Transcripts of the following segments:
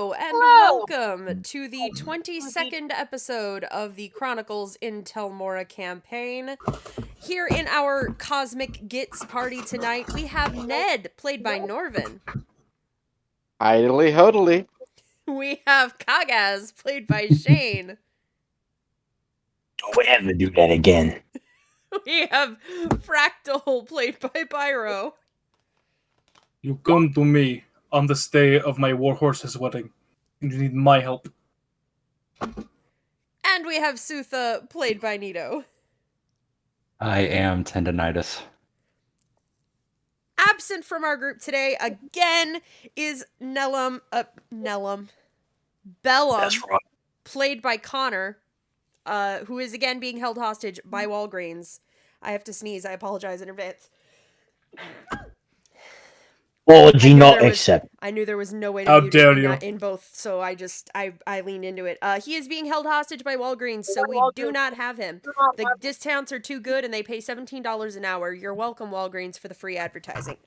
Hello, and welcome to the 22nd episode of the Chronicles in Telmora campaign. Here in our Cosmic Gitz party tonight, we have Ned, played by Norvin. Idly hodily. We have Kagaz, played by Shane. Don't ever do that again. We have Fractal, played by Pyro. You come to me on this day of my warhorse's wedding, and you need my help. And we have Sutha, played by Nito. I am tendonitis. Absent from our group today again is Bellum, That's right. played by Connor, who is again being held hostage by Walgreens. I have to sneeze. I apologize in advance. Apology not accept. I knew there was no way How to dare mute you. in both, so I leaned into it. He is being held hostage by Walgreens, so we do not have him. The discounts are too good, and they pay $17 an hour. You're welcome, Walgreens, for the free advertising.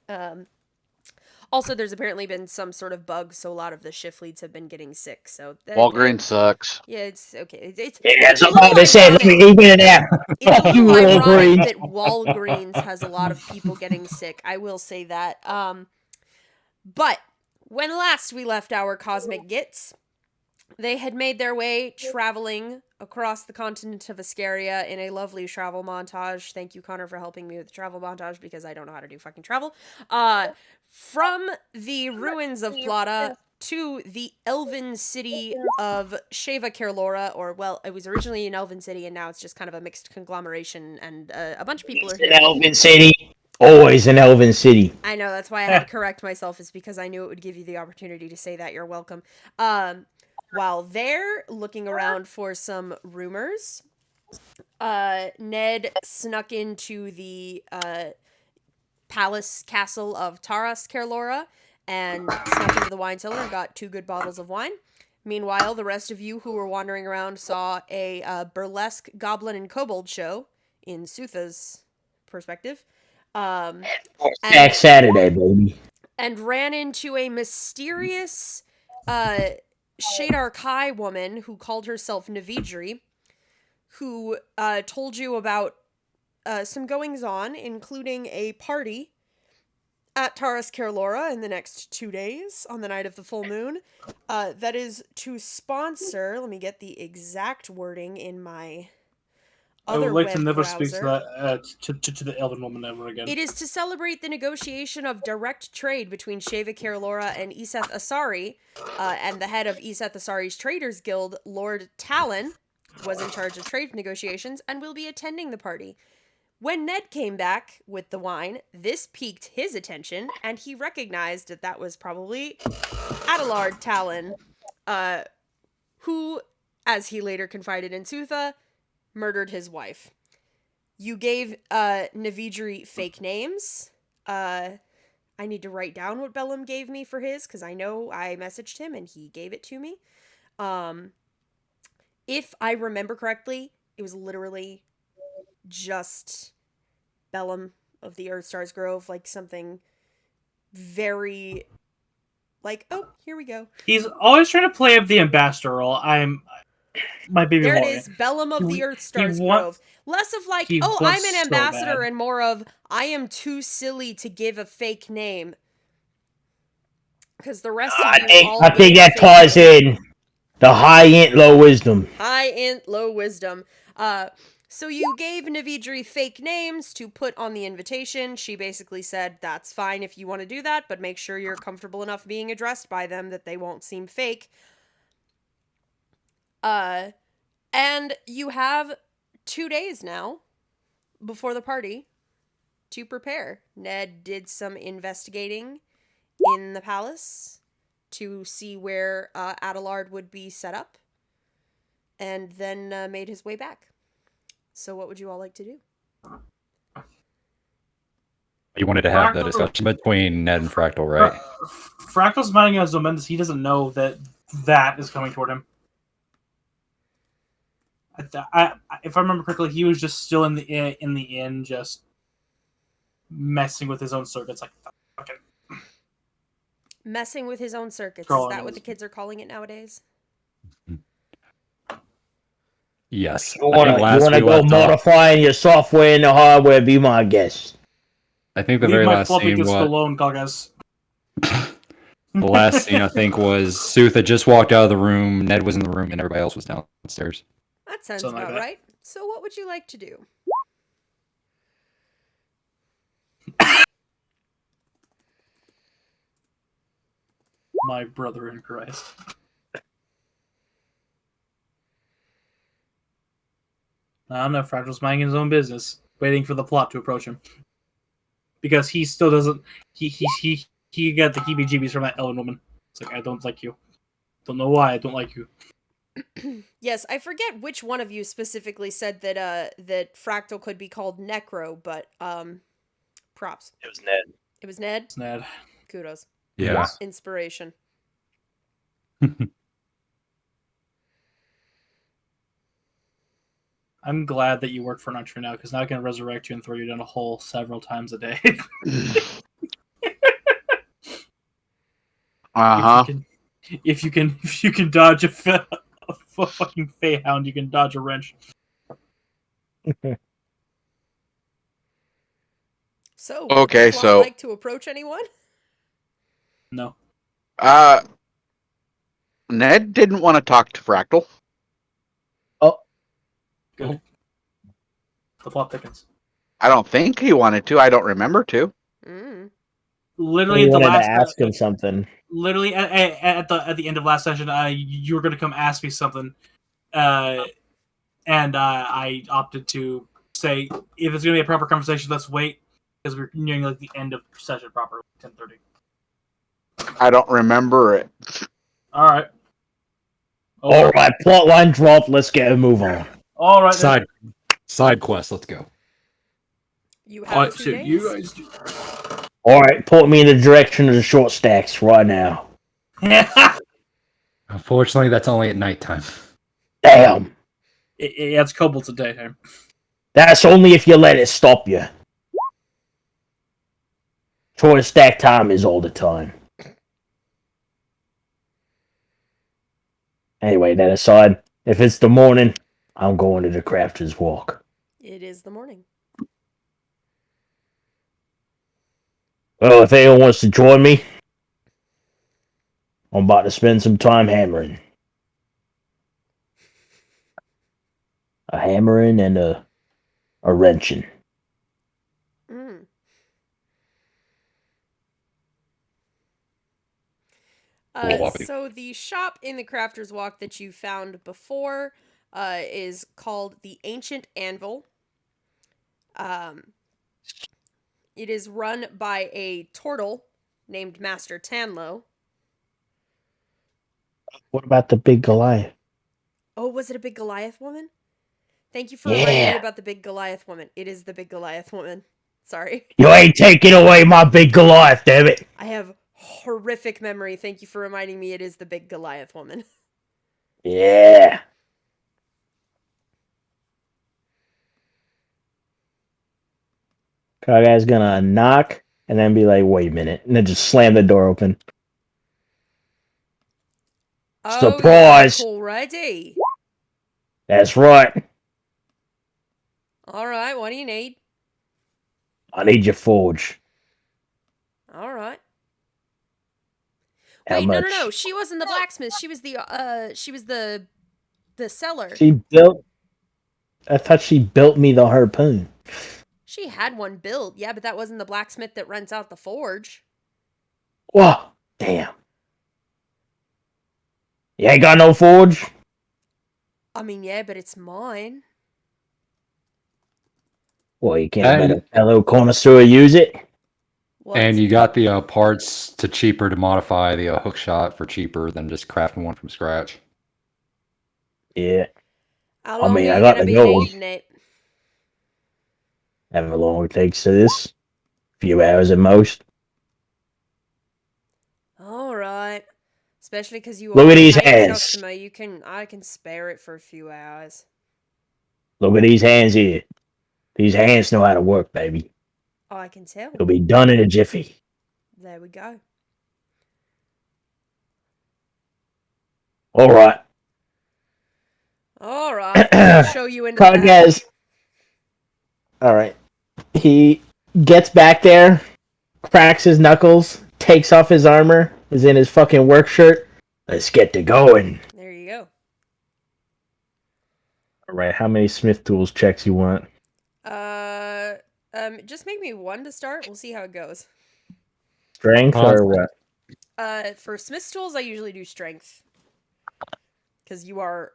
Also, there's apparently been some sort of bug, so a lot of the shift leads have been getting sick. So Walgreens sucks. Yeah, it's okay. It's That's a about little to say. Let me ironic. leave it there. It's a Fuck you, little ironic Walgreens. that Walgreens has a lot of people getting sick. I will say that. But when last we left our Cosmic Gitz, they had made their way traveling across the continent of Ascaria in a lovely travel montage. Thank you, Connor, for helping me with the travel montage, because I don't know how to do fucking travel. From the ruins of Plata to the elven city of Sheva Caerlora, or, well, it was originally an elven city, and now it's just kind of a mixed conglomeration, and a bunch of people are It's here. an elven city. Always an elven city. I know, that's why I had to correct myself, is because I knew it would give you the opportunity to say that. You're welcome. While they're looking around for some rumors, Ned snuck into the palace castle of Taras Caerlora and snuck into the wine cellar and got 2 good bottles of wine. Meanwhile, the rest of you who were wandering around saw a burlesque goblin and kobold show in Sutha's perspective. Back Saturday, baby. And ran into a mysterious Shadar Kai woman who called herself Navidri, who told you about some goings-on, including a party at Taras Caerlora in the next 2 days, on the night of the full moon, that is to sponsor, let me get the exact wording in my I would like to never browser. speak to that to the elven woman ever again. It is to celebrate the negotiation of direct trade between Sheva Caerlora and Iseth Asari, and the head of Iseth Asari's Traders Guild, Lord Talon, was in charge of trade negotiations and will be attending the party. When Ned came back with the wine, this piqued his attention, and he recognized that that was probably Adelard Talon, who, as he later confided in Sutha, murdered his wife. You gave Navidri fake names. I need to write down what Bellum gave me for his, because I know I messaged him and he gave it to me. If I remember correctly, it was literally just Bellum of the Earthstars Grove, like something very, like, oh, here we go. He's always trying to play up the ambassador role. My baby There it Morgan. is, Bellum of the Earthstars wa- Grove. Less of like, he oh, wants I'm an so ambassador, bad. and more of, I am too silly to give a fake name. Because the rest of you all I think gave that fake ties names. in the high int, low wisdom. High int, low wisdom. So you gave Navidri fake names to put on the invitation. She basically said, that's fine if you want to do that, but make sure you're comfortable enough being addressed by them that they won't seem fake. And you have 2 days now before the party to prepare. Ned did some investigating in the palace to see where Adelard would be set up, and then made his way back. So what would you all like to do? You wanted to have the discussion between Ned and Fractal, right? Fractal's minding as Zomendas. He doesn't know that is coming toward him. If I remember correctly, he was just still in the inn, just messing with his own circuits. Like, fucking. Messing with his own circuits. Is Scrolling that what is- the kids are calling it nowadays? Yes. You I think wanna last we go left off, modifying your software and the hardware? Be my guest. I think the Leave very my last floppy scene disk was alone, Gagas. the last scene. I think was Sooth had just walked out of the room. Ned was in the room, and everybody else was downstairs. That sounds Something like about that. right. So, what would you like to do? My brother in Christ. I don't know. Fractal's minding his own business, waiting for the plot to approach him, because he still doesn't. He got the heebie-jeebies from that Ellen woman. It's like, I don't like you. Don't know why I don't like you. Yes, I forget which one of you specifically said that that Fractal could be called Necro, but props. It was Ned. It was Ned. It's Ned. Kudos. Yeah. Inspiration. I'm glad that you work for an archer now, because now I can resurrect you and throw you down a hole several times a day. Uh-huh. If you can dodge a fucking Feyhound, you can dodge a wrench. So, Okay, would the plot so- like to approach anyone? No. Ned didn't want to talk to Fractal. Good. The plot thickens. I don't think he wanted to. I don't remember to. Mm. Literally He at the wanted to last ask him something. literally at the end of last session, you were gonna come ask me something, and I opted to say, if it's gonna be a proper conversation, let's wait, because we're nearing like the end of session proper, 10:30. I don't remember it. All right. All right, plot line dropped. Let's get a move on. All right. then. Side quest. Let's go. You have 2 so days. you guys do. All right, point me in the direction of the short stacks right now. Unfortunately, that's only at nighttime. Damn. Yeah, it's Kobolds a daytime. That's only if you let it stop you. Short stack time is all the time. Anyway, that aside, if it's the morning, I'm going to the Crafter's Walk. It is the morning. Well, if anyone wants to join me, I'm about to spend some time hammering. A hammering and a wrenching. Mm. So the shop in the Crafter's Walk that you found before is called the Ancient Anvil. It is run by a turtle named Master Tanlo. What about the big Goliath? Oh, was it a big Goliath woman? Thank you for reminding me Yeah. about the big Goliath woman. It is the big Goliath woman. Sorry. You ain't taking away my big Goliath, damn it. I have horrific memory. Thank you for reminding me it is the big Goliath woman. Yeah. Guy's gonna knock and then be like, wait a minute, and then just slam the door open. Surprise! Oh, already. That's right. All right, what do you need? I need your forge. All right. How Wait, much? no. She wasn't the blacksmith. She was the seller. She built. I thought she built me the harpoon. She had one built. Yeah, but that wasn't the blacksmith that rents out the forge. Whoa, damn. You ain't got no forge? I mean, yeah, but it's mine. Well, you can't And- let a fellow connoisseur use it. What? And you got the parts to cheaper to modify the hook shot for cheaper than just crafting one from scratch. Yeah, How I long mean, are I you got gonna the be gold. needing it? however long it takes to this. Few hours at most. All right. Especially because you Look are at a these paying hands. customer, I can spare it for a few hours. Look at these hands here. These hands know how to work, baby. Oh, I can tell. It'll be done in a jiffy. There we go. All right. All right. I'll show you into the back. Guys. All right. He gets back there, cracks his knuckles, takes off his armor, is in his fucking work shirt. Let's get to going. There you go. All right. How many Smith tools checks you want? Just make me one to start. We'll see how it goes. Strength or what? For Smith's tools, I usually do strength. Because you are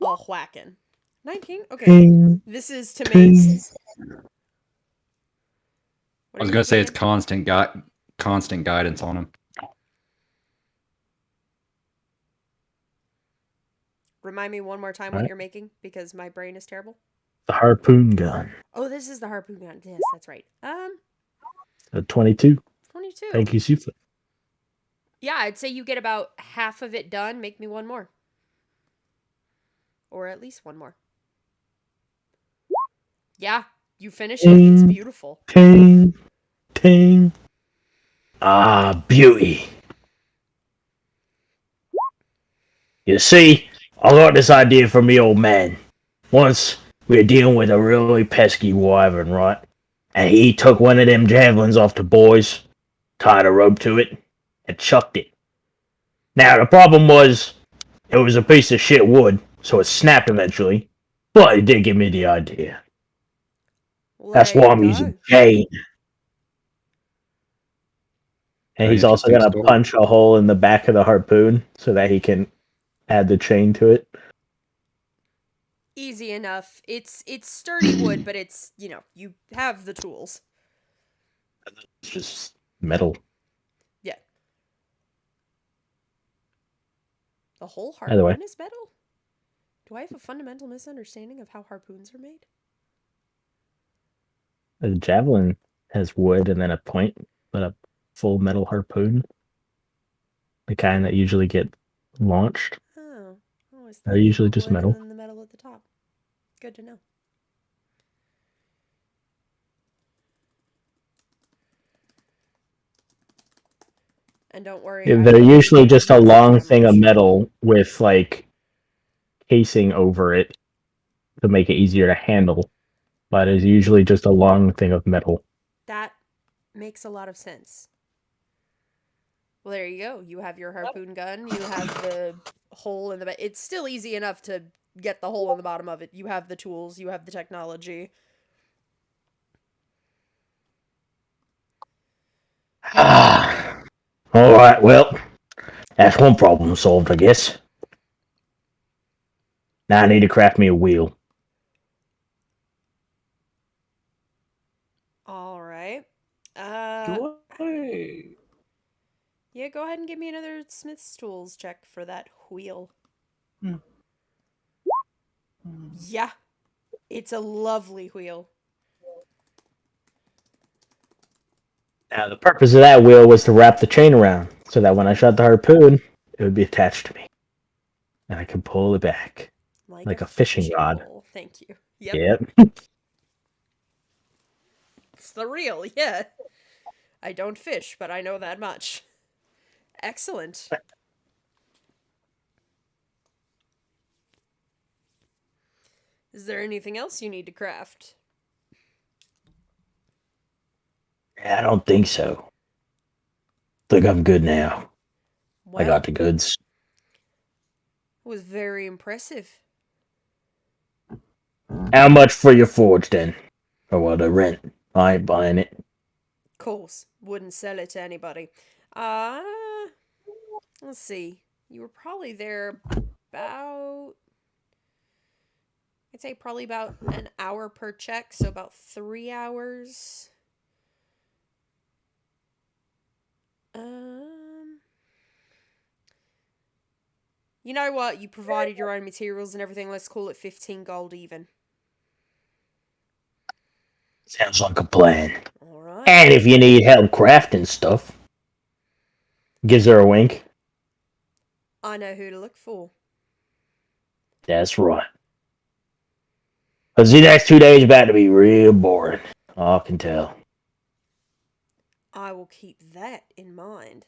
all whacking. 19? Okay. Ting, This is to ting. make... I was gonna say it's constant guidance on him. Remind me one more time what you're making, because my brain is terrible. The harpoon gun. Oh, this is the harpoon gun. Yes, that's right. A 22. 22. Thank you, Souffle. Yeah, I'd say you get about half of it done. Make me one more. Or at least one more. Yeah, you finish it. It's beautiful. Ting, ting. Ah, beauty. You see, I got this idea from me old man. Once we were dealing with a really pesky wyvern, right? And he took one of them javelins off the boys, tied a rope to it, and chucked it. Now, the problem was, it was a piece of shit wood, so it snapped eventually. But it did give me the idea. That's why I'm using chain. And he's also going to punch a hole in the back of the harpoon so that he can add the chain to it. Easy enough. It's sturdy wood, but it's, you have the tools. It's just metal. Yeah. The whole By the way. harpoon is metal? Do I have a fundamental misunderstanding of how harpoons are made? The javelin has wood and then a point, but a full metal harpoon. The kind that usually get launched. Oh. They're usually just metal. And then the metal at the top. Good to know. And don't worry. They're usually just a long thing of metal with, like, casing over it to make it easier to handle. But it's usually just a long thing of metal. That makes a lot of sense. Well, there you go. You have your harpoon gun. You have the hole in the... It's still easy enough to get the hole in the bottom of it. You have the tools. You have the technology. Alright, well, that's one problem solved, I guess. Now I need to craft me a wheel. All right. Yeah, go ahead and give me another Smith's Tools check for that wheel. Yeah. It's a lovely wheel. Now, the purpose of that wheel was to wrap the chain around, so that when I shot the harpoon, it would be attached to me. And I could pull it back. Like a fishing rod. Pole. Thank you. Yep. It's the real, yeah. I don't fish, but I know that much. Excellent. Is there anything else you need to craft? I don't think so. Think I'm good now. Well, I got the goods. it was very impressive. How much for your forge, then? Or what, the rent? I ain't buying it. Of course. Wouldn't sell it to anybody. Let's see. You were probably there about... I'd say probably about an hour per check, so about 3 hours. You know what? You provided your own materials and everything. Let's call it 15 gold even. Sounds like a plan. Alright. And if you need help crafting stuff. Gives her a wink. I know who to look for. That's right. Because the next 2 days about to be real boring. I can tell. I will keep that in mind.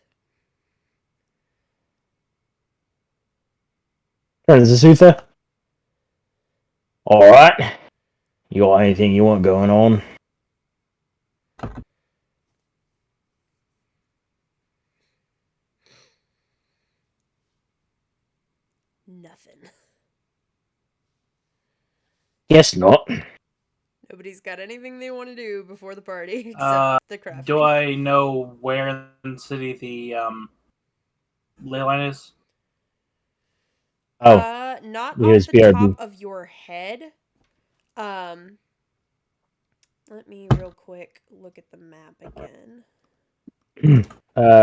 Turns to Sutha. Alright. You got anything you want going on? Nothing. Guess not. Nobody's got anything they want to do before the party except the crafting. Do I know where in the city the ley line is? Oh, Not because off the BRB. top of your head. Let me real quick look at the map again.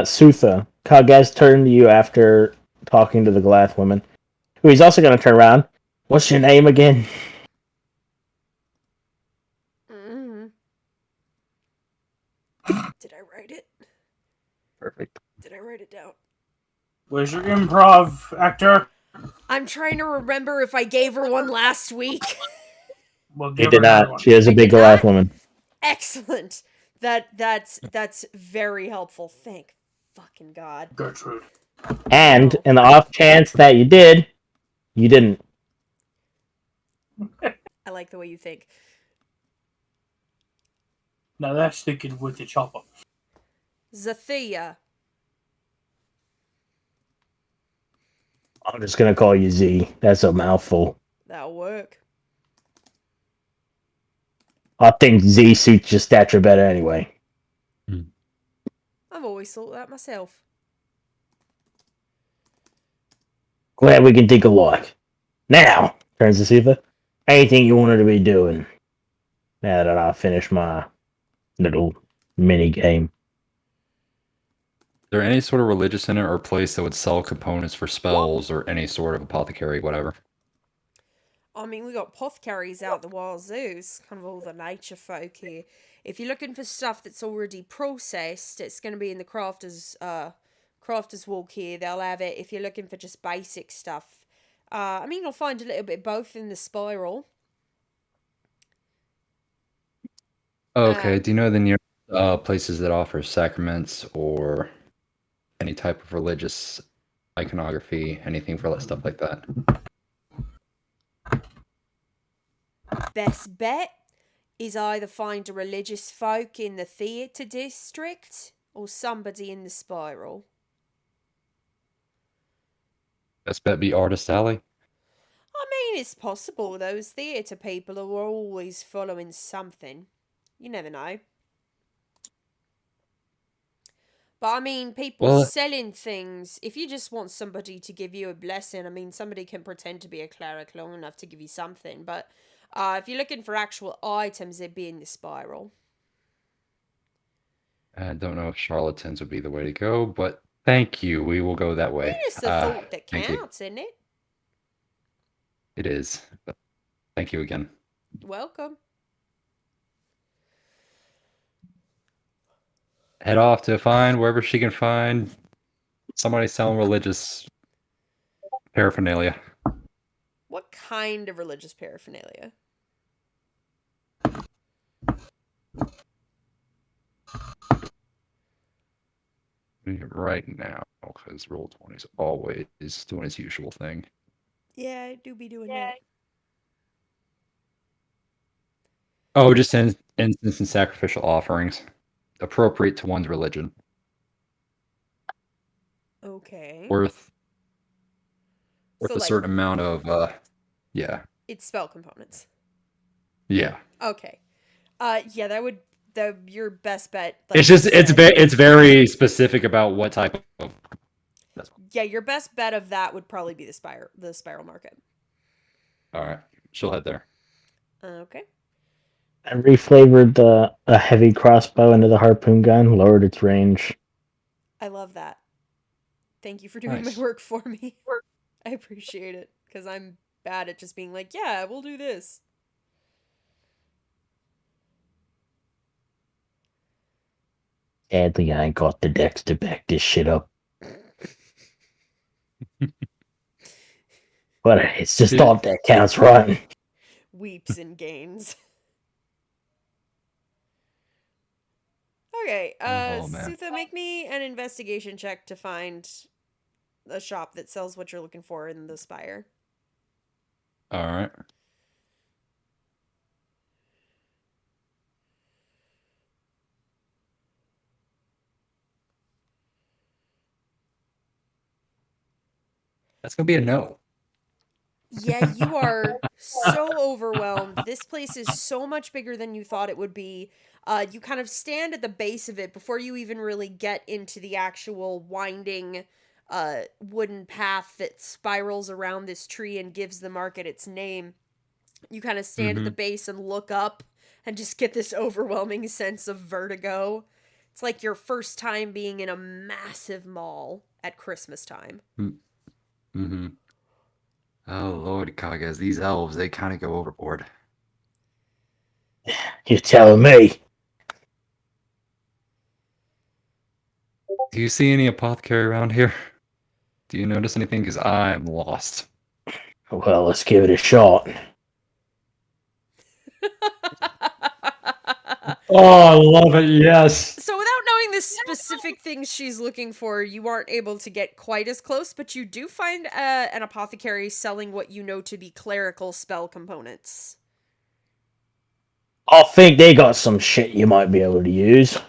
Sutha. Kagaz turned to you after talking to the Galath woman. Who he's also going to turn around. What's your name again? Mm-hmm. Did I write it? Perfect. Did I write it down? Where's your improv actor? I'm trying to remember if I gave her one last week. We'll He give did her another not. one. She is a I big did Galath not? woman. Excellent. That's very helpful. Thank fucking God. Gertrude. And Oh. in the off chance that you did, you didn't. I like the way you think. Now that's thinking with the chopper. Zathia. I'm just going to call you Z. That's a mouthful. That'll work. I think Z suits your stature better anyway. I've always thought that myself. Glad we can think alike. Now, turns to Siva. Anything you wanted to be doing now that I finished my little mini game? Is there any sort of religious center or place that would sell components for spells or any sort of apothecary, whatever? I mean, we got apothecaries out the wazoo, kind of all the nature folk here. If you're looking for stuff that's already processed, it's going to be in the crafter's walk here. They'll have it. If you're looking for just basic stuff, I mean, you'll find a little bit both in the spiral. Okay. Do you know the near places that offer sacraments or any type of religious iconography, anything for stuff like that? Best bet is either find a religious folk in the theatre district or somebody in the spiral. Best bet be Artist Alley. I mean, it's possible. Those theatre people are always following something. You never know. But I mean, people Well- selling things, if you just want somebody to give you a blessing, I mean, somebody can pretend to be a cleric long enough to give you something. But if you're looking for actual items, it'd be in the spiral. I don't know if charlatans would be the way to go, but thank you. We will go that way. It's the thought that thank you. counts, isn't it? It is. But thank you again. Welcome. Head off to find wherever she can find somebody selling religious paraphernalia. What kind of religious paraphernalia? Right now, because roll 20 is always doing its usual thing. Yeah, I do be doing that. Oh, just incense and sacrificial offerings appropriate to one's religion. Okay. Worth So, a like, certain amount of yeah. it's spell components. Yeah. Okay. Yeah, that would your best bet. It's you just said. it's very specific about what type of Yeah, your best bet of that would probably be the spiral market. All right. She'll head there. Okay. I reflavored a heavy crossbow into the harpoon gun, lowered its range. I love that. Thank you for doing Nice. my work for me. I appreciate it because I'm bad at just being like, yeah, we'll do this. Sadly, I ain't got the dex to back this shit up. But it's just Dude. thought that counts, right? Weeps and gains. Okay, Oh, man. Sutha, make me an investigation check to find a shop that sells what you're looking for in the spire. All right. That's gonna be a no. Yeah, you are so overwhelmed. This place is so much bigger than you thought it would be. You kind of stand at the base of it before you even really get into the actual winding wooden path that spirals around this tree and gives the market its name. You kind of stand at the base and look up and just get this overwhelming sense of vertigo. It's like your first time being in a massive mall at Christmas time. Mm-hmm. Oh Lord, Kagas, these elves, they kind of go overboard. You're telling me. Do you see any apothecary around here? Do you notice anything? Because I'm lost. Well, let's give it a shot. Oh, I love it. Yes. So without knowing the specific things she's looking for, you aren't able to get quite as close, but you do find an apothecary selling what you know to be clerical spell components. I think they got some shit you might be able to use.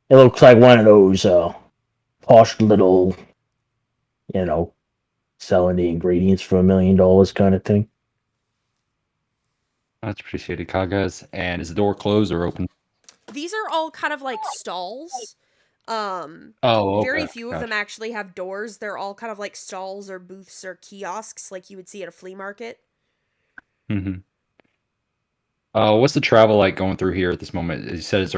It looks like one of those posh little, selling the ingredients for $1 million kind of thing. That's appreciated, Kagas. And is the door closed or open? These are all kind of like stalls. Oh, okay. Very few of them Gotcha. actually have doors. They're all kind of like stalls or booths or kiosks like you would see at a flea market. Mm-hmm. What's the travel like going through here at this moment? You said it's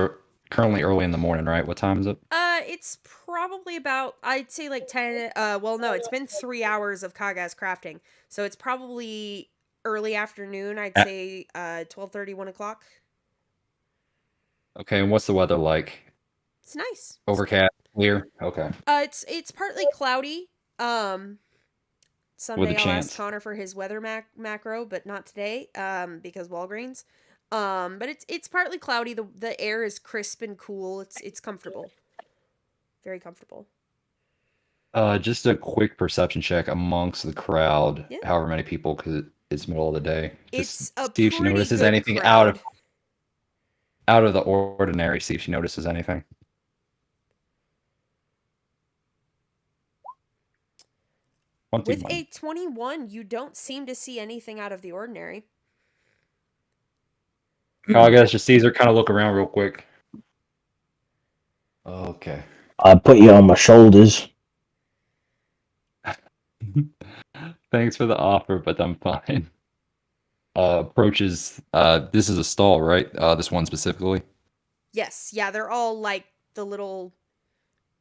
currently early in the morning, right? What time is it? It's probably about, I'd say like 10, well, no, it's been 3 hours of Kaga's crafting. So it's probably early afternoon, I'd Ah. say 12:30, 1 o'clock. Okay, and what's the weather like? It's nice. Overcast, clear? Okay. It's partly cloudy. With a Someday I'll ask chance. Connor for his weather macro, but not today, because Walgreens. But it's partly cloudy. The air is crisp and cool. It's comfortable. Very comfortable. Just a quick perception check amongst the crowd, Yeah. however many people, because it's middle of the day. It's Just a see if she pretty notices good anything crowd. out of the ordinary. See if she notices anything. With 21. a 21, you don't seem to see anything out of the ordinary. Kagas just sees her kind of look around real quick. Okay. I put you on my shoulders. Thanks for the offer, but I'm fine. Approaches. This is a stall, right? This one specifically. Yes, yeah, they're all like the little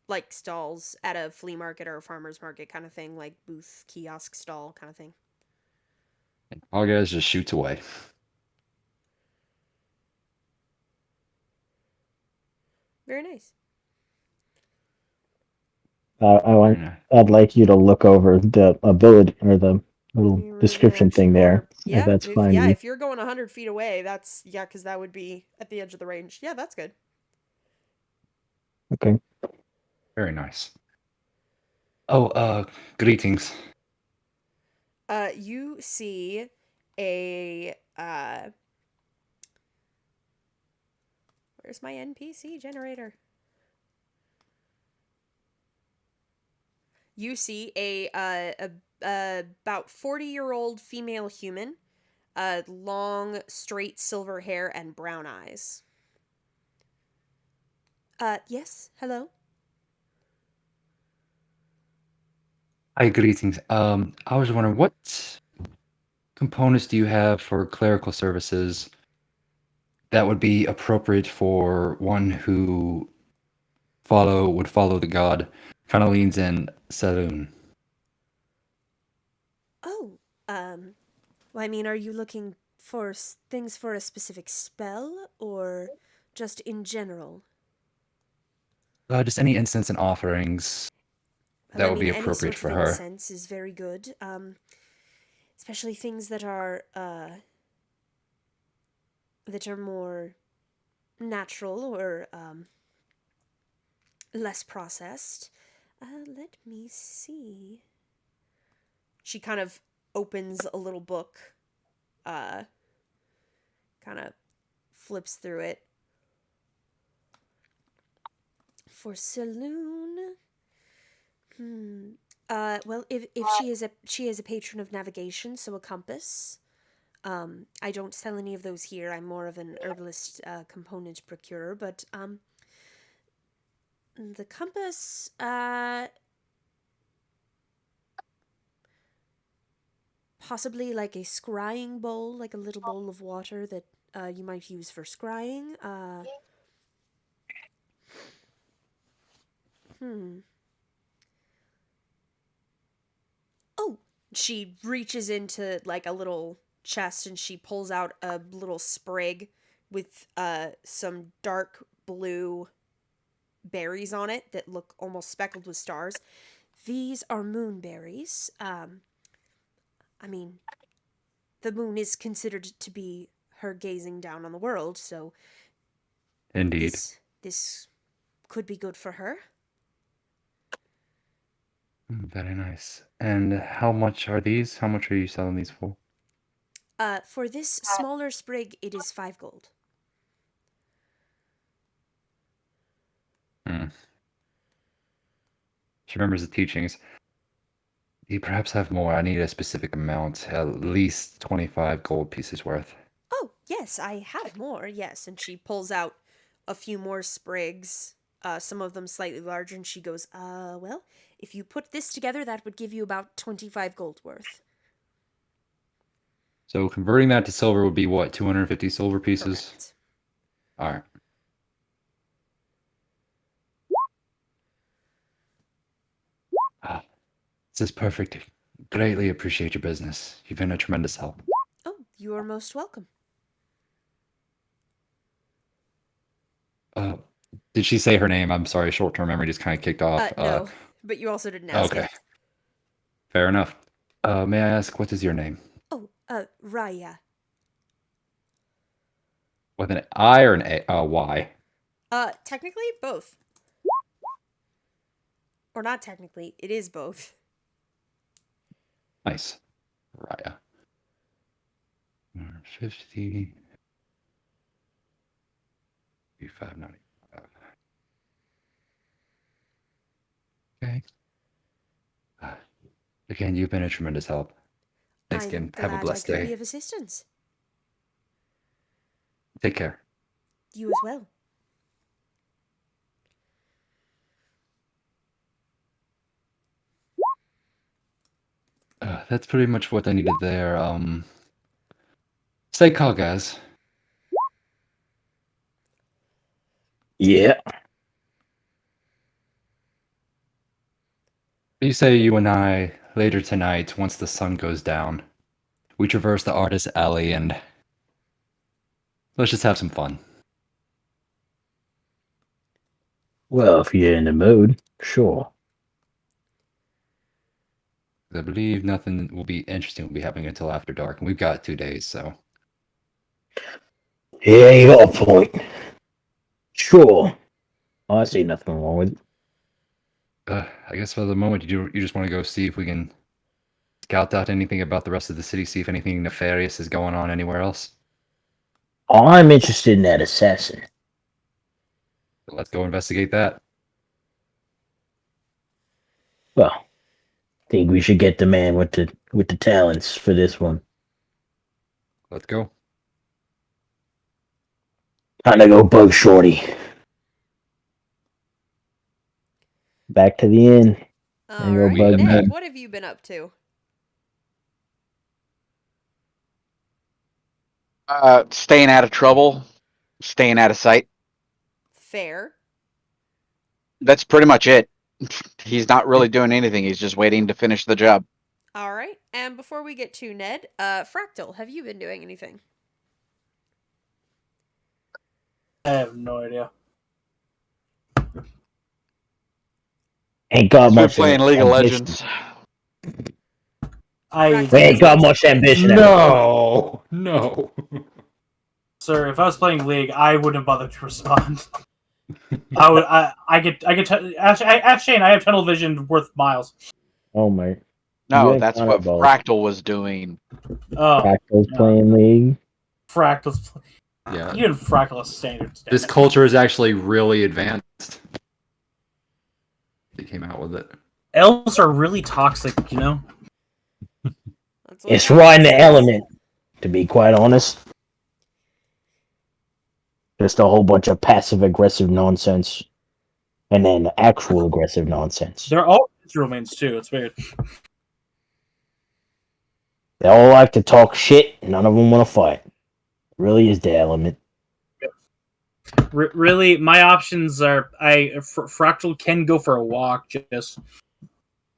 like stalls at a flea market or a farmer's market kind of thing, like booth, kiosk stall kind of thing. And Kagas just shoots away. Very nice. I'd like you to look over the ability or the little description thing there. Yeah, if that's fine. if you're going 100 feet away, that's, yeah, because that would be at the edge of the range. Yeah, that's good. Okay. Very nice. Oh, greetings. You see a, where's my NPC generator? You see a about 40-year-old female human, long, straight silver hair and brown eyes. Yes, hello? Hi, greetings. I was wondering, what components do you have for clerical services that would be appropriate for one who would follow the god? Kind of leans in Saloon. Oh, well, I mean, are you looking for things for a specific spell, or just in general? Just any incense and offerings Well, that I would mean, be any appropriate sort for of her. incense is very good. Especially things that are more natural or less processed. Let me see. She kind of opens a little book, kind of flips through it. For saloon. Well, if she is a patron of navigation, so a compass. I don't sell any of those here. I'm more of an herbalist component procurer, but the compass possibly like a scrying bowl, like a little bowl of water that you might use for scrying. Oh, she reaches into like a little chest and she pulls out a little sprig with some dark blue berries on it that look almost speckled with stars. These are moonberries. I mean, the moon is considered to be her gazing down on the world, so Indeed. this could be good for her. Very nice. And how much are these? How much are you selling these for? For this smaller sprig, it is 5 gold. She remembers the teachings. Do you perhaps have more? I need a specific amount, at least 25 gold pieces worth. Oh, yes, I have more, yes. And she pulls out a few more sprigs, some of them slightly larger, and she goes, well, if you put this together, that would give you about 25 gold worth. So converting that to silver would be what, 250 silver pieces? Correct. All right. This is perfect. Greatly appreciate your business. You've been a tremendous help. Oh, you are most welcome. Did she say her name? I'm sorry, short-term memory just kind of kicked off. No, but you also didn't ask okay. it. Fair enough. May I ask, what is your name? Oh, Raya. With an I or an A? Y? Technically, both. Or not technically, it is both. Nice. Raya. 50. 595. Okay. Again, you've been a tremendous help. Thanks I'm again. Have a glad blessed I could day. be of assistance. Take care. You as well. That's pretty much what I needed there. Say call, guys. Yeah. You say you and I, later tonight, once the sun goes down, we traverse the Artist Alley and let's just have some fun. Well, if you're in the mood, sure. I believe nothing will be interesting will be happening until after dark, and we've got 2 days, so. Yeah, you got a point. Sure. I see nothing wrong with it. I guess for the moment, you just want to go see if we can scout out anything about the rest of the city, see if anything nefarious is going on anywhere else. I'm interested in that assassin. So let's go investigate that. Well, think we should get the man with the talents for this one. Let's go. Time to go bug Shorty. Back to the inn. All go right, bug Ned, Ned. what have you been up to? Staying out of trouble, staying out of sight. Fair. That's pretty much it. He's not really doing anything. He's just waiting to finish the job. All right, and before we get to Ned, Fractal, have you been doing anything? I have no idea. Ain't got He's been much playing League of ambition. Legends. We ain't got much ambition. No, no. Sir, if I was playing League, I wouldn't bother to respond. I get actually, I have tunnel vision worth miles. Oh my. No, You that's ain't what both. Fractal was doing. Oh, Fractals no. playing League. Fractals. Yeah. Even Fractal is standards. This culture is actually really advanced. They came out with it. Elves are really toxic, you know? That's what It's right in the happens. element, to be quite honest. Just a whole bunch of passive-aggressive nonsense. And then actual aggressive nonsense. They're all romans too. It's weird. They all like to talk shit, none of them want to fight. Really is the element. Really, my options are Fractal can go for a walk. Just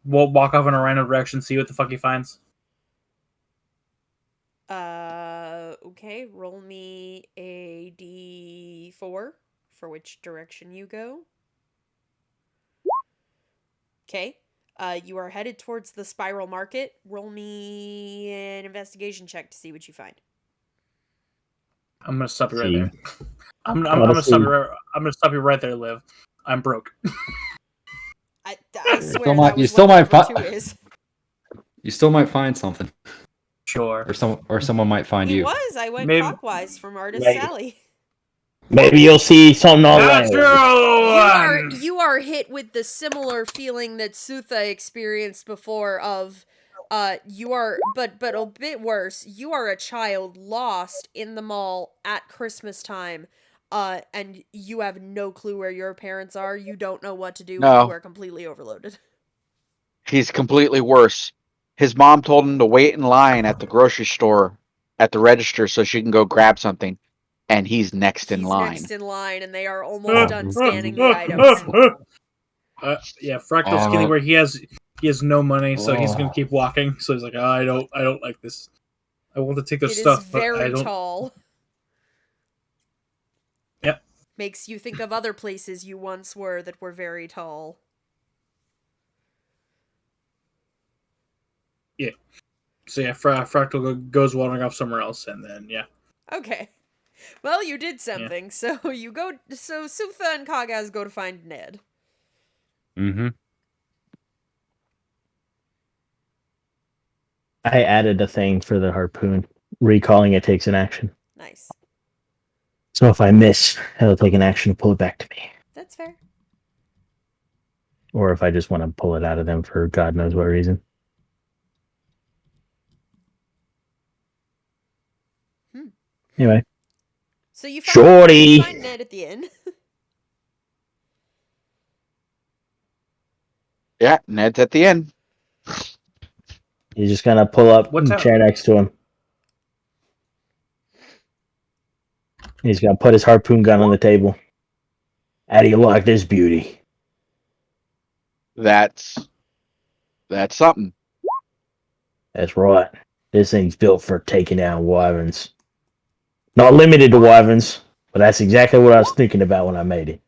walk off in a random direction, see what the fuck he finds. Okay, roll me a d4 for which direction you go. Okay. You are headed towards the spiral market. Roll me an investigation check to see what you find. I'm gonna stop you right See. there. I'm gonna stop you. I'm gonna stop you right there, Liv. I'm broke. I You swear still might- that you was still what might number fi- 2 is. You still might find something, Sure. or someone might find It you. was. I went Maybe- clockwise from Artist Maybe. Sally. Maybe you'll see something on Natural land. one! You are hit with the similar feeling that Sutha experienced before of you are but a bit worse. You are a child lost in the mall at Christmas time. And you have no clue where your parents are. You don't know what to do, and No. you are completely overloaded. He's completely worse. His mom told him to wait in line at the grocery store at the register so she can go grab something, and he's next in He's line. next in line, and they are almost done scanning the items. Yeah, Fractal's skinny where he has no money, so he's gonna keep walking. So he's like, I don't like this. I want to take their It is stuff, but I very don't. tall. Yep. Makes you think of other places you once were that were very tall. So yeah, Fractal goes wandering off somewhere else, and then yeah. Okay. Well, you did something. So you go. So Sutha and Kagaz go to find Ned. Mm-hmm. I added a thing for the harpoon. Recalling it takes an action. Nice. So if I miss, it'll take an action to pull it back to me. That's fair. Or if I just want to pull it out of them for God knows what reason. Anyway. So you Shorty! find Ned at the inn. Yeah, Ned's at the end. He's just gonna pull up What's the up? chair next to him. He's gonna put his harpoon gun on the table. How do you like this beauty? That's something. That's right. This thing's built for taking down wyverns. Not limited to wyverns, but that's exactly what I was thinking about when I made it.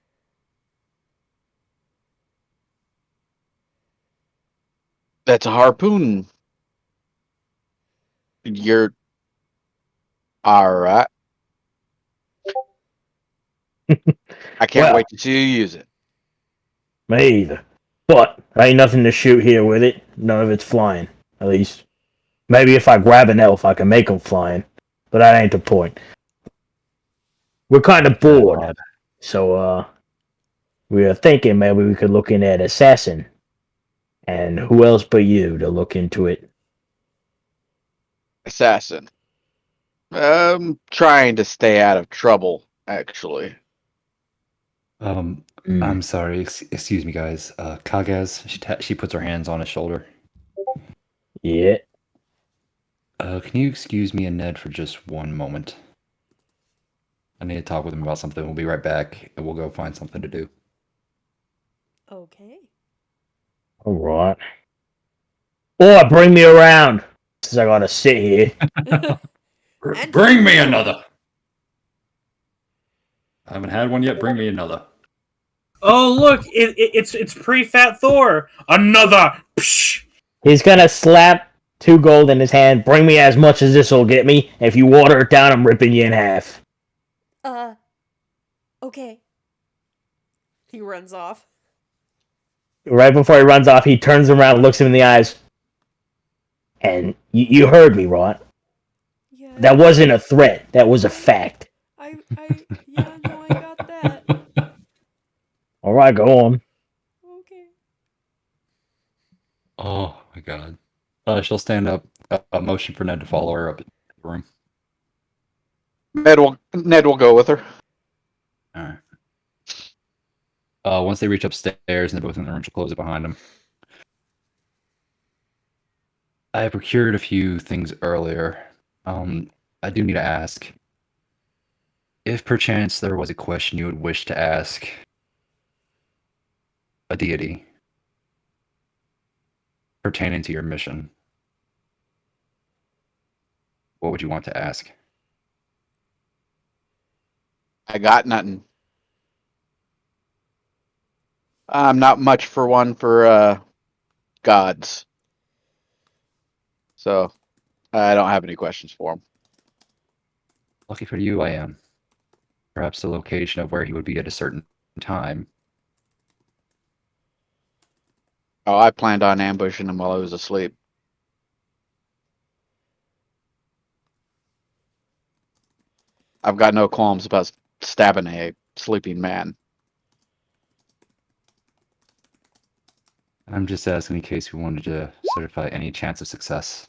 That's a harpoon. You're all right. I can't Well- wait to see you use it. Me either. But ain't nothing to shoot here with it. None of it's flying. At least. Maybe if I grab an elf, I can make them flying. But that ain't the point. We're kind of bored. So, we were thinking maybe we could look in at Assassin. And who else but you to look into it? Assassin. Trying to stay out of trouble, actually. I'm sorry. Excuse me, guys. Kagaz, she puts her hands on his shoulder. Yeah. Can you excuse me and Ned for just one moment? I need to talk with him about something. We'll be right back, and we'll go find something to do. Okay. Alright. Or bring me around. Since I gotta sit here. And- Bring me another. I haven't had one yet. Bring me another. Oh look, it's pre-fat Thor. Another. Psh! He's gonna slap 2 gold in his hand. Bring me as much as this'll get me. If you water it down, I'm ripping you in half. Okay. He runs off. Right before he runs off, he turns around, looks him in the eyes. And you heard me, right? Yeah. That wasn't a threat. That was a fact. Yeah, no, I got that. All right, go on. Okay. Oh my god. She'll stand up, a motion for Ned to follow her up in the room. Ned will go with her. All right. Once they reach upstairs and they're both in the room, she'll close it behind them. I procured a few things earlier. I do need to ask. If perchance there was a question you would wish to ask a deity pertaining to your mission, what would you want to ask? I got nothing. I'm not much for one for gods. So I don't have any questions for him. Lucky for you, I am. Perhaps the location of where he would be at a certain time. Oh, I planned on ambushing him while I was asleep. I've got no qualms about stabbing a sleeping man. I'm just asking in case we wanted to certify any chance of success.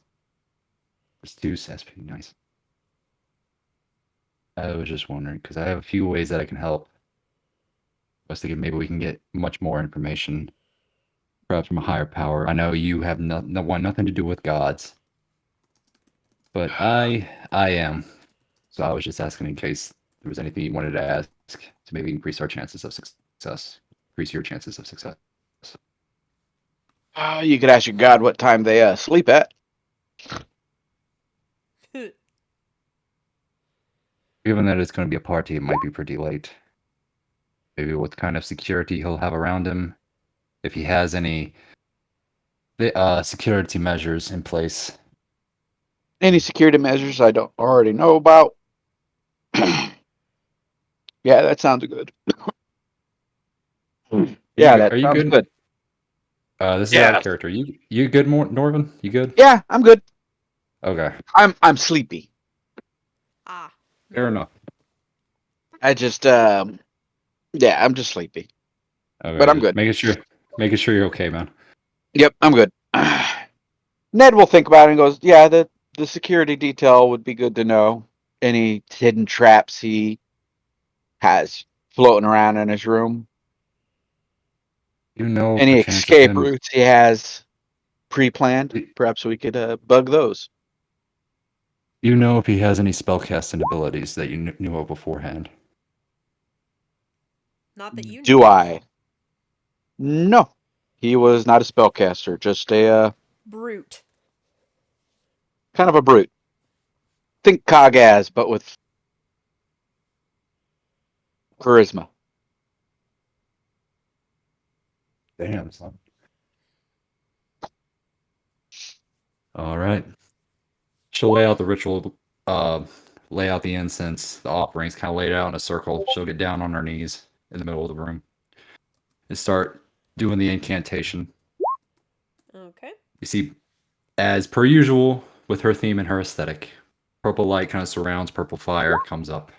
This deuce, that's pretty nice. I was just wondering, because I have a few ways that I can help. I was thinking maybe we can get much more information, perhaps from a higher power. I know you have nothing to do with gods, but I am. So I was just asking in case there was anything you wanted to ask to maybe increase our chances of success, increase your chances of success. You could ask your god what time they sleep at. Given that it's going to be a party, it might be pretty late. Maybe what kind of security he'll have around him, if he has any security measures in place. Any security measures I don't already know about? Yeah, that sounds good. Yeah, that Are you sounds good? good. This is out of character. You good, Norvin? You good? Yeah, I'm good. Okay, I'm sleepy. Ah. fair enough. I just yeah, I'm just sleepy. Okay, But I'm just good. making sure you're okay, man. Yep, I'm good. Ned will think about it and goes, yeah, the security detail would be good to know. Any hidden traps he has floating around in his room. You know, Any perchance of escape him. routes he has pre-planned. Perhaps we could bug those. You know if he has any spellcasting abilities that you knew of beforehand. Not that you knew Do of. I? No. He was not a spellcaster, just a Brute. kind of a brute. Think Kagaz, but with charisma. Damn, son. All right. She'll lay out the ritual, lay out the incense, the offerings, kind of laid out in a circle. She'll get down on her knees in the middle of the room and start doing the incantation. Okay. You see, as per usual, with her theme and her aesthetic, purple light kind of surrounds, purple fire comes up.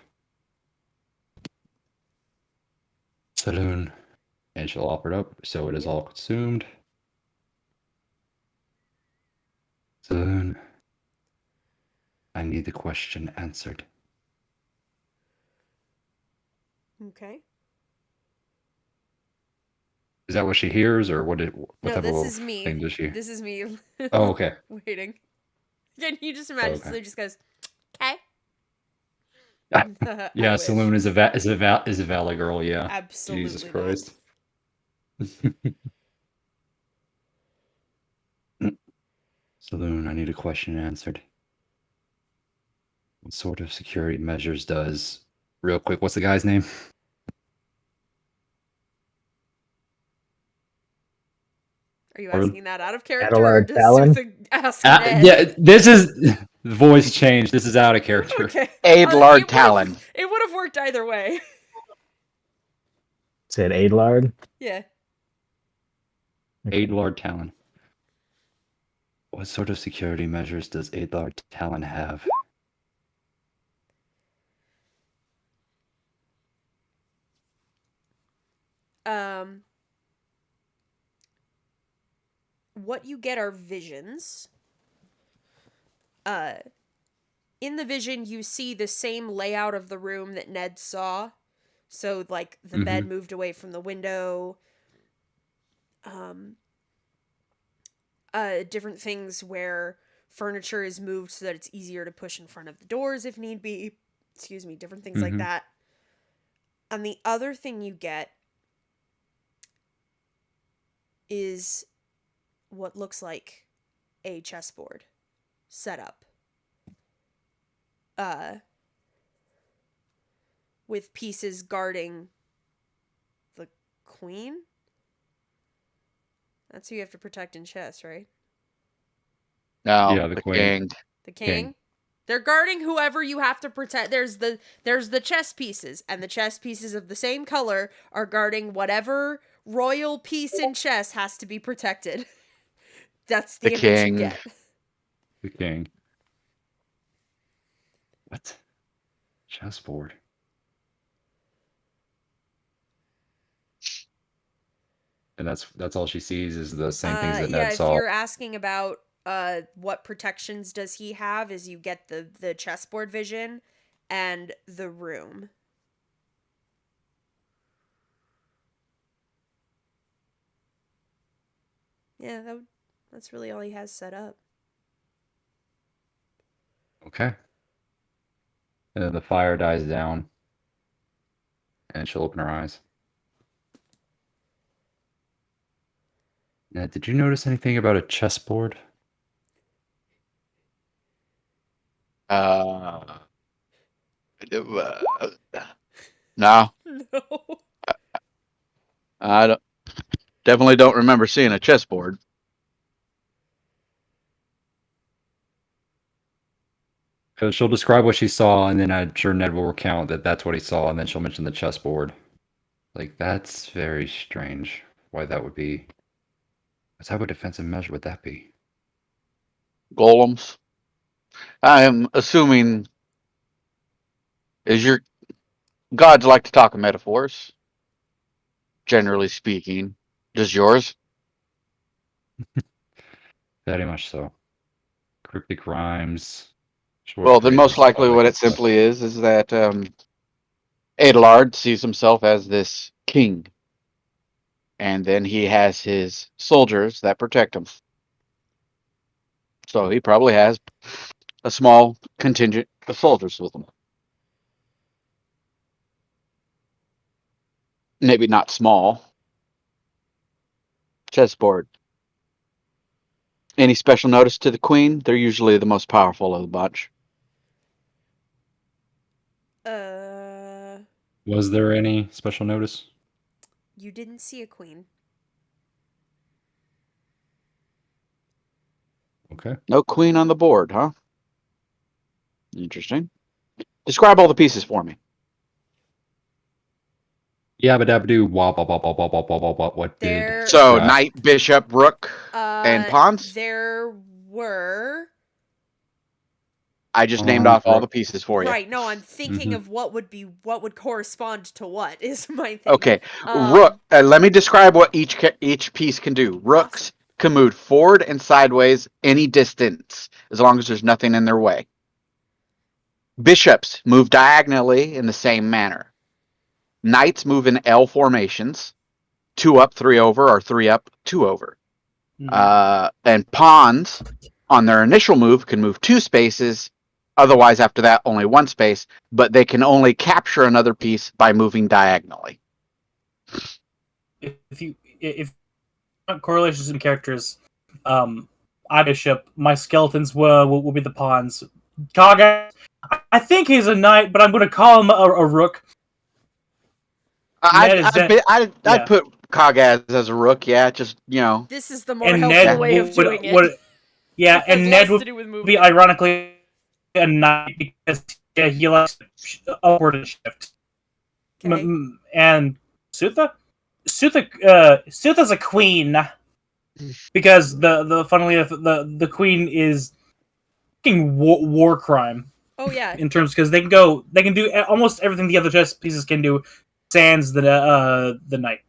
Saloon. And she'll offer it up, so it is all consumed. Saloon. I need the question answered. Okay. Is that what she hears, or what No, type this of is me. thing does she? This is me. Oh, okay. Waiting. Can you just imagine? Okay. So just goes, okay. Yeah, Saloon is a valley girl. Yeah. Absolutely Jesus not. Christ. Saloon, I need a question answered. What sort of security measures does? Real quick, what's the guy's name? Are you Pardon? asking that out of character or Adelard to Talon? suit the ask Ned? Yeah, this is the voice change. This is out of character. Okay. Adelard Talon. It would have worked either way. Said Adelard. Yeah. Adelard Talon. What sort of security measures does Adelard Talon have? What you get are visions. In the vision, you see the same layout of the room that Ned saw. So, like, the bed moved away from the window. Different things where furniture is moved so that it's easier to push in front of the doors if need be. Excuse me, different things like that. And the other thing you get is what looks like a chessboard set up. With pieces guarding the queen? That's who you have to protect in chess, right? No, Yeah, the the queen. king. The king? They're guarding whoever you have to protect. There's the chess pieces, and the chess pieces of the same color are guarding whatever royal piece in chess has to be protected. That's the The image you king. get. The king. What? Chessboard. And that's all she sees is the same things that Ned if saw. you're asking about what protections does he have, is you get the chessboard vision and the room. Yeah, that's really all he has set up. Okay. And then the fire dies down. And she'll open her eyes. Ned, did you notice anything about a chessboard? No. No. I definitely don't remember seeing a chessboard. Because she'll describe what she saw, and then I'm sure Ned will recount that that's what he saw, and then she'll mention the chessboard. Like, that's very strange. Why that would be. What type of defensive measure would that be? Golems. I am assuming your gods like to talk in metaphors. Generally speaking, does yours? Very much so. Cryptic rhymes. Short Well, then most phrases, all likely that what good it stuff. simply is that Adelard sees himself as this king, and then he has his soldiers that protect him. So he probably has a small contingent of soldiers with him. Maybe not small. Chessboard. Any special notice to the queen? They're usually the most powerful of the bunch. Was there any special notice? You didn't see a queen. Okay. No queen on the board, huh? Interesting. Describe all the pieces for me. Yabba dabba doo, wop, wop, wop, wop, wop, wop, wop, wop. What did There- So, Scrap- knight, bishop, rook, and pawns? There were... I just named Pawns, off all rook. the pieces for you. Right, no, I'm thinking Mhm. of what would correspond to what is my thing. Okay, rook. Let me describe what each piece can do. Rooks can move forward and sideways any distance, as long as there's nothing in their way. Bishops move diagonally in the same manner. Knights move in L formations, 2 up, 3 over, or 3 up, 2 over. And pawns, on their initial move, can move 2 spaces. Otherwise, after that, only 1 space. But they can only capture another piece by moving diagonally. If you want correlations in characters, I bishop. My skeletons will be the pawns. Kaga, I think he's a knight, but I'm going to call him a rook. I'd put Kagaz as a rook, yeah, just, This is the more And helpful Ned way of doing it. Yeah, It has and less Ned to would do with be movement. ironically a knight because he likes upward and shift. Okay. And Sutha's a queen. because the funnily enough, the queen is fucking war crime Oh yeah. in terms because they can do almost everything the other chess pieces can do, sans the knight.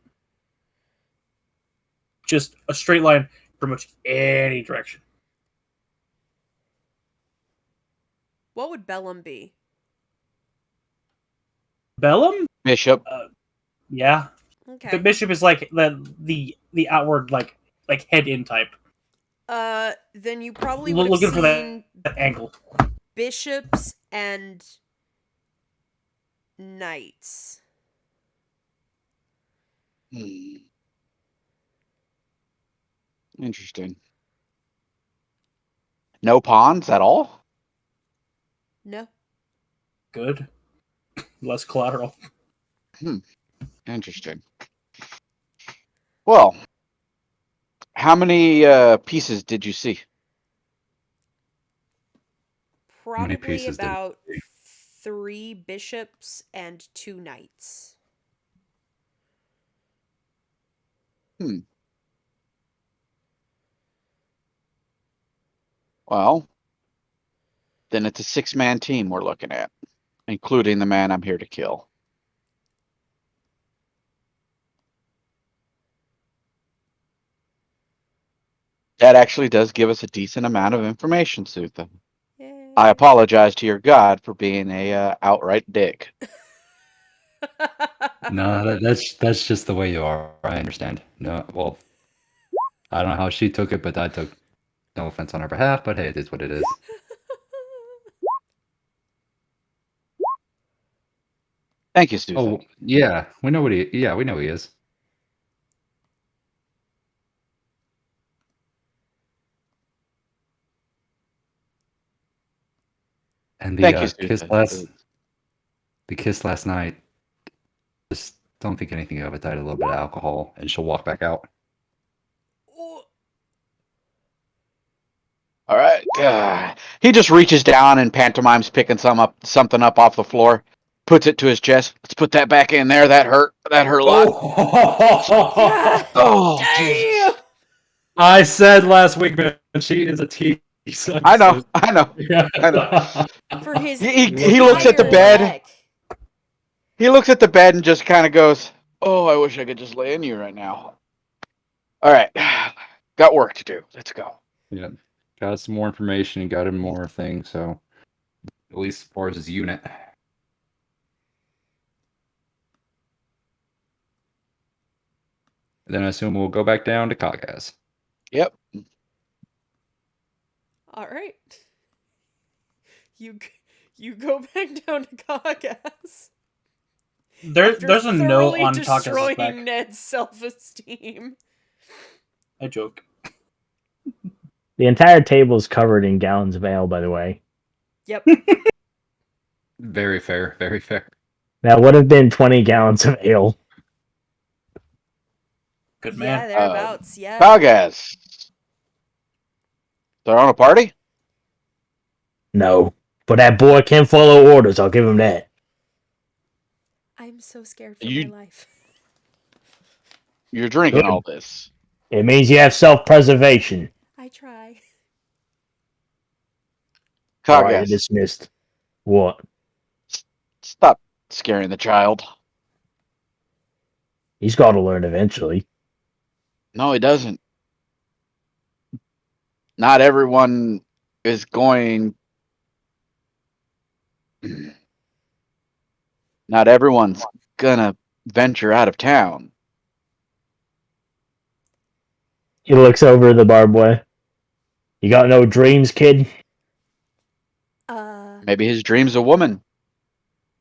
Just a straight line, pretty much any direction. What would Bellum be? Bellum, Bishop. yeah. Okay. The bishop is like the outward like head in type. Then you probably would have Looking for seen that angle. bishops and knights. Interesting. No pawns at all? No. Good. Less collateral. Interesting. Well, how many pieces did you see? many Probably pieces did we about see? 3 bishops and 2 knights. Well, then it's a 6-man team we're looking at, including the man I'm here to kill. That actually does give us a decent amount of information, Sutha. Yay. I apologize to your god for being a outright dick. No, that's just the way you are. I understand. No, well, I don't know how she took it, but I took no offense on her behalf. But hey, it is what it is. Thank you, Sutha. Oh yeah, we know what he. Yeah, we know who he is. And Thank you, kiss Sutha. last night. Just don't think anything of it. I had a little bit of alcohol, and she'll walk back out. All right. He just reaches down and pantomimes picking something up off the floor, puts it to his chest. Let's put that back in there. That hurt. That hurt a lot. God Oh, damn! Jesus. I said last week, man, she is a tease. I know. I know. For his He looks at the entire bed. neck. He looks at the bed and just kind of goes, "Oh, I wish I could just lay in you right now." All right. Got work to do. Let's go. Yeah, got some more information and got him more things. So at least as far as his unit. And then I assume we'll go back down to Kagaz. Yep. All right. You go back down to Kagaz. There's a note on Kagaz's destroying back. Ned's self-esteem. I joke. The entire table is covered in gallons of ale, by the way. Yep. Very fair. Very fair. That would have been 20 gallons of ale. Good Yeah, man. thereabouts. Yeah. Kagaz. They're on a party? No. But that boy can follow orders, I'll give him that. I'm so scared for You- my life. You're drinking Good. all this. It means you have self-preservation. I try. Alright, you're Kagaz, dismissed. What? stop scaring the child. He's got to learn eventually. No, he doesn't. Not everyone is going. Not everyone's gonna venture out of town. He looks over the barbed wire. You got no dreams, kid? Maybe his dream's a woman,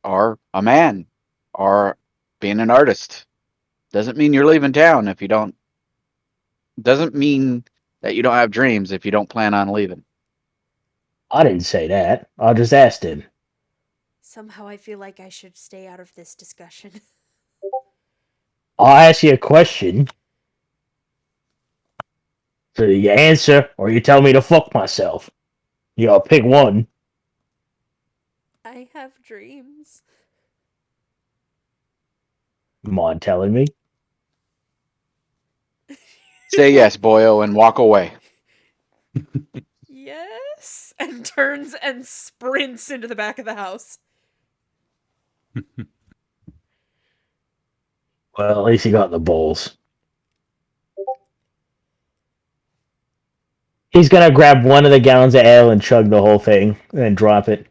or a man, or being an artist. Doesn't mean you're leaving town if you don't. Doesn't mean that you don't have dreams if you don't plan on leaving. I didn't say that. I just asked him. Somehow I feel like I should stay out of this discussion. I'll ask you a question. So you answer, or you tell me to fuck myself. You gotta pick one. I have dreams. You mind telling me? Say yes, boyo, and walk away. Yes. And turns and sprints into the back of the house. Well, at least he got the balls. He's gonna grab one of the gallons of ale and chug the whole thing, and then drop it.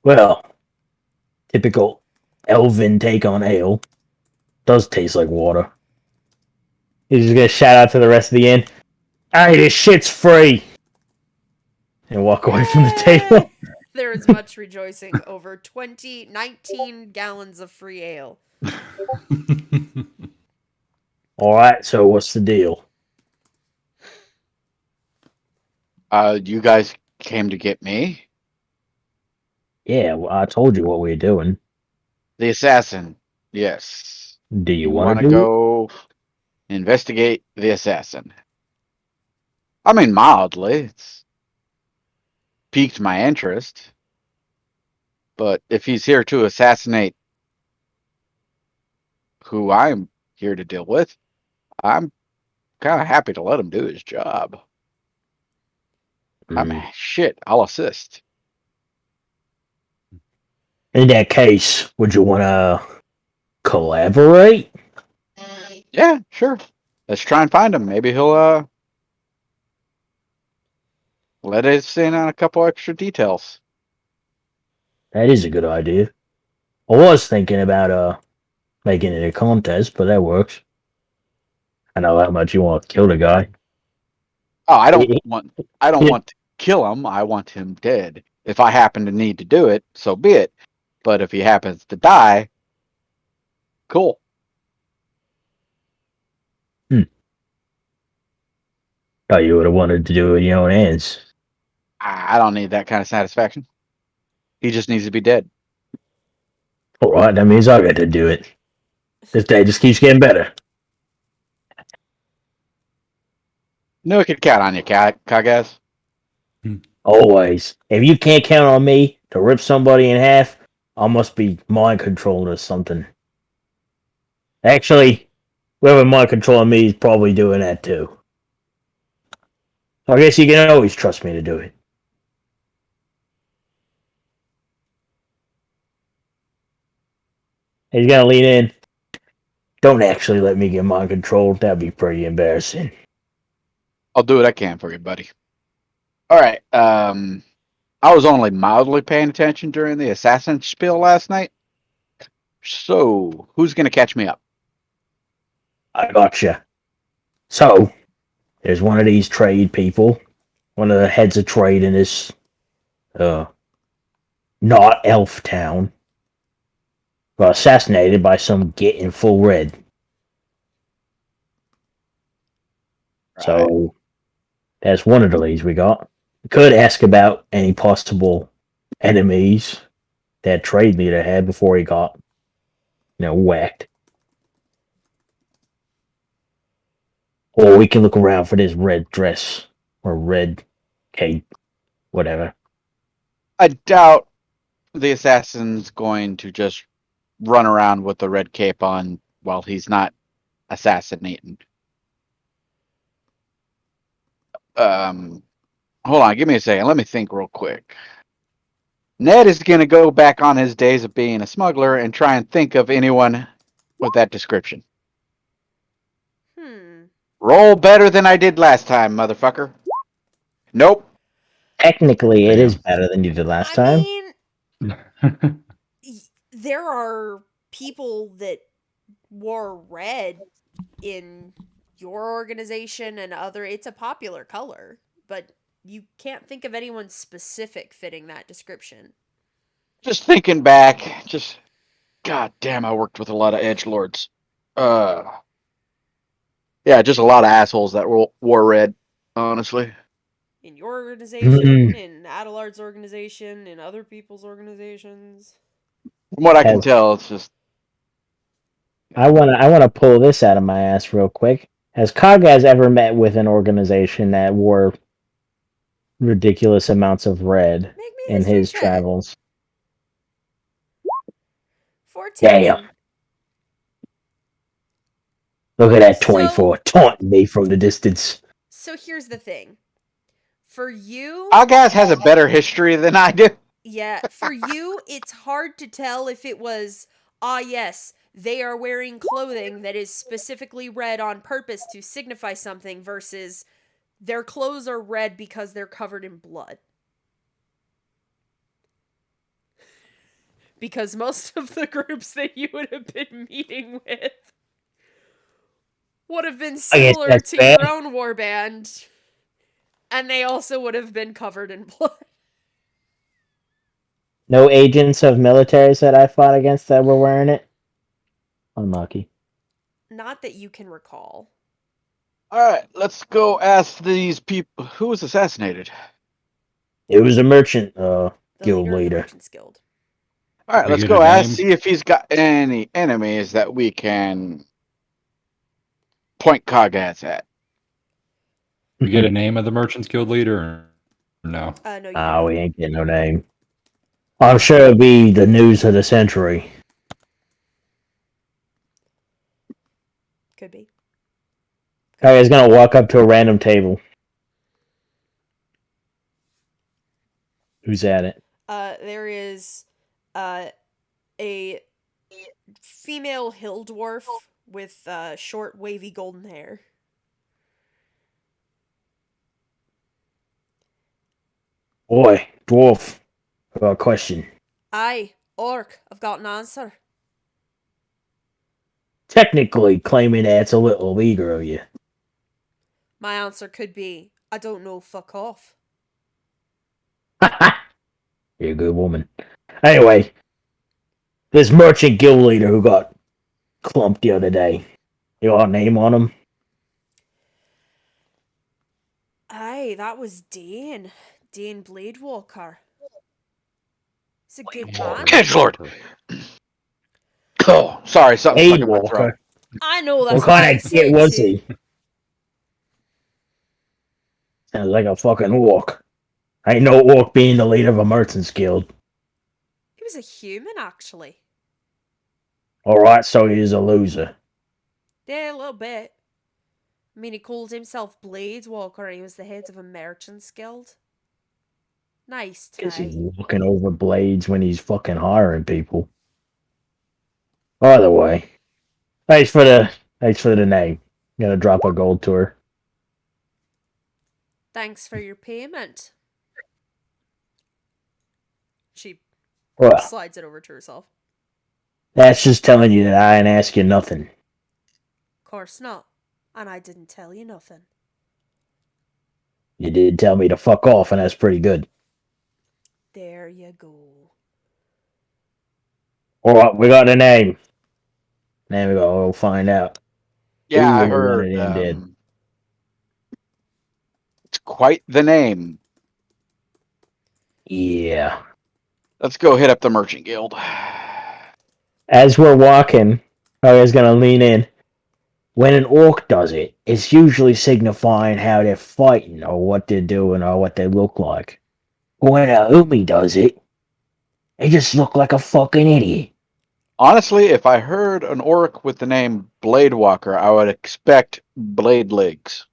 Well, typical elven take on ale. Does taste like water. He's just gonna shout out to the rest of the inn, "Hey, this shit's free!" And walk away from the table. There is much rejoicing over 19 gallons of free ale. Alright, so what's the deal? You guys came to get me? Yeah, well, I told you what we were doing. The assassin. Yes. Do you Want want to to do it? go investigate the assassin? I mean, mildly. It's piqued my interest. But if he's here to assassinate who I'm here to deal with, I'm kind of happy to let him do his job. Shit, I'll assist. In that case, would you want to collaborate? Yeah, sure. Let's try and find him. Maybe he'll let us in on a couple extra details. That is a good idea. I was thinking about making it a contest, but that works. I know how much you want to kill the guy. Oh, I don't want to kill him. I want him dead. If I happen to need to do it, so be it. But if he happens to die, cool. Oh, you would have wanted to do it with your own hands. I don't need that kind of satisfaction. He just needs to be dead. Alright, that means I get to do it. This day just keeps getting better. No, I could count on you, Kagaz. Always. If you can't count on me to rip somebody in half, I must be mind controlled or something. Actually, whoever mind controlling me is probably doing that too. I guess you can always trust me to do it. He's gonna lean in. Don't actually let me get mind controlled. That'd be pretty embarrassing. I'll do what I can for you, buddy. All right. I was only mildly paying attention during the assassin spiel last night. So, who's going to catch me up? I gotcha. So, there's one of these trade people, one of the heads of trade in this, not elf town, got assassinated by some git in full red. Right. So, that's one of the leads we got. We could ask about any possible enemies that trade leader had before he got, whacked. Or we can look around for this red dress or red cape, whatever. I doubt the assassin's going to just run around with the red cape on while he's not assassinating. Hold on, give me a second. Let me think real quick. Ned is going to go back on his days of being a smuggler and try and think of anyone with that description. Roll better than I did last time, motherfucker. Nope. Technically, it is better than you did last time. mean, there are people that wore red in your organization and other. It's a popular color, but you can't think of anyone specific fitting that description. Just thinking back, god damn, I worked with a lot of edgelords. Yeah, just a lot of assholes that wore red, honestly. In your organization, in Adelard's organization, in other people's organizations. From what I can tell, it's just. I wanna pull this out of my ass real quick. Has Kagaz ever met with an organization that wore ridiculous amounts of red in his travels? 14. Damn. Look at that So- 24 taunting me from the distance. So here's the thing. For you, Agaz has a better history than I do. yeah, for you, it's hard to tell if it was, yes, they are wearing clothing that is specifically red on purpose to signify something versus their clothes are red because they're covered in blood. Because most of the groups that you would have been meeting with would have been similar that's to bad. your own warband, and they also would have been covered in blood. No agents of militaries that I fought against that were wearing it? Unlucky. Not that you can recall. All right, let's go ask these people who was assassinated. It was a merchant The guild leader of the leader. Merchants Guild. All right, We let's get go a ask, name? see if he's got any enemies that we can point Kagaz at. We get a name of the Merchants Guild leader? Or no. No, you Ah, don't. we ain't getting no name. I'm sure it'll be the news of the century. Could be. Guy's gonna walk up to a random table. Who's at it? There is a female hill dwarf with short, wavy golden hair. Boy, dwarf. I got a question. Aye, orc, I've got an answer. Technically, claiming that's a little eager of you. My answer could be, I don't know, fuck off. You're a good woman. Anyway, this merchant guild leader who got clumped the other day. You got a name on him? Aye, that was Dane. Dane Bladewalker. He's a good man. Good lord. Oh, sorry, something stuck in my throat. Walker. I know, that's What what I kind of was kid saying was too. he? Sounds like a fucking orc. Ain't no orc being the leader of a merchant's guild. He was a human, actually. Alright, so he is a loser. Yeah, a little bit. I mean, he called himself Bladewalker. He was the head of a merchant's guild. Nice Guess he's tie. looking over blades when he's fucking hiring people. By the way, thanks for the name. I'm gonna drop a gold to her. Thanks for your payment. She Well, slides it over to herself. that's just telling you that I ain't ask you nothing. Course not. And I didn't tell you nothing. You did tell me to fuck off, and that's pretty good. There you go. Alright, we got a name. Now we go find out. Yeah, I Ooh, one heard. of them did. It's quite the name. Yeah. Let's go hit up the Merchant Guild. As we're walking, I was gonna lean in. When an orc does it, it's usually signifying how they're fighting, or what they're doing, or what they look like. But when a Umi does it, they just look like a fucking idiot. Honestly, if I heard an orc with the name Bladewalker, I would expect blade legs.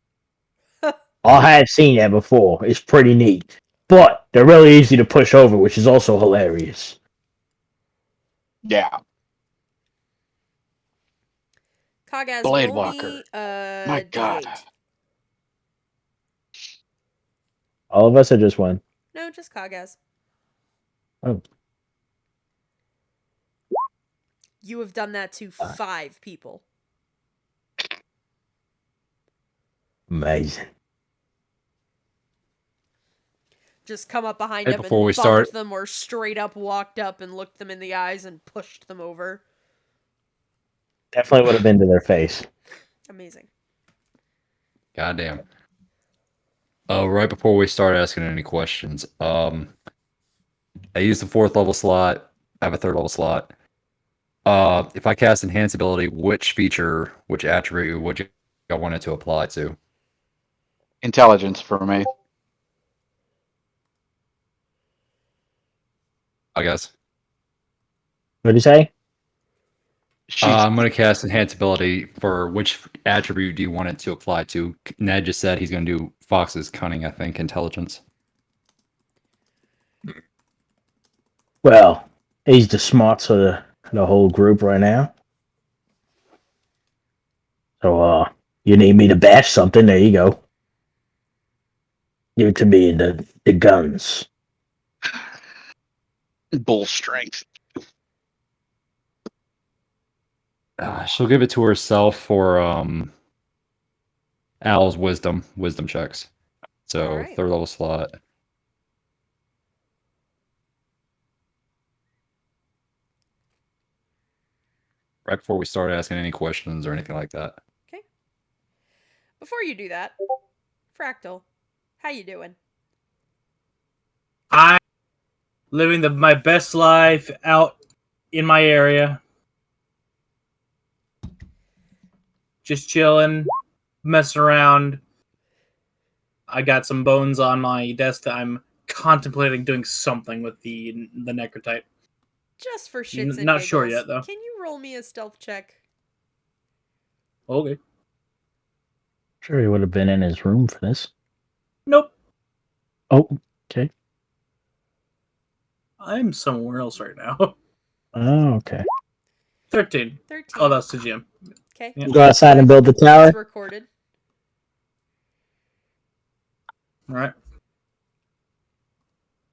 I have seen that before. It's pretty neat. But they're really easy to push over, which is also hilarious. Yeah. Kagaz, Blade roll Walker. me My God. D8. All of us are just one. No, just Kagaz. Oh. You have done that to 5 people. Amazing. Just come up behind Hey, them before and we bumped start- them, or straight up walked up and looked them in the eyes and pushed them over. Definitely would have been to their face. Amazing. Goddamn. Right before we start asking any questions, I use the 4th level slot. I have a 3rd level slot. If I cast Enhance ability, which feature, which attribute would you want it to apply to? Intelligence for me. I guess. What did you say? I'm going to cast Enhance Ability. For which attribute do you want it to apply to? Ned just said he's going to do Fox's Cunning, I think, Intelligence. Well, he's the smarts of the whole group right now. So, you need me to bash something? There you go. Give it to me in the guns. Bull strength. She'll give it to herself for Al's wisdom checks. So Alright. 3rd level slot. Right before we start asking any questions or anything like that. Before you do that, Fractal, how you doing? I'm living my best life out in my area. Just chilling, messing around. I got some bones on my desk that I'm contemplating doing something with the necrotype. Just for shits and Not giggles. sure yet, though. Can you roll me a stealth check? Okay. Sure, he would have been in his room for this. Nope. Oh, okay. I'm somewhere else right now. Oh, okay. 13. 13. Oh, that's the gym. Okay. Yeah. Go outside and build the tower. It's recorded. All right.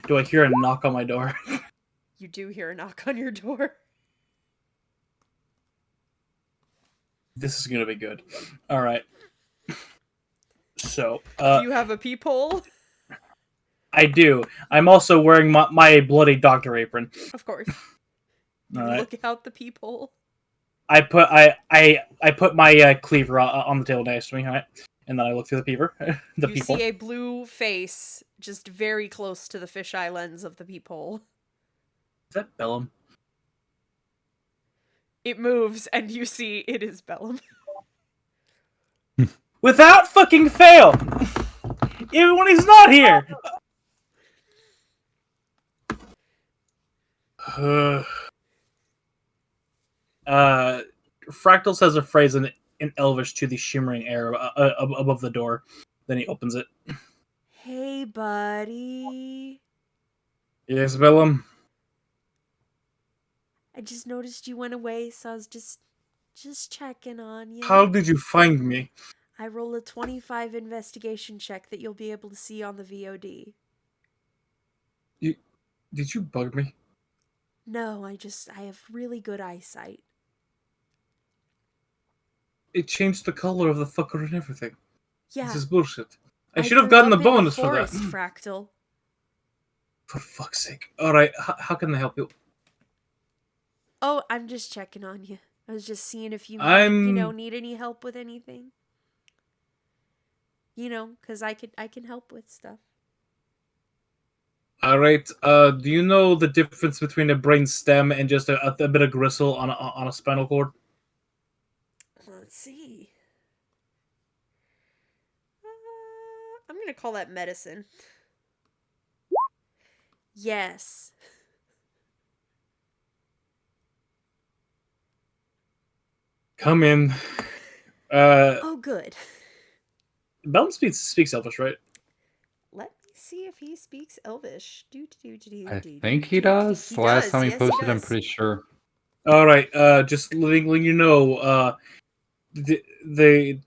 Do I hear a knock on my door? You do hear a knock on your door. This is gonna be good. All right. So, Do you have a peephole? I do. I'm also wearing my bloody doctor apron. Of course. You All right. look out the peephole. I put my cleaver on the table next to me, all right? And then I look through the peeper. The You people. see a blue face just very close to the fisheye lens of the peephole. Is that Bellum? It moves, and you see it is Bellum. Without fucking fail! Even when he's not here! Fractal says a phrase in Elvish to the shimmering air above the door. Then he opens it. Hey, buddy. Yes, Bellum? I just noticed you went away, so I was just checking on you. How did you find me? I roll a 25 investigation check that you'll be able to see on the VOD. Did you bug me? No, I have really good eyesight. It changed the color of the fucker and everything. Yeah. This is bullshit. I should grew have gotten the up in bonus for that. forest, Fractal. For fuck's sake. Alright, how can I help you? Oh, I'm just checking on you. I was just seeing if you need any help with anything. Because I can help with stuff. Alright, do you know the difference between a brain stem and just a bit of gristle on a spinal cord? Let's see. I'm going to call that medicine. Yes. Come in. Oh, good. Bellum speaks Elvish, right? Let me see if he speaks Elvish. I think he does. He The last does, time he yes, he posted, I'm does. pretty sure. Alright, just letting you know, the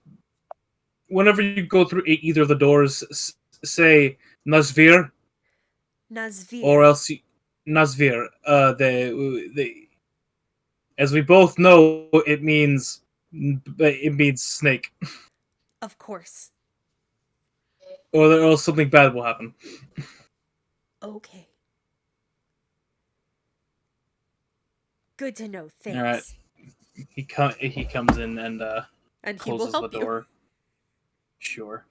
whenever you go through either of the doors, say Nazvir, Nazvir. or else Nazvir. As we both know, it means snake, Of course. or else something bad will happen. Okay. Good to know. Thanks. All right. He comes in and And he closes will help the you. door. Sure.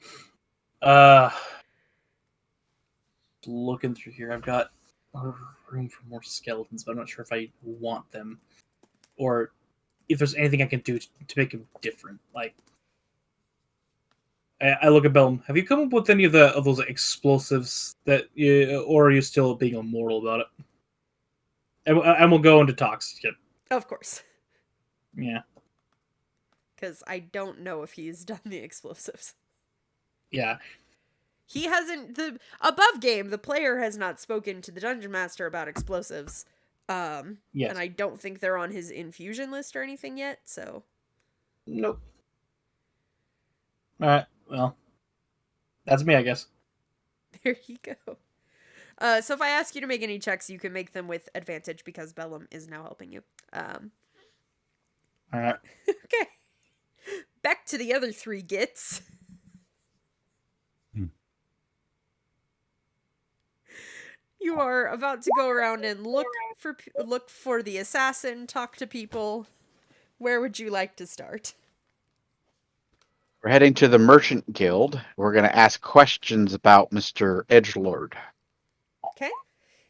Looking through here, I've got a room for more skeletons, but I'm not sure if I want them, or if there's anything I can do to make them different. Like, I look at Bellum. Have you come up with any of those explosives or are you still being immortal about it? And we'll go into talks. Yeah. Of course. Yeah. Because I don't know if he's done the explosives. Yeah. He hasn't, the above game, the player has not spoken to the dungeon master about explosives. Yes. And I don't think they're on his infusion list or anything yet, so. Nope. All right. Well, that's me, I guess. There you go. So if I ask you to make any checks, you can make them with advantage because Bellum is now helping you. All right. Okay. Back to the other 3 Gits. You are about to go around and look for the assassin, talk to people. Where would you like to start? We're heading to the Merchant Guild. We're going to ask questions about Mr. Edgelord. Okay.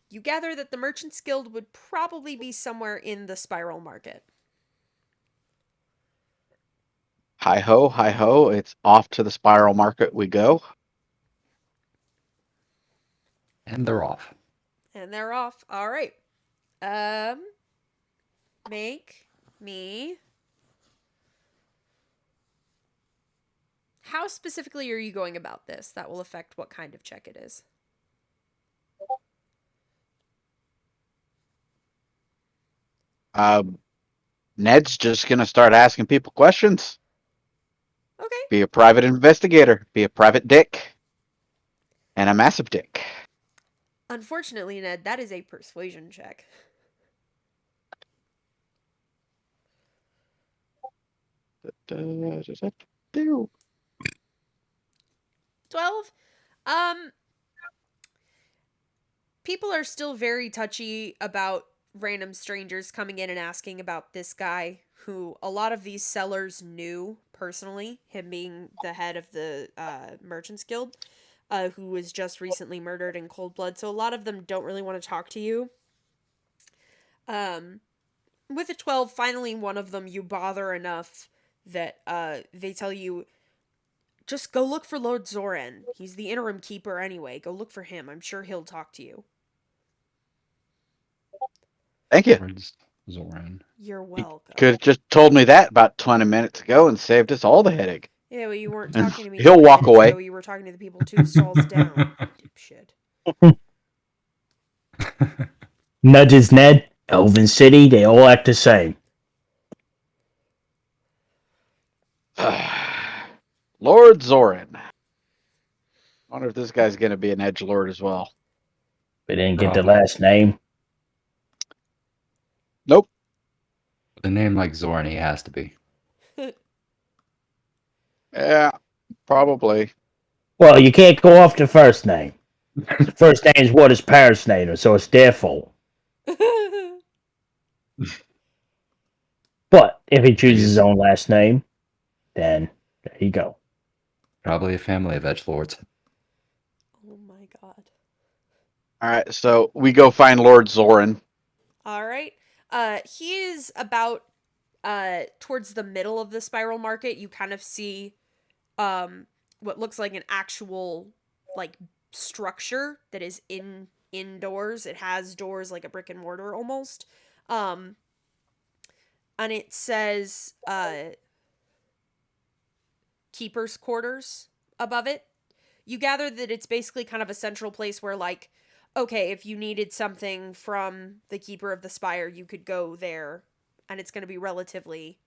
You gather that the Merchant's Guild would probably be somewhere in the Spiral Market. Hi ho, it's off to the Spiral Market we go. And they're off. And they're off. All right. Make me. How specifically are you going about this? That will affect what kind of check it is. Ned's just going to start asking people questions. Okay. Be a private investigator. Be a private dick. And a massive dick. Unfortunately, Ned, that is a persuasion check. Do. 12. People are still very touchy about random strangers coming in and asking about this guy who a lot of these sellers knew personally, him being the head of the Merchants Guild, who was just recently murdered in cold blood. So a lot of them don't really want to talk to you. With a 12, finally one of them you bother enough that they tell you, just go look for Lord Zoran. He's the interim keeper anyway. Go look for him. I'm sure he'll talk to you. Thank you. Lord Zoran. You're welcome. Could have just told me that about 20 minutes ago and saved us all the headache. Yeah, well, you weren't And talking to me. he'll 20 walk minutes away. ago. You were talking to the people 2 stalls down. Dipshit. Nudges Ned. Elven City, they all act the same. Lord Zoran. Wonder if this guy's going to be an edgelord as well. We didn't get the Probably. last name. Nope. With a name like Zoran, he has to be. Yeah, probably. Well, you can't go off the first name. The first name is what his parents named him, so it's their fault. But if he chooses his own last name, then there you go. Probably a family of edgelords. Oh my god. All right, so we go find Lord Zoran. All right. He is about towards the middle of the Spiral Market. You kind of see what looks like an actual like structure that is indoors. It has doors like a brick and mortar almost. And it says keeper's quarters above it. You gather that it's basically kind of a central place where, like, okay, if you needed something from the keeper of the spire, you could go there, and it's going to be relatively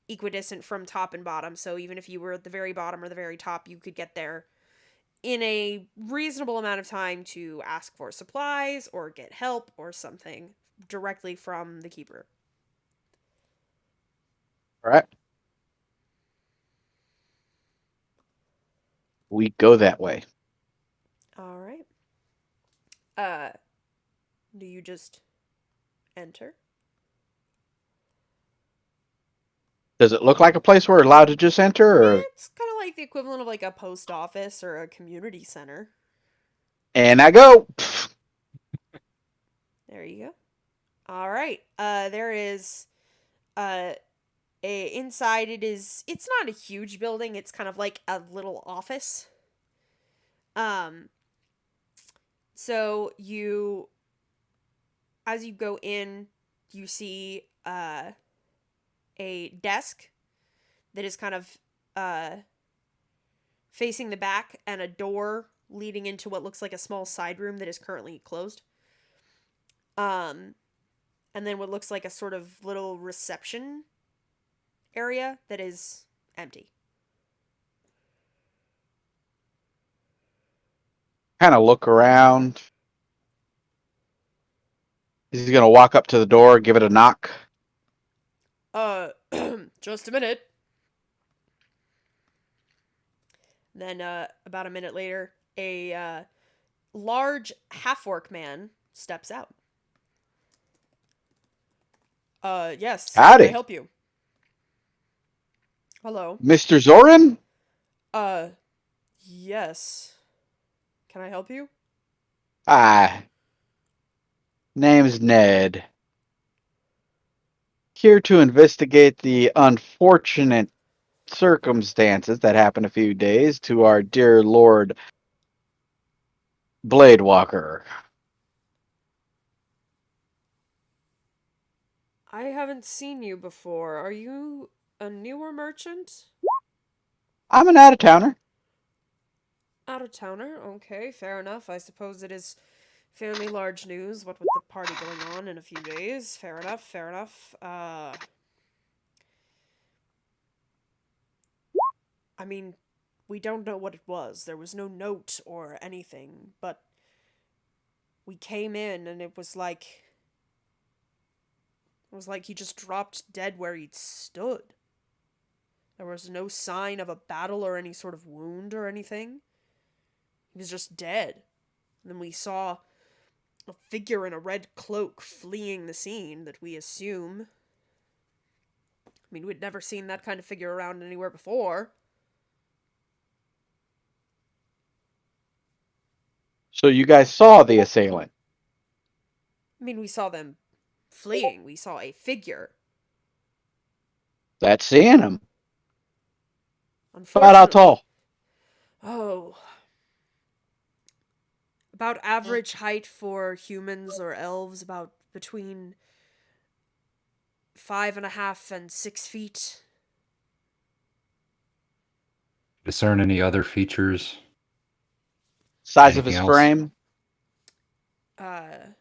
equidistant from top and bottom. So even if you were at the very bottom or the very top, you could get there in a reasonable amount of time to ask for supplies or get help or something directly from the keeper. All right. We go that way. All right. Do you just enter? Does it look like a place we're allowed to just enter? Or... It's kind of like the equivalent of like a post office or a community center. And I go. There you go. All right. There is inside it's not a huge building. It's kind of like a little office. So as you go in, you see a a desk that is kind of facing the back, and a door leading into what looks like a small side room that is currently closed. And then what looks like a sort of little reception area that is empty. Kind of look around. He's going to walk up to the door, give it a knock. Just a minute. Then, about a minute later, a large half-orc man steps out. Yes. How Howdy. can I help you? Hello. Mr. Zoran? Yes. Can I help you? Name's Ned. Here to investigate the unfortunate circumstances that happened a few days to our dear Lord Bladewalker. I haven't seen you before. Are you a newer merchant? I'm an out-of-towner. Out-of-towner? Okay, fair enough. I suppose it is fairly large news, what with the party going on in a few days. Fair enough, fair enough. I mean, we don't know what it was. There was no note or anything, but we came in and it was like he just dropped dead where he'd stood. There was no sign of a battle or any sort of wound or anything. He was just dead. And then we saw a figure in a red cloak fleeing the scene that we assume... I mean, we'd never seen that kind of figure around anywhere before. So you guys saw the assailant? I mean, we saw them fleeing. We saw a figure. That's seeing him. Unfortunately... About how tall? Oh... about average height for humans or elves, about between 5.5 and 6 feet. Discern any other features? Size of Anything his else? frame? There.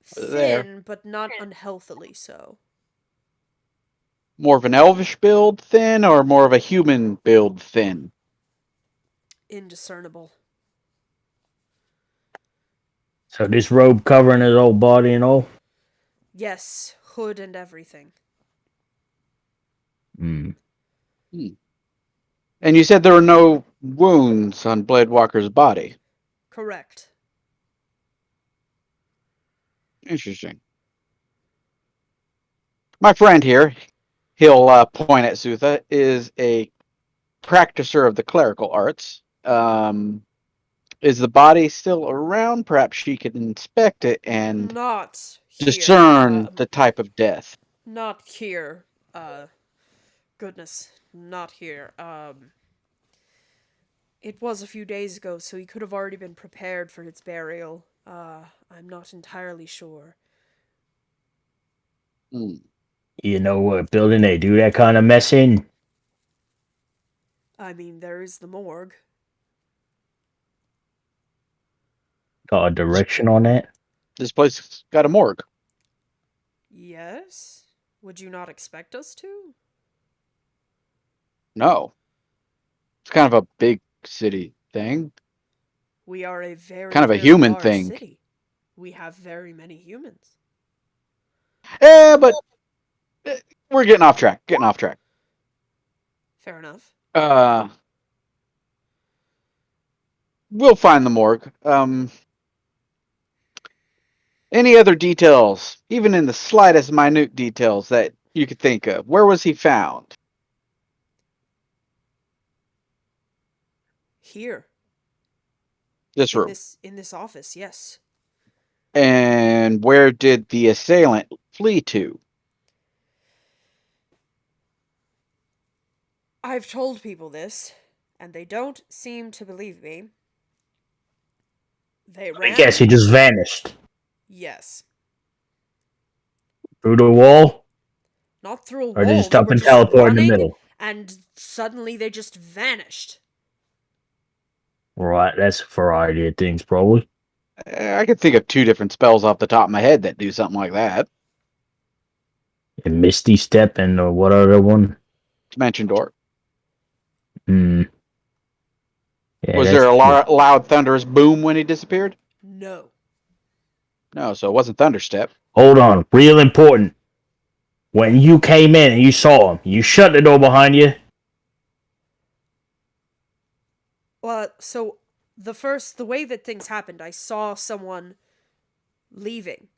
Thin, but not unhealthily so. More of an elvish build thin or more of a human build thin? Indiscernible. So this robe covering his whole body and all? Yes, hood and everything. Hmm. And you said there were no wounds on Bladewalker's body. Correct. Interesting. My friend here, he'll point at Zutha, is a practicer of the clerical arts. Is the body still around? Perhaps she could inspect it and Not here. discern the type of death. Not here. Goodness, not here. It was a few days ago, so he could have already been prepared for its burial. I'm not entirely sure. You know what building they do that kind of mess in? I mean, there is the morgue. Got a direction on that? This place got a morgue. Yes? Would you not expect us to? No. It's kind of a big city thing. We are a very, Kind of a very human large thing. city. We have very many humans. But we're getting off track. Fair enough. We'll find the morgue. Any other details, even in the slightest minute details that you could think of? Where was he found? Here. This room. In this office, yes. And where did the assailant flee to? I've told people this, and they don't seem to believe me. They ran. I guess he just vanished. Yes. Through the wall? Not through a Or they wall. just They up were and just teleport in the running, middle. and suddenly they just vanished. Right, that's a variety of things, probably. I could think of 2 different spells off the top of my head that do something like that. A Misty Step and what other one? Dimension Door. Hmm. Yeah, Was that's there a true. loud thunderous boom when he disappeared? No. No, so it wasn't Thunderstep. Hold on, real important. When you came in and you saw him, you shut the door behind you. Well, so the way that things happened, I saw someone leaving,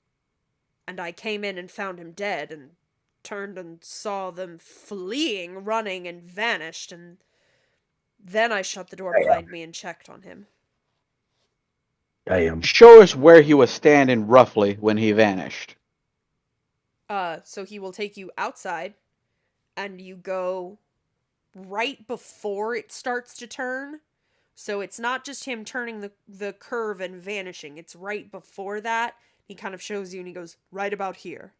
and I came in and found him dead, and turned and saw them fleeing, running, and vanished, and then I shut the door behind me and checked on him. Damn. Show us where he was standing roughly when he vanished. So he will take you outside, and you go right before it starts to turn. So it's not just him turning the curve and vanishing. It's right before that. He kind of shows you and he goes, right about here.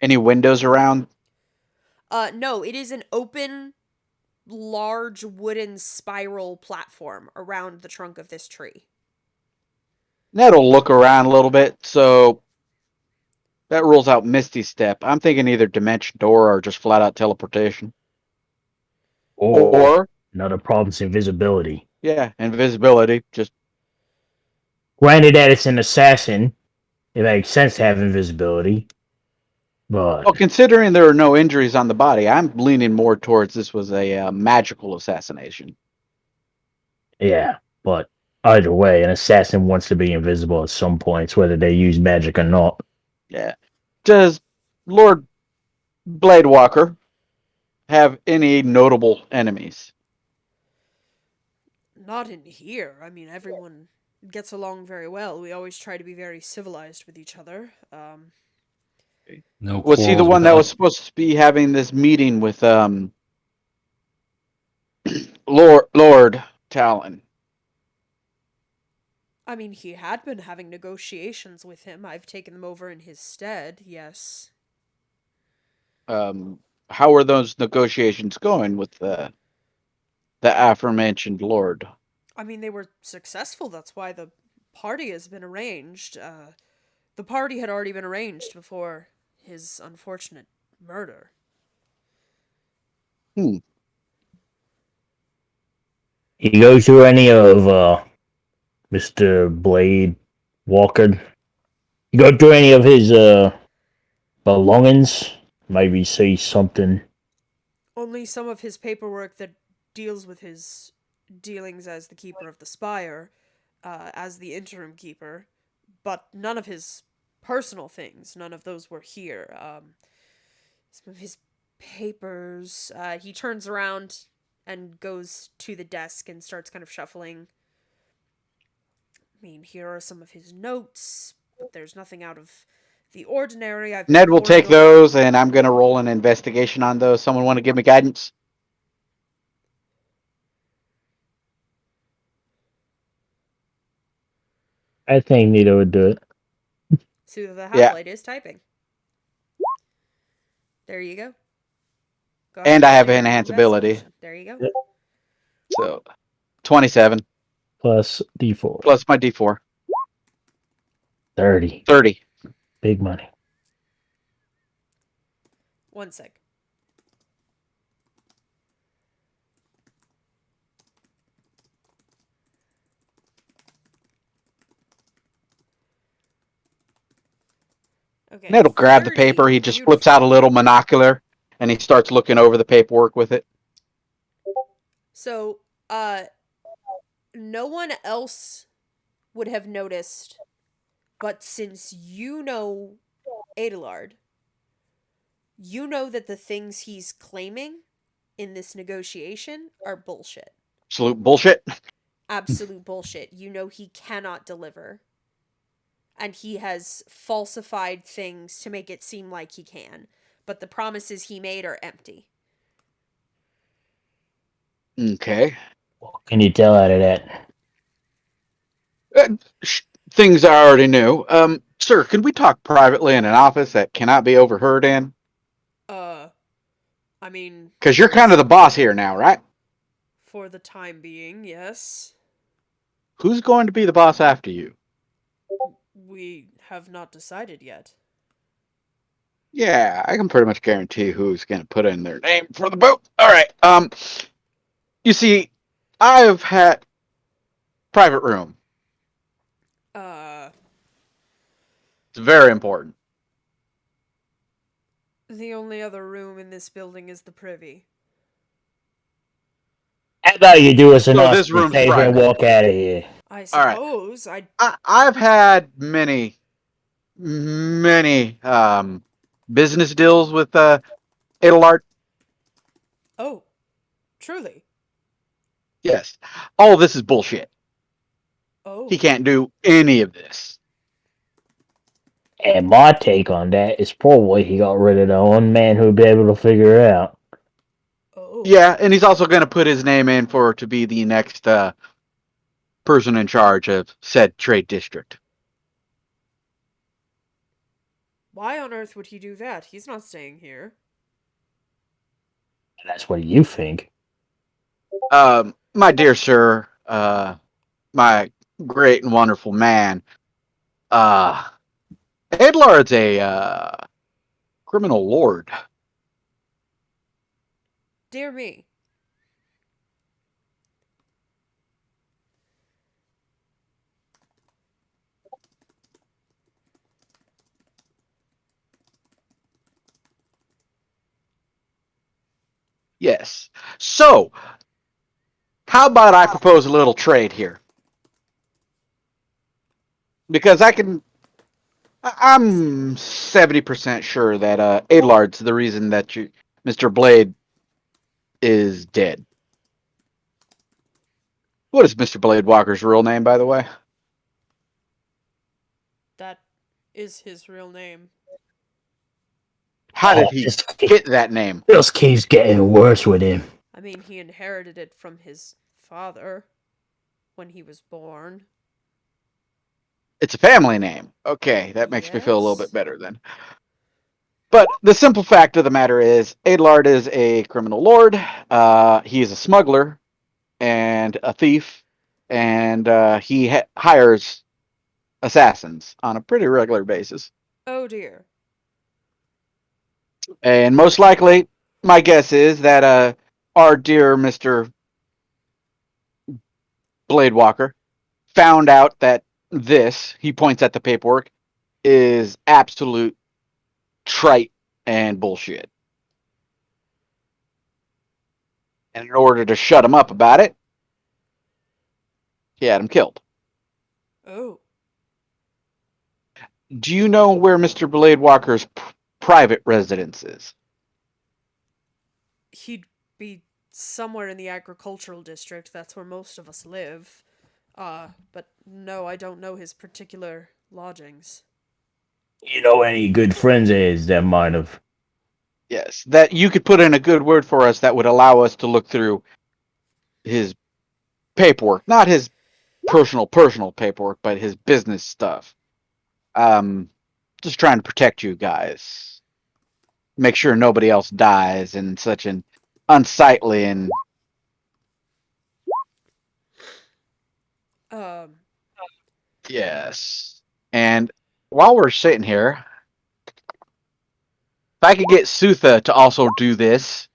Any windows around? No, it is an open, large wooden spiral platform around the trunk of this tree. Ned'll look around a little bit, so that rules out Misty Step. I'm thinking either Dimension Door or just flat out teleportation. Or another problem's invisibility. yeah, invisibility. Just Granted that it's an assassin, it makes sense to have invisibility. But well, considering there are no injuries on the body, I'm leaning more towards this was a magical assassination. yeah, but either way, an assassin wants to be invisible at some points, whether they use magic or not. Yeah. Does Lord Bladewalker have any notable enemies? Not in here. I mean, everyone gets along very well. We always try to be very civilized with each other. No Was he the quarrels one with that us. was supposed to be having this meeting with Lord Talon? I mean, he had been having negotiations with him. I've taken them over in his stead, yes. How are those negotiations going with the aforementioned Lord? I mean, they were successful. That's why the party has been arranged. The party had already been arranged before his unfortunate murder. You go through any of Mr. Blade Walker? You go through any of his belongings? Maybe see something. Only some of his paperwork that deals with his dealings as the keeper of the spire, as the interim keeper, but none of his personal things. None of those were here. Some of his papers. He turns around and goes to the desk and starts kind of shuffling. I mean, here are some of his notes, but there's nothing out of the ordinary. Ned will take those, and I'm going to roll an investigation on those. Someone want to give me guidance? I think Nito would do it. So the half-light is typing. There you go. Go ahead And I have do your enhance ability. investigation. There you go. So 27 Plus D4. plus my D4. 30. 30. Big money. One sec. Okay. Ned'll grab the 30. paper. He just Beautiful. flips out a little monocular, and he starts looking over the paperwork with it. So, no one else would have noticed, but since you know Adelard, you know that the things he's claiming in this negotiation are bullshit. Absolute bullshit. Absolute bullshit. You know he cannot deliver. And he has falsified things to make it seem like he can. But the promises he made are empty. Okay. What can you tell out of that? Things I already knew. Sir, can we talk privately in an office that cannot be overheard in? I mean, Because you're kind of the boss here now, right? for the time being, yes. Who's going to be the boss after you? We have not decided yet. Yeah, I can pretty much guarantee who's going to put in their name for the vote. All right. You see, I've had private room. It's very important. The only other room in this building is the privy. How about you do us a So nice this room's favor and private. walk out of here? I All right. suppose I I've had many business deals with Adelard. Oh, truly. Yes. All this is bullshit. Oh. He can't do any of this. And my take on that is probably he got rid of the one man who'd be able to figure it out. Oh. Yeah, and he's also going to put his name in to be the next person in charge of said trade district. Why on earth would he do that? He's not staying here. That's what you think. My dear sir, my great and wonderful man, Adelard's a criminal lord. Dear me. Yes. So, how about I propose a little trade here? Because I'm 70% sure that Adelard's the reason that Mr. Blade is dead. What is Mr. Blade Walker's real name, by the way? That is his real name. How did he get that name? Just keeps getting worse with him. I mean, he inherited it from his father when he was born. It's a family name. Okay, that makes me feel a little Yes. bit better then. But the simple fact of the matter is, Adelard is a criminal lord. He is a smuggler and a thief, and he hires assassins on a pretty regular basis. Oh dear. And most likely, my guess is that our dear Mr. Bladewalker found out that he points at the paperwork, is absolute trite and bullshit. And in order to shut him up about it, he had him killed. Oh. Do you know where Mr. Bladewalker's private residence is? He'd be somewhere in the agricultural district. That's where most of us live. But no, I don't know his particular lodgings. You know any good friends of his that might have? Yes, that you could put in a good word for us that would allow us to look through his paperwork, not his personal paperwork, but his business stuff. Just trying to protect you guys. Make sure nobody else dies in such an unsightly and yes. And while we're sitting here, if I could get Sutha to also do this.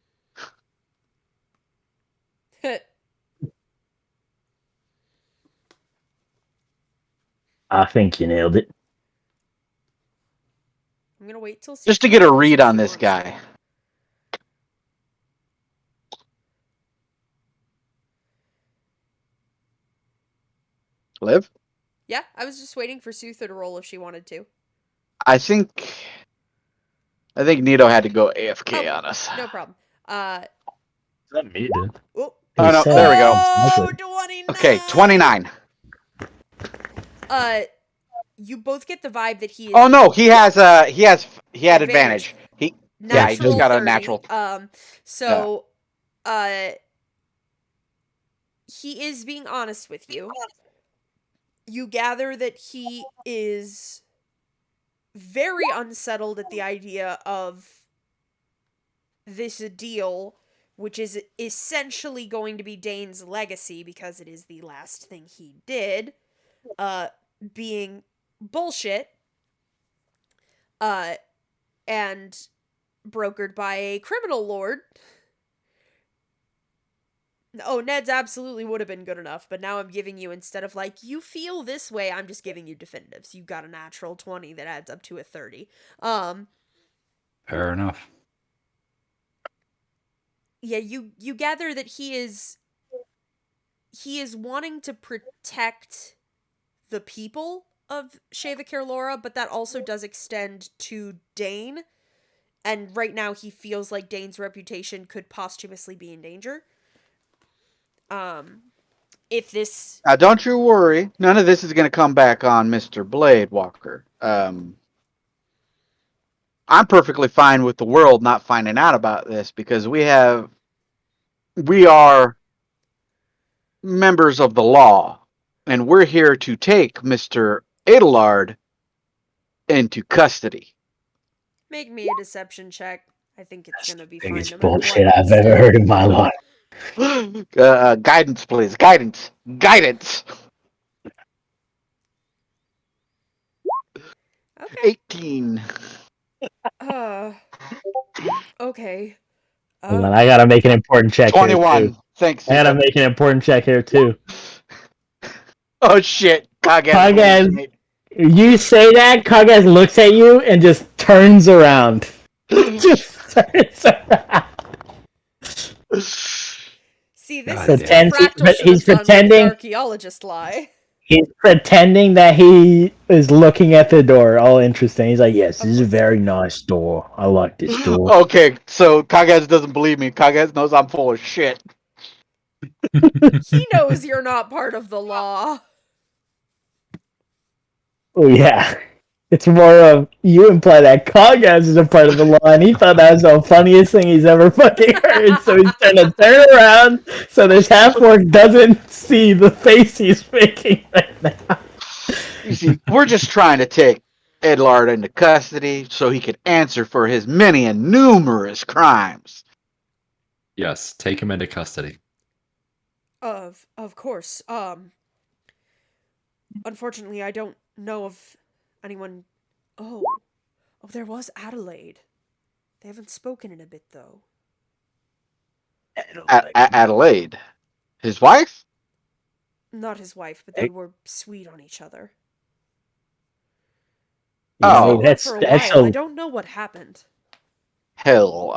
I think you nailed it. I'm gonna wait till Just to Susan get a goes read if on she this wants guy. to. Liv? Yeah, I was just waiting for Sutha to roll if she wanted to. I think Nito had to go AFK on us. No problem. That me did. Oh, Oh no, there we go. Oh, 29. Okay, 29. You both get the vibe that he is. Oh no, he had advantage. He just got a 30. natural. He is being honest with you. You gather that he is very unsettled at the idea of this deal, which is essentially going to be Dane's legacy because it is the last thing he did, being bullshit, and brokered by a criminal lord. Oh, Ned's absolutely would have been good enough, but now I'm giving you, instead of like, you feel this way, I'm just giving you definitives. You got a natural 20 that adds up to a 30. Fair enough. Yeah, you gather that he is wanting to protect the people of Sheva Caerlora, but that also does extend to Dane. And right now he feels like Dane's reputation could posthumously be in danger. If this... Now, don't you worry. None of this is going to come back on Mr. Blade Walker. I'm perfectly fine with the world not finding out about this because we are members of the law, and we're here to take Mr. Adelard into custody. Make me a deception check. I think it's gonna be fine. Biggest No matter bullshit what I've you ever say. heard in my life. Guidance, please. Guidance. Guidance. Okay. 18. Okay. Hold on, I gotta make an important check here 21. too. Thanks, I gotta Caesar. make an important check here too. Oh, shit. Kagaz, Bullshit. you say that, Kagaz looks at you and just turns around. Just turns around. See, this God is damn. what Fractal should He's have done with the pretending. archaeologist lie. He's pretending that he is looking at the door, all interesting. He's like, yes, this is a very nice door. I like this door. Okay, so Kagaz doesn't believe me. Kagaz knows I'm full of shit. He knows you're not part of the law. Oh, yeah. It's more of, you imply that Kagaz is a part of the law, and he thought that was the funniest thing he's ever fucking heard, so he's trying to turn around so this half-orc doesn't see the face he's making right now. You see, we're just trying to take Adelard into custody so he could answer for his many and numerous crimes. Yes, take him into custody. Of course. Unfortunately, I don't know of anyone. Oh, there was Adelaide. They haven't spoken in a bit, though. Adelaide. His wife? Not his wife, but they were sweet on each other. Oh, They were that's for a that's while. I a, don't know what happened. hell,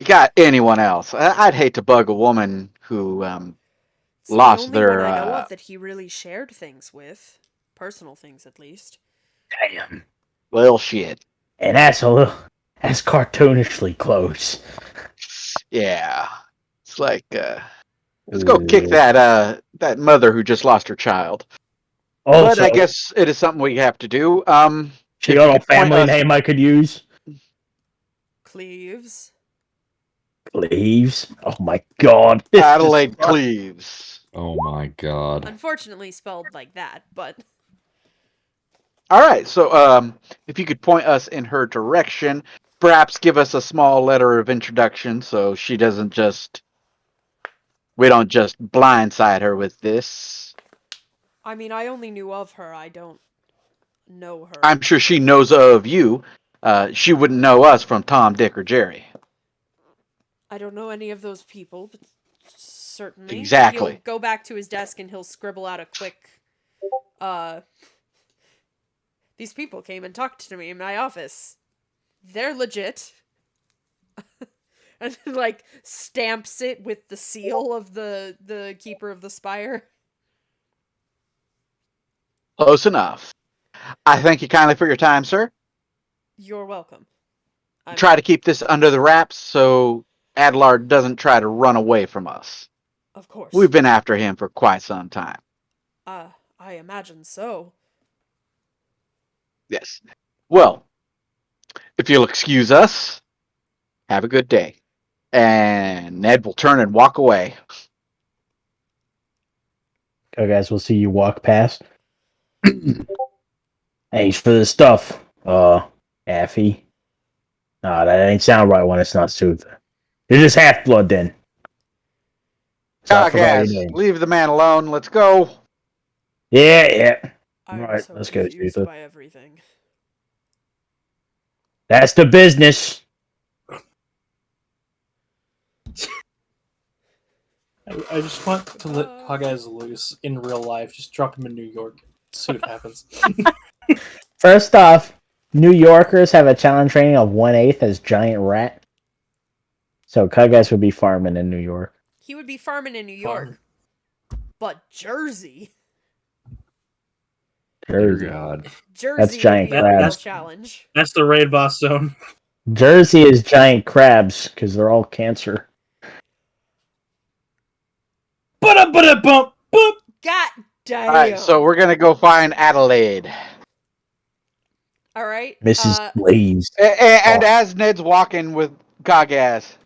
you got anyone else? I'd hate to bug a woman who, It's lost the only their, one I know of that he really shared things with. Personal things, at least. damn. well, shit. And that's cartoonishly close. Yeah. It's like, let's go kick that mother who just lost her child. Also, But I guess it is something we have to do. she if got you a could point family us- name I could use. Cleaves. Cleaves. Oh my god. Adelaide Cleaves. Oh my god. Unfortunately spelled like that, but... All right, so if you could point us in her direction, perhaps give us a small letter of introduction so she doesn't we don't just blindside her with this. I mean, I only knew of her. I don't know her. I'm sure she knows of you. She wouldn't know us from Tom, Dick, or Jerry. I don't know any of those people, but certainly. Exactly. He'll go back to his desk and he'll scribble out a quick, these people came and talked to me in my office. They're legit. And like stamps it with the seal of the keeper of the spire. Close enough. I thank you kindly for your time, sir. You're welcome. Try to keep this under the wraps so Adelard doesn't try to run away from us. Of course. We've been after him for quite some time. I imagine so. Yes. Well, if you'll excuse us, have a good day. And Ned will turn and walk away. Okay, guys, we'll see you walk past. Thanks for the stuff, Affy. Nah, that ain't sound right when it's not Sutha. You're just half-blood then. So I forgot your Cogas, name. leave the man alone. Let's go. Yeah. I'm Right, so let's go, confused Sutha. by everything. That's the business. I just want to let Kagaz loose in real life. Just drop him in New York. See what happens. First off, New Yorkers have a challenge rating of 1/8 as giant rat. So Kagas would be farming in New York. He would be farming in New York. But Jersey. Dear Jersey. God. Jersey giant would be a real crabs. challenge. That's the raid boss zone. Jersey is giant crabs because they're all cancer. Bump. God damn. All right, so we're gonna go find Adelaide. All right. Mrs. Blaze. And as Ned's walking with Cogas,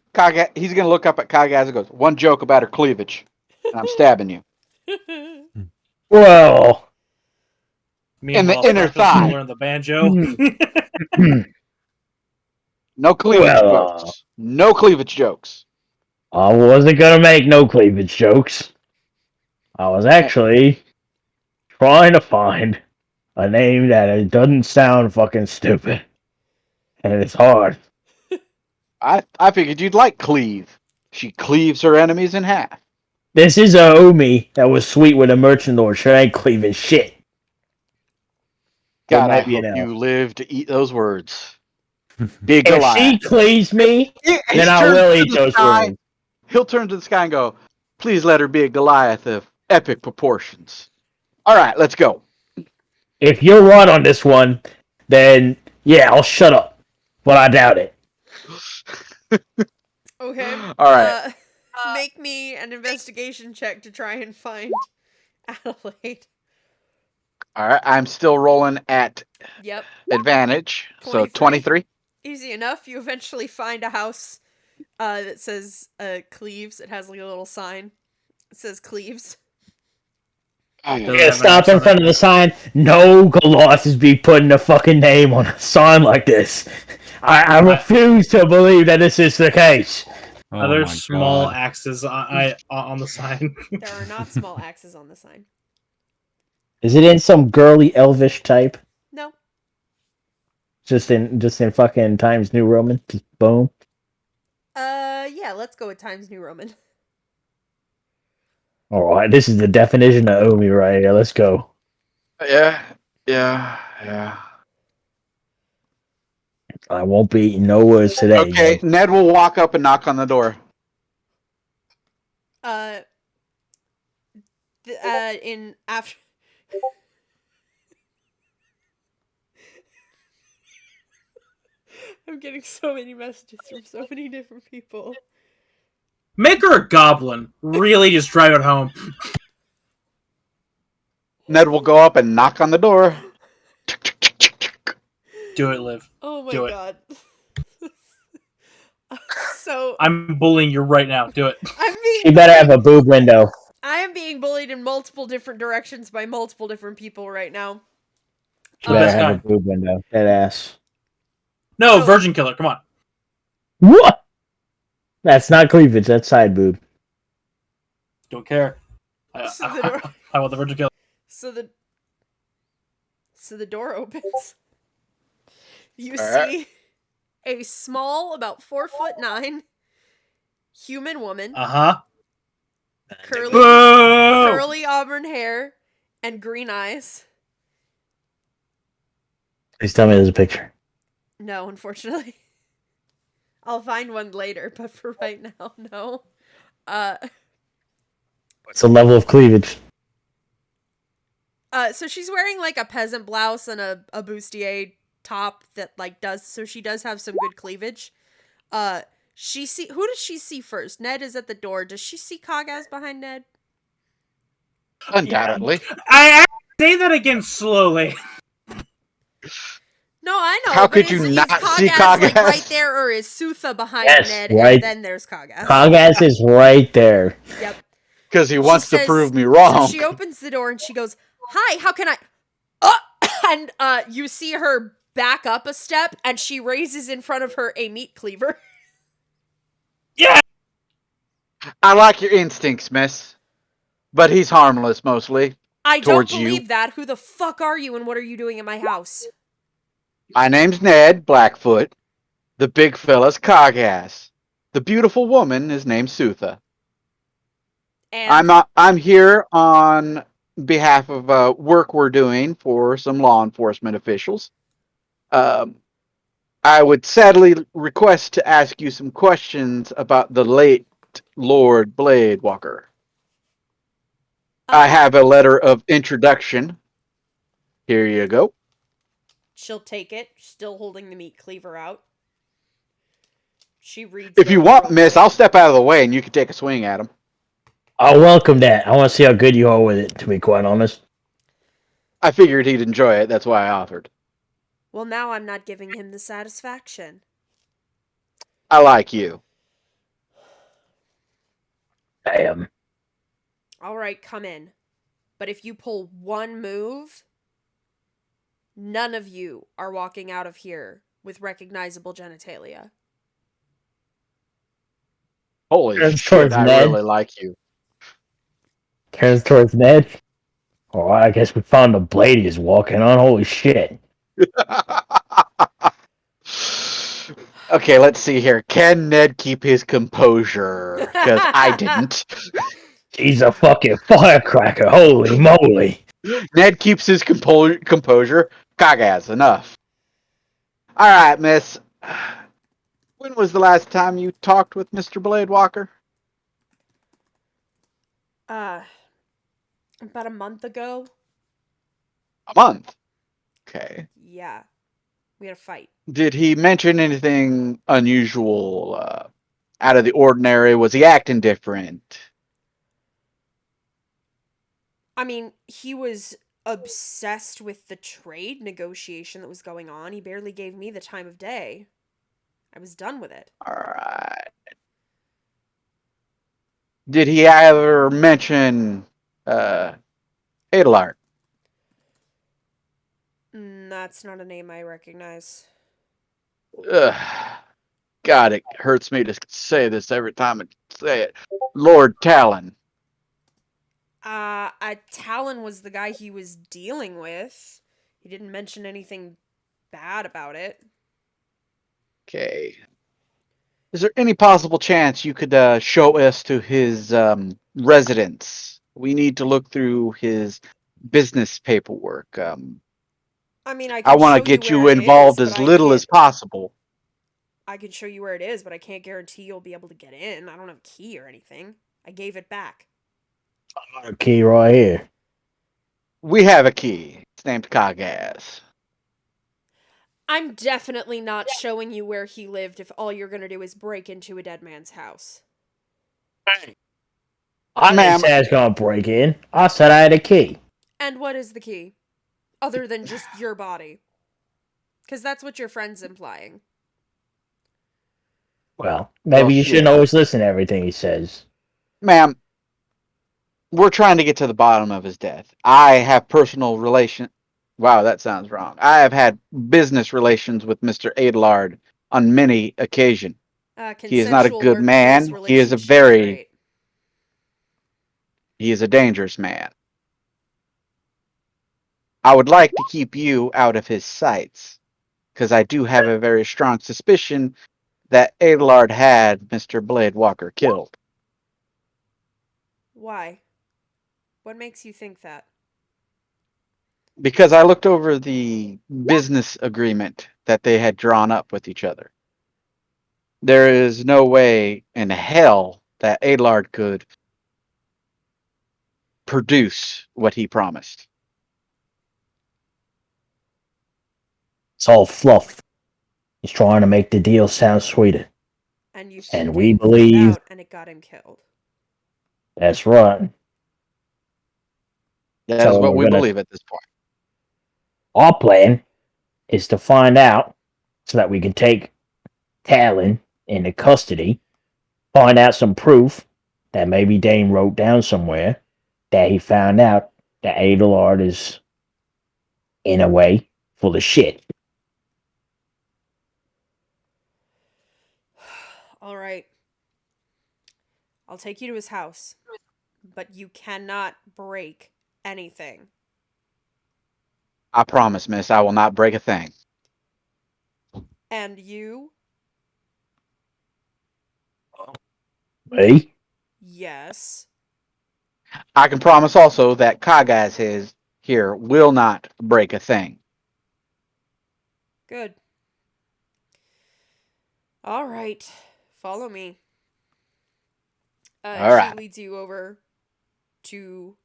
he's gonna look up at Cogas and goes, "One joke about her cleavage, and I'm stabbing you Whoa. in the inner thigh." Learn the banjo. No cleavage Well, jokes. No cleavage jokes. I wasn't gonna make no cleavage jokes. I was actually trying to find a name that it doesn't sound fucking stupid. And it's hard. I figured you'd like Cleave. She cleaves her enemies in half. This is a Omi that was sweet with a merchant lord. She ain't cleaving shit. God, might I be hope an you elf. live to eat those words. Big If Goliath. she cleaves me, He then I turns will to eat the those sky. words. He'll turn to the sky and go, "Please let her be a Goliath of epic proportions." All right, let's go. If you're right on this one, then yeah, I'll shut up. But I doubt it. Okay. All right. Make me an investigation check to try and find Adelaide. All right, I'm still rolling at Yep. advantage. So 23. 23. Easy enough. You eventually find a house that says Cleaves. It has like a little sign. It says Cleaves. Yeah, stop in front of the sign. No Colossus be putting a fucking name on a sign like this. I refuse to believe that this is the case. Oh Other my small God. axes on the sign. There are not small axes on the sign. Is it in some girly elvish type? No. Just in fucking Times New Roman? Just boom. Yeah, let's go with Times New Roman. Alright, this is the definition of Omi right here. Let's go. Yeah. I won't be eating no words today. Okay, Ned will walk up and knock on the door. In after. I'm getting so many messages from so many different people. Make her a goblin. Really just drive it home. Ned will go up and knock on the door. Do it, Liv. Oh my Do it. god. So I'm bullying you right now. Do it. You better have a boob window. I am being bullied in multiple different directions by multiple different people right now. You better best have kind. a boob window. That ass. No, So- virgin killer. Come on. What? That's not cleavage. That's side boob. Don't care. So the door- I want the virgin killer. So the door opens. You Alright. see a small, about 4'9" human woman, curly Boo! curly auburn hair, and green eyes. Please tell me there's a picture. No, unfortunately. I'll find one later, but for right now, no. What's the level of cleavage? So she's wearing like a peasant blouse and a bustier top that like does, so she does have some good cleavage. Who does she see first? Ned is at the door. Does she see Kagas behind Ned? Undoubtedly. I say that again slowly. No, I know. How but could you is not Kagas, see like Kagas? right there, or is Sutha behind Yes, Ned right. and then there's Kagas? Kagas is right there. Yep. Because he wants to says- prove me wrong. So she opens the door and she goes, "Hi, how can I?" And you see her back up a step and she raises in front of her a meat cleaver. Yeah. I like your instincts, miss. But he's harmless, mostly. I don't Towards you. believe that. Who the fuck are you and what are you doing in my house? My name's Ned Blackfoot. The big fella's Cogass. The beautiful woman is named Sutha. And I'm here on behalf of work we're doing for some law enforcement officials. I would sadly request to ask you some questions about the late Lord Bladewalker. I have a letter of introduction. Here you go. she'll take it, still holding the meat cleaver out. She reads If it you over want, real miss, quick. I'll step out of the way and you can take a swing at him. I welcome that. I want to see how good you are with it, to be quite honest. I figured he'd enjoy it. That's why I offered. Well, now I'm not giving him the satisfaction. I like you. Damn. All right, come in. But if you pull one move, none of you are walking out of here with recognizable genitalia. Holy Turns shit, towards I Ned. really like you. Turns towards Ned. Alright, I guess we found a blade he's walking on. Holy shit. Okay, let's see here. Can Ned keep his composure? Because I didn't. He's a fucking firecracker. Holy moly. Ned keeps his composure. Cogass, enough. All right, miss. When was the last time you talked with Mr. Bladewalker? About a month ago. A month. Okay. Yeah. We had a fight. Did he mention anything unusual, out of the ordinary? Was he acting different? I mean, he was obsessed with the trade negotiation that was going on. He barely gave me the time of day. I was done with it. All right. Did he ever mention Adelard? That's not a name I recognize. Ugh. God, it hurts me to say this every time I say it. Lord Talon. Talon was the guy he was dealing with. He didn't mention anything bad about it. Okay. Is there any possible chance you could show us to his residence? We need to look through his business paperwork. I mean, I I can want show to get you you where it involved is, but as I little can't. as possible. I can show you where it is, but I can't guarantee you'll be able to get in. I don't have a key or anything. I gave it back. I got a key right here. We have a key. It's named Cogass. I'm definitely not showing you where he lived if all you're gonna do is break into a dead man's house. I Ma'am. didn't say I was going to break in. I said I had a key. And what is the key? Other than just your body. Because that's what your friend's implying. Well, maybe Well, you shouldn't shit. always listen to everything he says. Ma'am, we're trying to get to the bottom of his death. I have personal relation. Wow, that sounds wrong. I have had business relations with Mr. Adelard on many occasions. He is not a Consensual good workplace man. He is a relationships are very, great. he is a dangerous man. I would like to keep you out of his sights, because I do have a very strong suspicion that Adelard had Mr. Bladewalker killed. Why? What makes you think that? Because I looked over the business agreement that they had drawn up with each other. There is no way in hell that Adelard could produce what he promised. It's all fluff. He's trying to make the deal sound sweeter. And you And think we you figured believe- out and it got him killed. That's right. That's So what we're we gonna- believe at this point. Our plan is to find out so that we can take Talon into custody, find out some proof that maybe Dane wrote down somewhere that he found out that Adelard is, in a way, full of shit. All right. I'll take you to his house, but you cannot break anything. I promise, miss, I will not break a thing. And you? Me? Yes. I can promise also that Kagaz his here will not break a thing. Good. All right. Follow me. All She right. leads you over to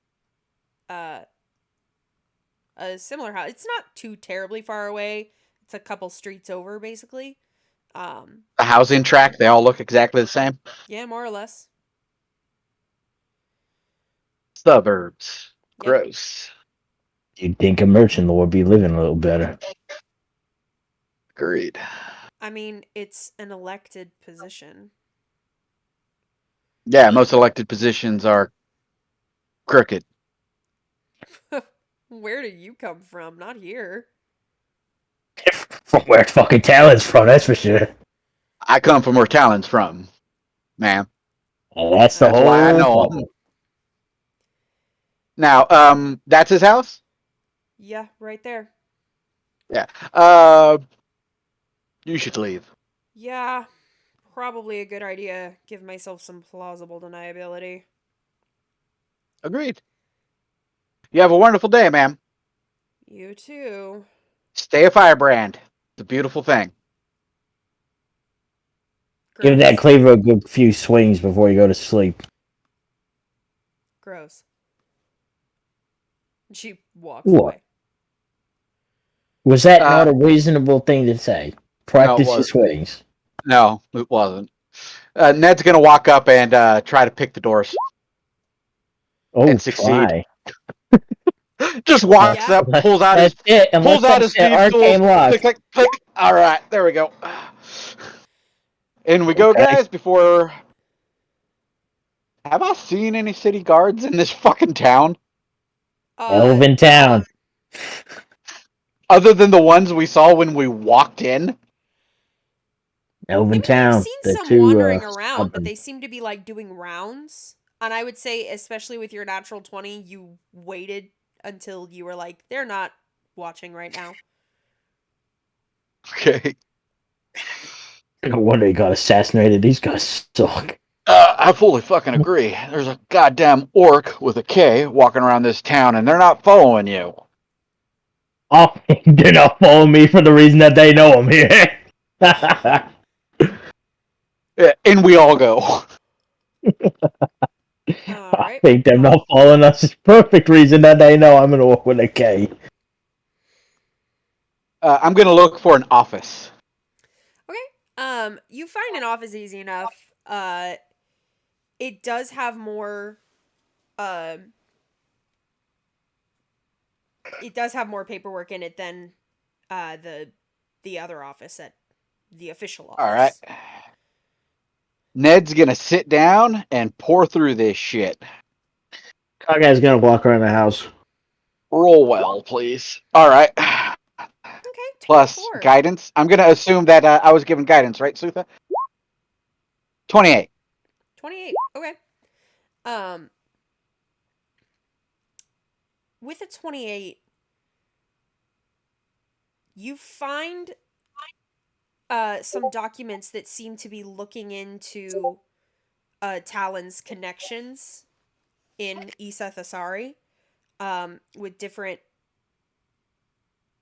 uh, a similar house. It's not too terribly far away. It's a couple streets over, basically. The housing tract, they all look exactly the same. Yeah, more or less. Suburbs. Yep. Gross. You'd think a merchant would be living a little better. Agreed. I mean, it's an elected position. Yeah, most elected positions are crooked. Where do you come from? Not here. From where fucking Talon's from, that's for sure. I come from where Talon's from, ma'am. And that's the That's why I whole know problem. him. Now, that's his house? Yeah, right there. Yeah. You should leave. Yeah, probably a good idea. Give myself some plausible deniability. Agreed. You have a wonderful day, ma'am. You too. Stay a firebrand. It's a beautiful thing. Give that Gross. cleaver a good few swings before you go to sleep. Gross. She walks What? away. Was that not a reasonable thing to say? No, it Practice your wasn't. swings. No, it wasn't. Ned's gonna walk up and try to pick the doors Oh, and succeed. try. Just walks Yeah. up, pulls out That's it. And let's his say thieves tools. arcane lock. Click, click, click. All right, there we go. In we go, Okay. guys. Before, have I seen any city guards in this fucking town Elven Town. other than the ones we saw when we walked in? Elven I mean, Town. you've seen The some two, wandering around, but stubborn. they seem to be like doing rounds. And I would say, especially with your natural 20, you waited until you were like, they're not watching right now. Okay. No wonder he got assassinated. These guys suck. I fully fucking agree. There's a goddamn orc with a K walking around this town, and they're not following you. Oh, they're not following me for the reason that they know I'm here. Yeah, and we all go. All I right. think they're not following us is perfect reason that they know I'm an orc with a K. I'm gonna look for an office. You find an office easy enough. It does have more, it does have more paperwork in it than, the other office at the official office. All right. Ned's gonna sit down and pour through this shit. Kagai's gonna walk around the house. Roll well, please. All right. Okay, Plus 24. guidance. I'm gonna assume that I was given guidance, right, Sutha? 28. 28. Okay. With a 28, you find some documents that seem to be looking into Talon's connections in Iseth Asari, with different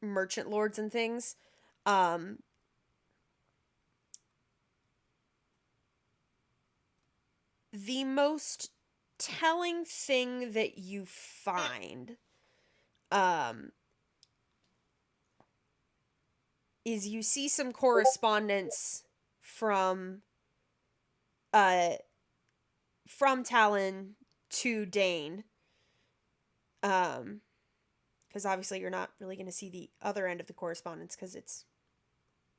merchant lords and things. The most telling thing that you find is you see some correspondence from Talon to Dane. Because obviously you're not really going to see the other end of the correspondence because it's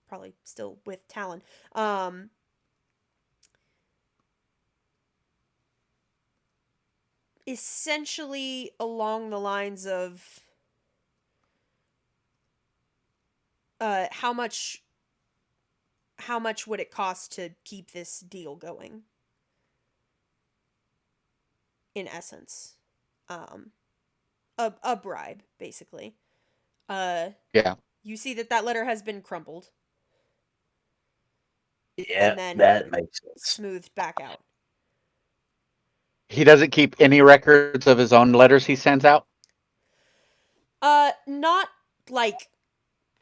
probably still with Talon. Essentially along the lines of how much how much would it cost to keep this deal going? In essence. A bribe, basically. Yeah. You see that letter has been crumpled. Yeah, And then that makes sense. smoothed back out. He doesn't keep any records of his own letters he sends out? Not like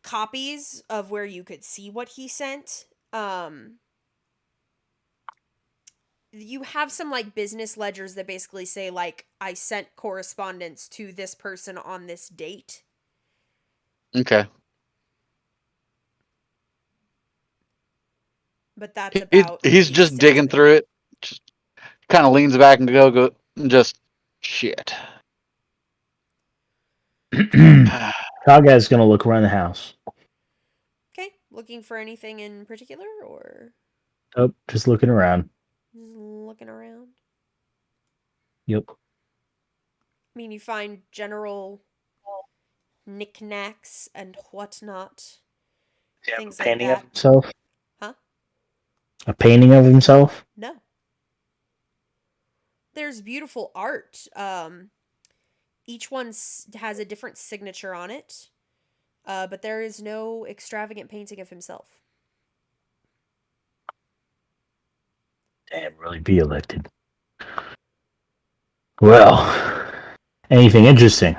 copies of where you could see what he sent. You have some like business ledgers that basically say like I sent correspondence to this person on this date. Okay. But that's about He's the just extent digging of it. through it. Just kind of leans back and go just shit. Kaga's gonna look around the house. Okay, looking for anything in particular or Oh, just looking around. just looking around? Yep. I mean, you find general knickknacks and whatnot. Things like Painting that. of himself? Huh? A painting of himself? No. There's beautiful art. Each one has a different signature on it. But there is no extravagant painting of himself. Damn, really be elected. Well, anything interesting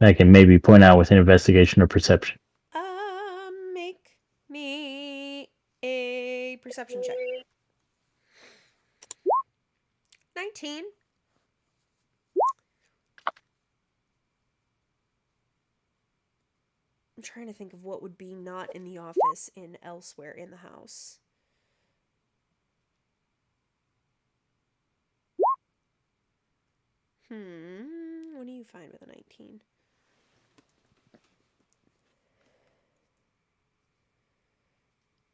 I can maybe point out with an investigation or perception? Make me a perception check. 19. I'm trying to think of what would be not in the office in elsewhere in the house. What do you find with a 19?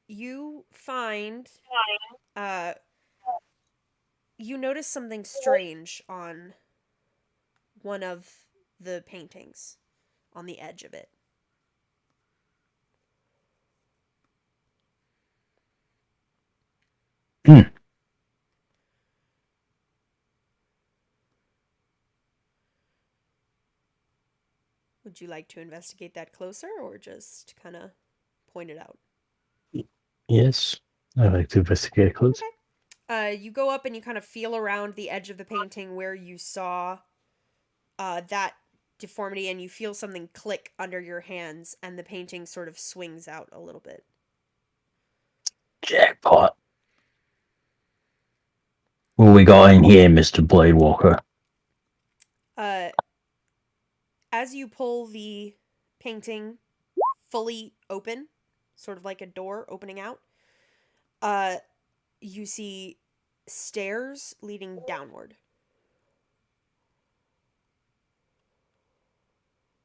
You find, you notice something strange on one of the paintings, on the edge of it. Would you like to investigate that closer or just kind of point it out? Yes, I'd like to investigate it closer. Okay. You go up and you kind of feel around the edge of the painting where you saw that deformity, and you feel something click under your hands, and the painting sort of swings out a little bit. Jackpot. What we got in here, Mr. Bladewalker? As you pull the painting fully open, sort of like a door opening out, you see stairs leading downward.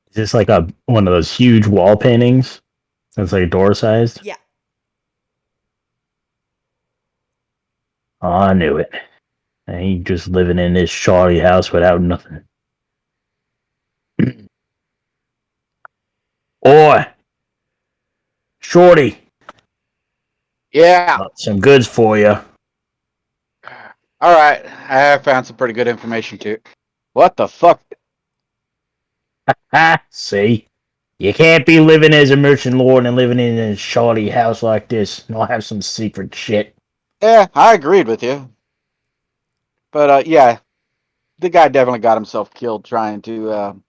Is this like one of those huge wall paintings that's like door sized? Yeah. Oh, I knew it. I ain't just living in this shoddy house without nothing. Oi! Shorty! Yeah. Got some goods for you. All right. I have found some pretty good information too. What the fuck? Ha! See? You can't be living as a merchant lord and living in a shoddy house like this and not have some secret shit. Yeah, I agreed with you. But yeah, the guy definitely got himself killed trying to.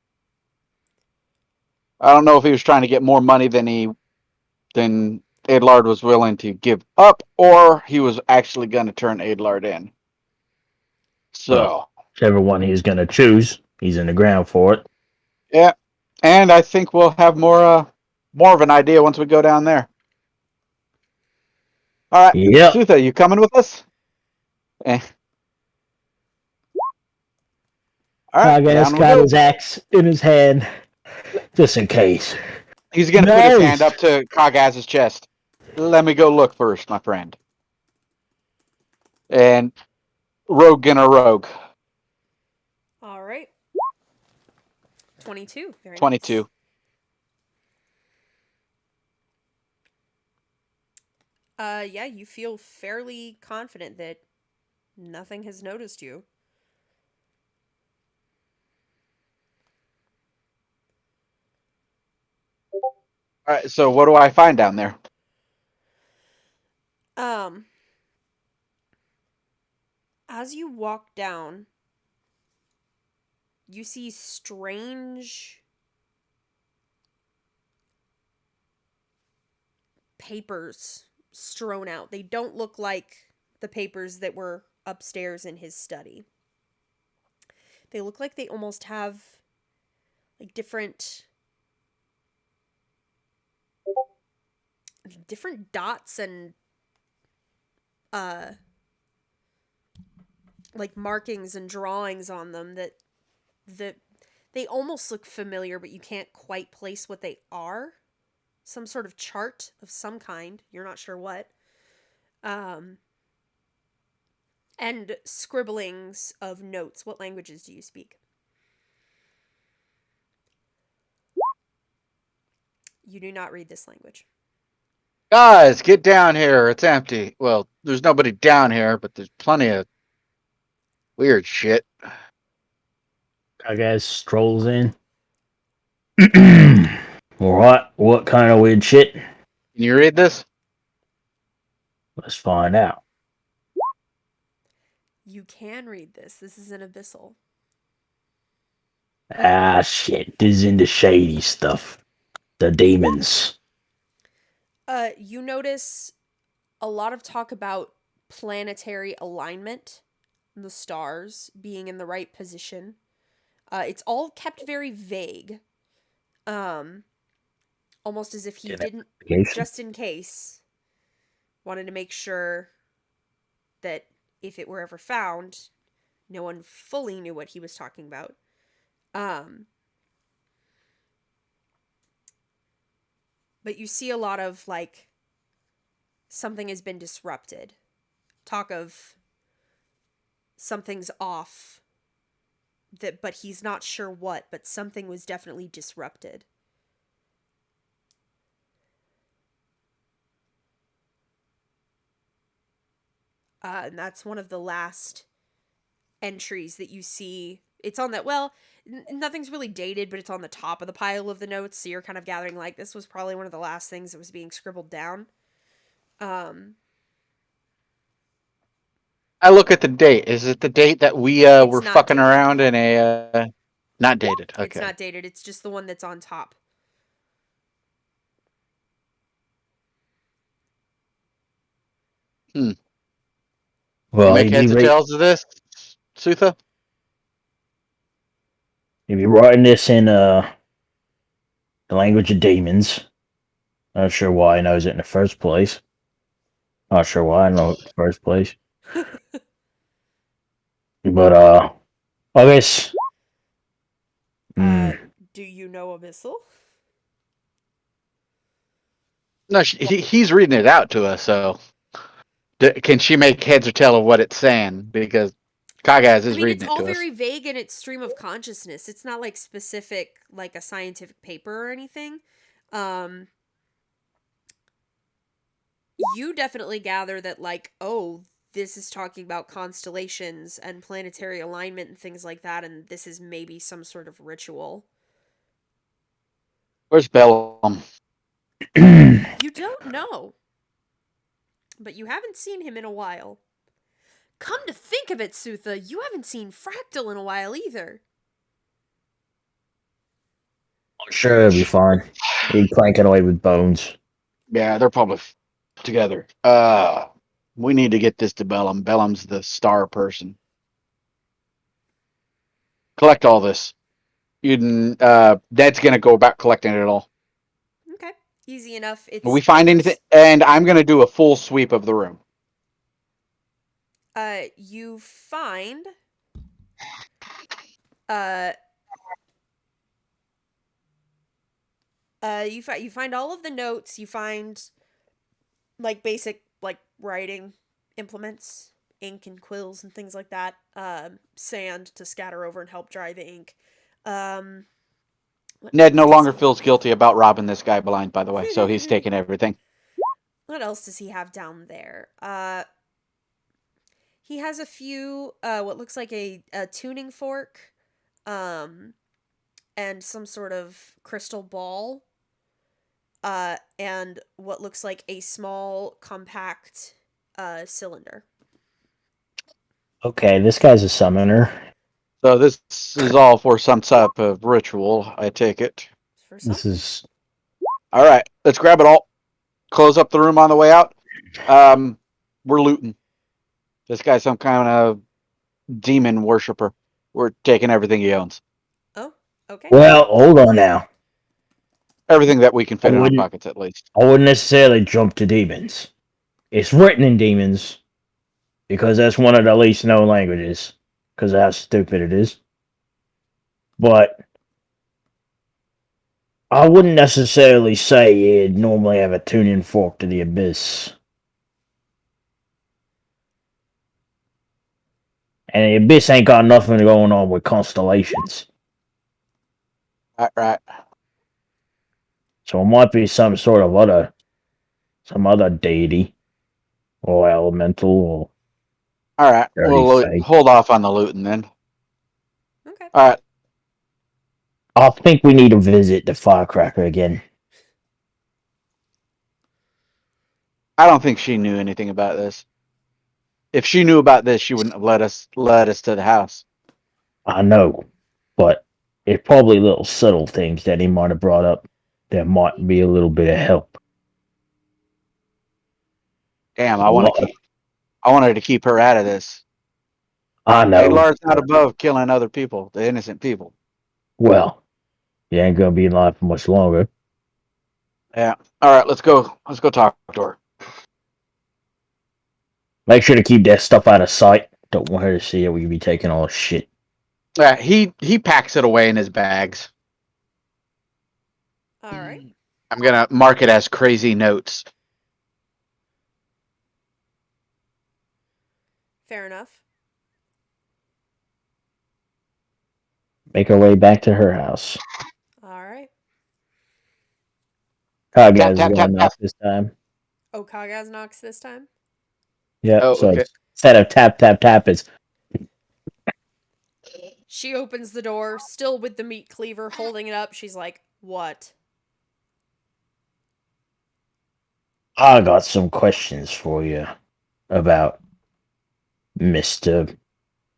I don't know if he was trying to get more money than Adelard was willing to give up, or he was actually going to turn Adelard in. So, Well, whichever one he's gonna choose, he's in the ground for it. yeah, and I think we'll have more of an idea once we go down there. All right, Yep. Sutha, you coming with us? All right, Kaga's down we got go. his axe in his hand, just in case. He's going to put his Nice. hand up to Kagaz's chest. Let me go look first, my friend. And rogue and a rogue. All right. 22. Very 22. Nice. Yeah, you feel fairly confident that nothing has noticed you. All right, so what do I find down there? As you walk down, you see strange papers strewn out. They don't look like the papers that were upstairs in his study. They look like they almost have like different dots and like markings and drawings on them that they almost look familiar, but you can't quite place what they are. Some sort of chart of some kind. You're not sure what. And scribblings of notes. What languages do you speak? You do not read this language. Guys, get down here. It's empty. Well, there's nobody down here, but there's plenty of weird shit. I guess strolls in. Alright, what kind of weird shit? Can you read this? Let's find out. You can read this. This is an abyssal. Ah, shit. This is into shady stuff. The demons. You notice a lot of talk about planetary alignment, the stars being in the right position. It's all kept very vague. Almost as if he didn't, just in case, wanted to make sure that if it were ever found, no one fully knew what he was talking about. But you see a lot of, like, something has been disrupted. Talk of something's off, but he's not sure what, but something was definitely disrupted. And that's one of the last entries that you see. It's on that, well, nothing's really dated, but it's on the top of the pile of the notes, so you're kind of gathering, like, this was probably one of the last things that was being scribbled down. I look at the date. Is it the date that we were fucking dated. around in a... Not dated, okay. It's not dated, it's just the one that's on top. Well, make heads or tails of this, Sutha? If you're writing this in the language of demons, not sure why he knows it in the first place. Not sure why I know it in the first place. But, I guess... Do you know Abyssal? No, he's reading it out to us, so... Can she make heads or tail of what it's saying? Because Kagaz is reading it to us. It's all very vague in its stream of consciousness. It's not, like, specific, like, a scientific paper or anything. You definitely gather that, like, oh, this is talking about constellations and planetary alignment and things like that, and this is maybe some sort of ritual. Where's Bellum? You don't know. But you haven't seen him in a while. Come to think of it, Sutha, you haven't seen Fractal in a while either. I'm sure it'll be fine. He's clanking away with bones. Yeah, they're probably together. We need to get this to Bellum. Bellum's the star person. Collect all this. Dad's gonna go about collecting it all. Okay, easy enough. Will we find anything? And I'm gonna do a full sweep of the room. You find you find all of the notes. You find, like, basic, like, writing implements, ink and quills and things like that. Sand to scatter over and help dry the ink. Ned no longer feels guilty about robbing this guy blind, by the way, so he's taking everything. What else does he have down there? He has a few, what looks like a tuning fork, and some sort of crystal ball, and what looks like a small, compact, cylinder. Okay, this guy's a summoner. So this is all for some type of ritual, I take it. For This something. is All right, let's grab it all. Close up the room on the way out. We're looting. This guy's some kind of demon worshiper. We're taking everything he owns. Oh, okay. well. Hold on now. Everything that we can fit in our wouldn't- pockets, at least. I wouldn't necessarily jump to demons. It's written in demons because that's one of the least known languages because of how stupid it is. But I wouldn't necessarily say you'd normally have a tuning fork to the abyss. And the abyss ain't got nothing going on with constellations. Right. So it might be some other deity or elemental or All right. Dirty We'll fake. hold off on the looting then. Okay. All right. I think we need to visit the firecracker again. I don't think she knew anything about this. If she knew about this, she wouldn't have let us to the house. I know, but it's probably little subtle things that he might have brought up that might be a little bit of help. Damn, I wanted to keep her out of this. I know. Adelard's not above killing other people, the innocent people. Well, you ain't gonna be alive for much longer. Yeah. All right, let's go. Let's go talk to her. Make sure to keep that stuff out of sight. Don't want her to see it. We could be taking all the shit. Yeah, he packs it away in his bags. All right. I'm gonna mark it as crazy notes. Fair enough. Make our way back to her house. All right. Kagaz Tap, is tap, gonna tap, knock tap. this time. Oh, Kagaz knocks this time? Yeah, Oh, so okay. instead of tap, tap, tap, it's She opens the door, still with the meat cleaver, holding it up. She's like, what? I got some questions for you about Mr.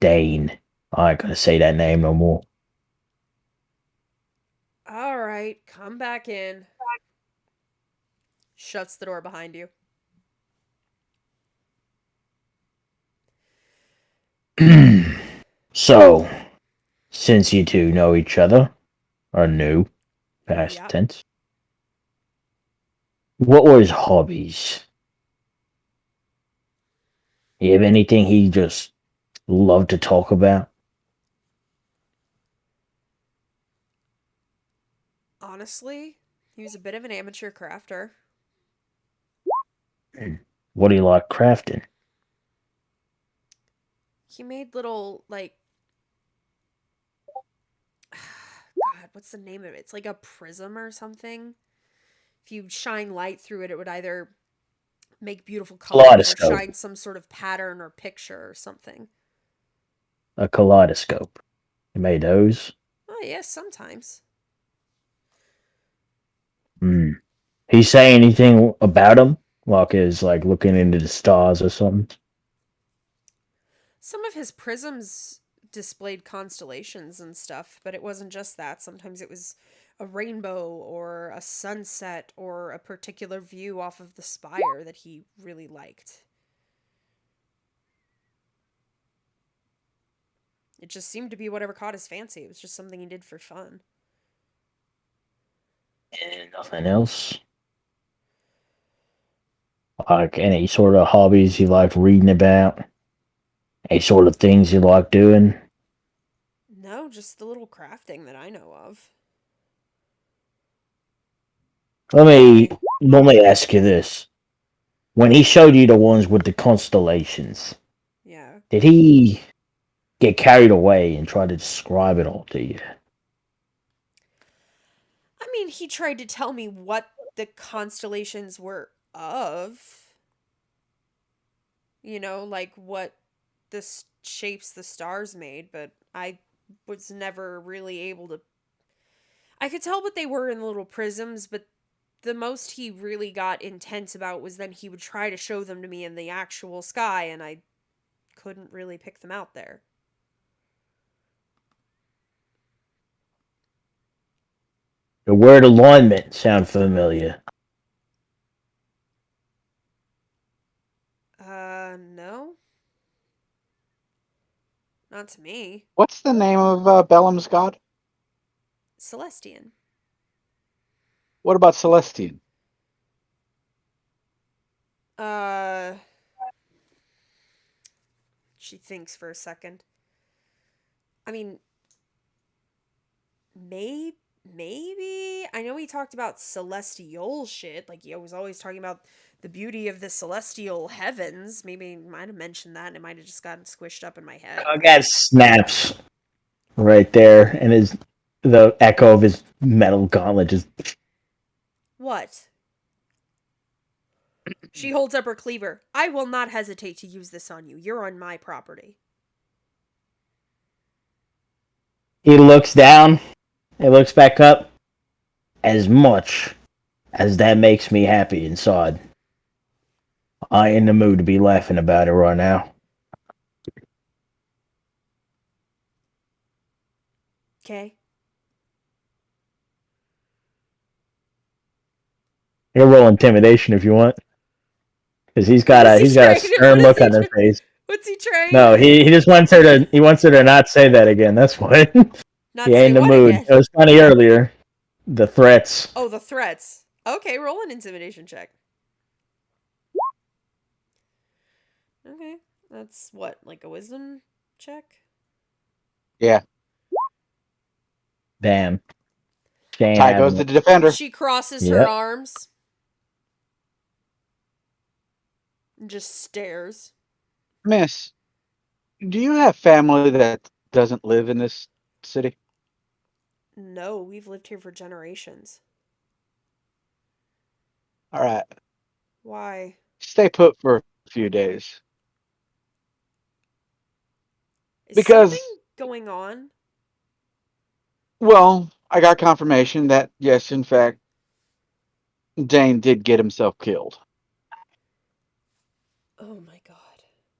Dane. I ain't gonna say that name no more. All right, come back in. Shuts the door behind you. So, since you two know each other, or knew, past Yeah. tense, what were his hobbies? You have anything he just loved to talk about? Honestly, he was a bit of an amateur crafter. What do you like crafting? He made little, like... God, what's the name of it? It's like a prism or something. If you shine light through it, it would either make beautiful colors or Kaleidoscope. shine some sort of pattern or picture or something. A kaleidoscope. You made those? Oh, yes, sometimes. He say anything about him? Like is like looking into the stars or something? Some of his prisms displayed constellations and stuff, but it wasn't just that. Sometimes it was a rainbow or a sunset or a particular view off of the spire that he really liked. It just seemed to be whatever caught his fancy. It was just something he did for fun. And nothing else? Like any sort of hobbies you like reading about? Any sort of things you like doing? No, just the little crafting that I know of. Let me ask you this. When he showed you the ones with the constellations, Yeah. did he get carried away and try to describe it all to you? I mean, he tried to tell me what the constellations were of, like what the shapes the stars made, but I was never really able to. I could tell what they were in the little prisms, but the most he really got intense about was then he would try to show them to me in the actual sky, and I couldn't really pick them out there. The word alignment sound familiar. No. Not to me. What's the name of Bellum's god? Celestian. What about Celestian? She thinks for a second. I mean, maybe. I know he talked about celestial shit. Like, he was always talking about the beauty of the celestial heavens. Maybe he might have mentioned that, and it might have just gotten squished up in my head. I got snaps right there, and the echo of his metal gauntlet just. What? She holds up her cleaver. I will not hesitate to use this on you. You're on my property. He looks down, he looks back up. As much as that makes me happy inside, I ain't in the mood to be laughing about it right now. Okay. He'll roll intimidation if you want, because he's got a stern look on his face. What's he trying? No, he just wants her to not say that again. That's why. Not He ain't in the mood. Again? It was funny earlier. The threats. Oh, the threats. Okay, roll an intimidation check. Okay, that's what, like a wisdom check? Yeah. Damn. Ty goes the defender. She crosses her arms. And just stares. Miss, do you have family that doesn't live in this city? No, we've lived here for generations. All right. Why? Stay put for a few days. Is Because- something going on? Well, I got confirmation that, yes, in fact, Dane did get himself killed Oh my god.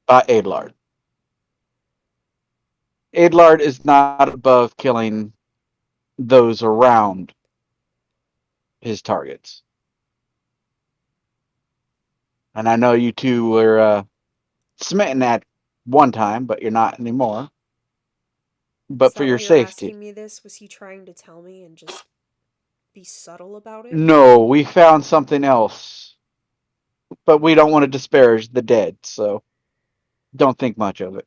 by Adelard. Adelard is not above killing those around his targets. And I know you two were smitten at one time, but you're not anymore. But Is for that your why you're safety. asking me this? Was he trying to tell me and just be subtle about it? No, we found something else. But we don't want to disparage the dead, so don't think much of it.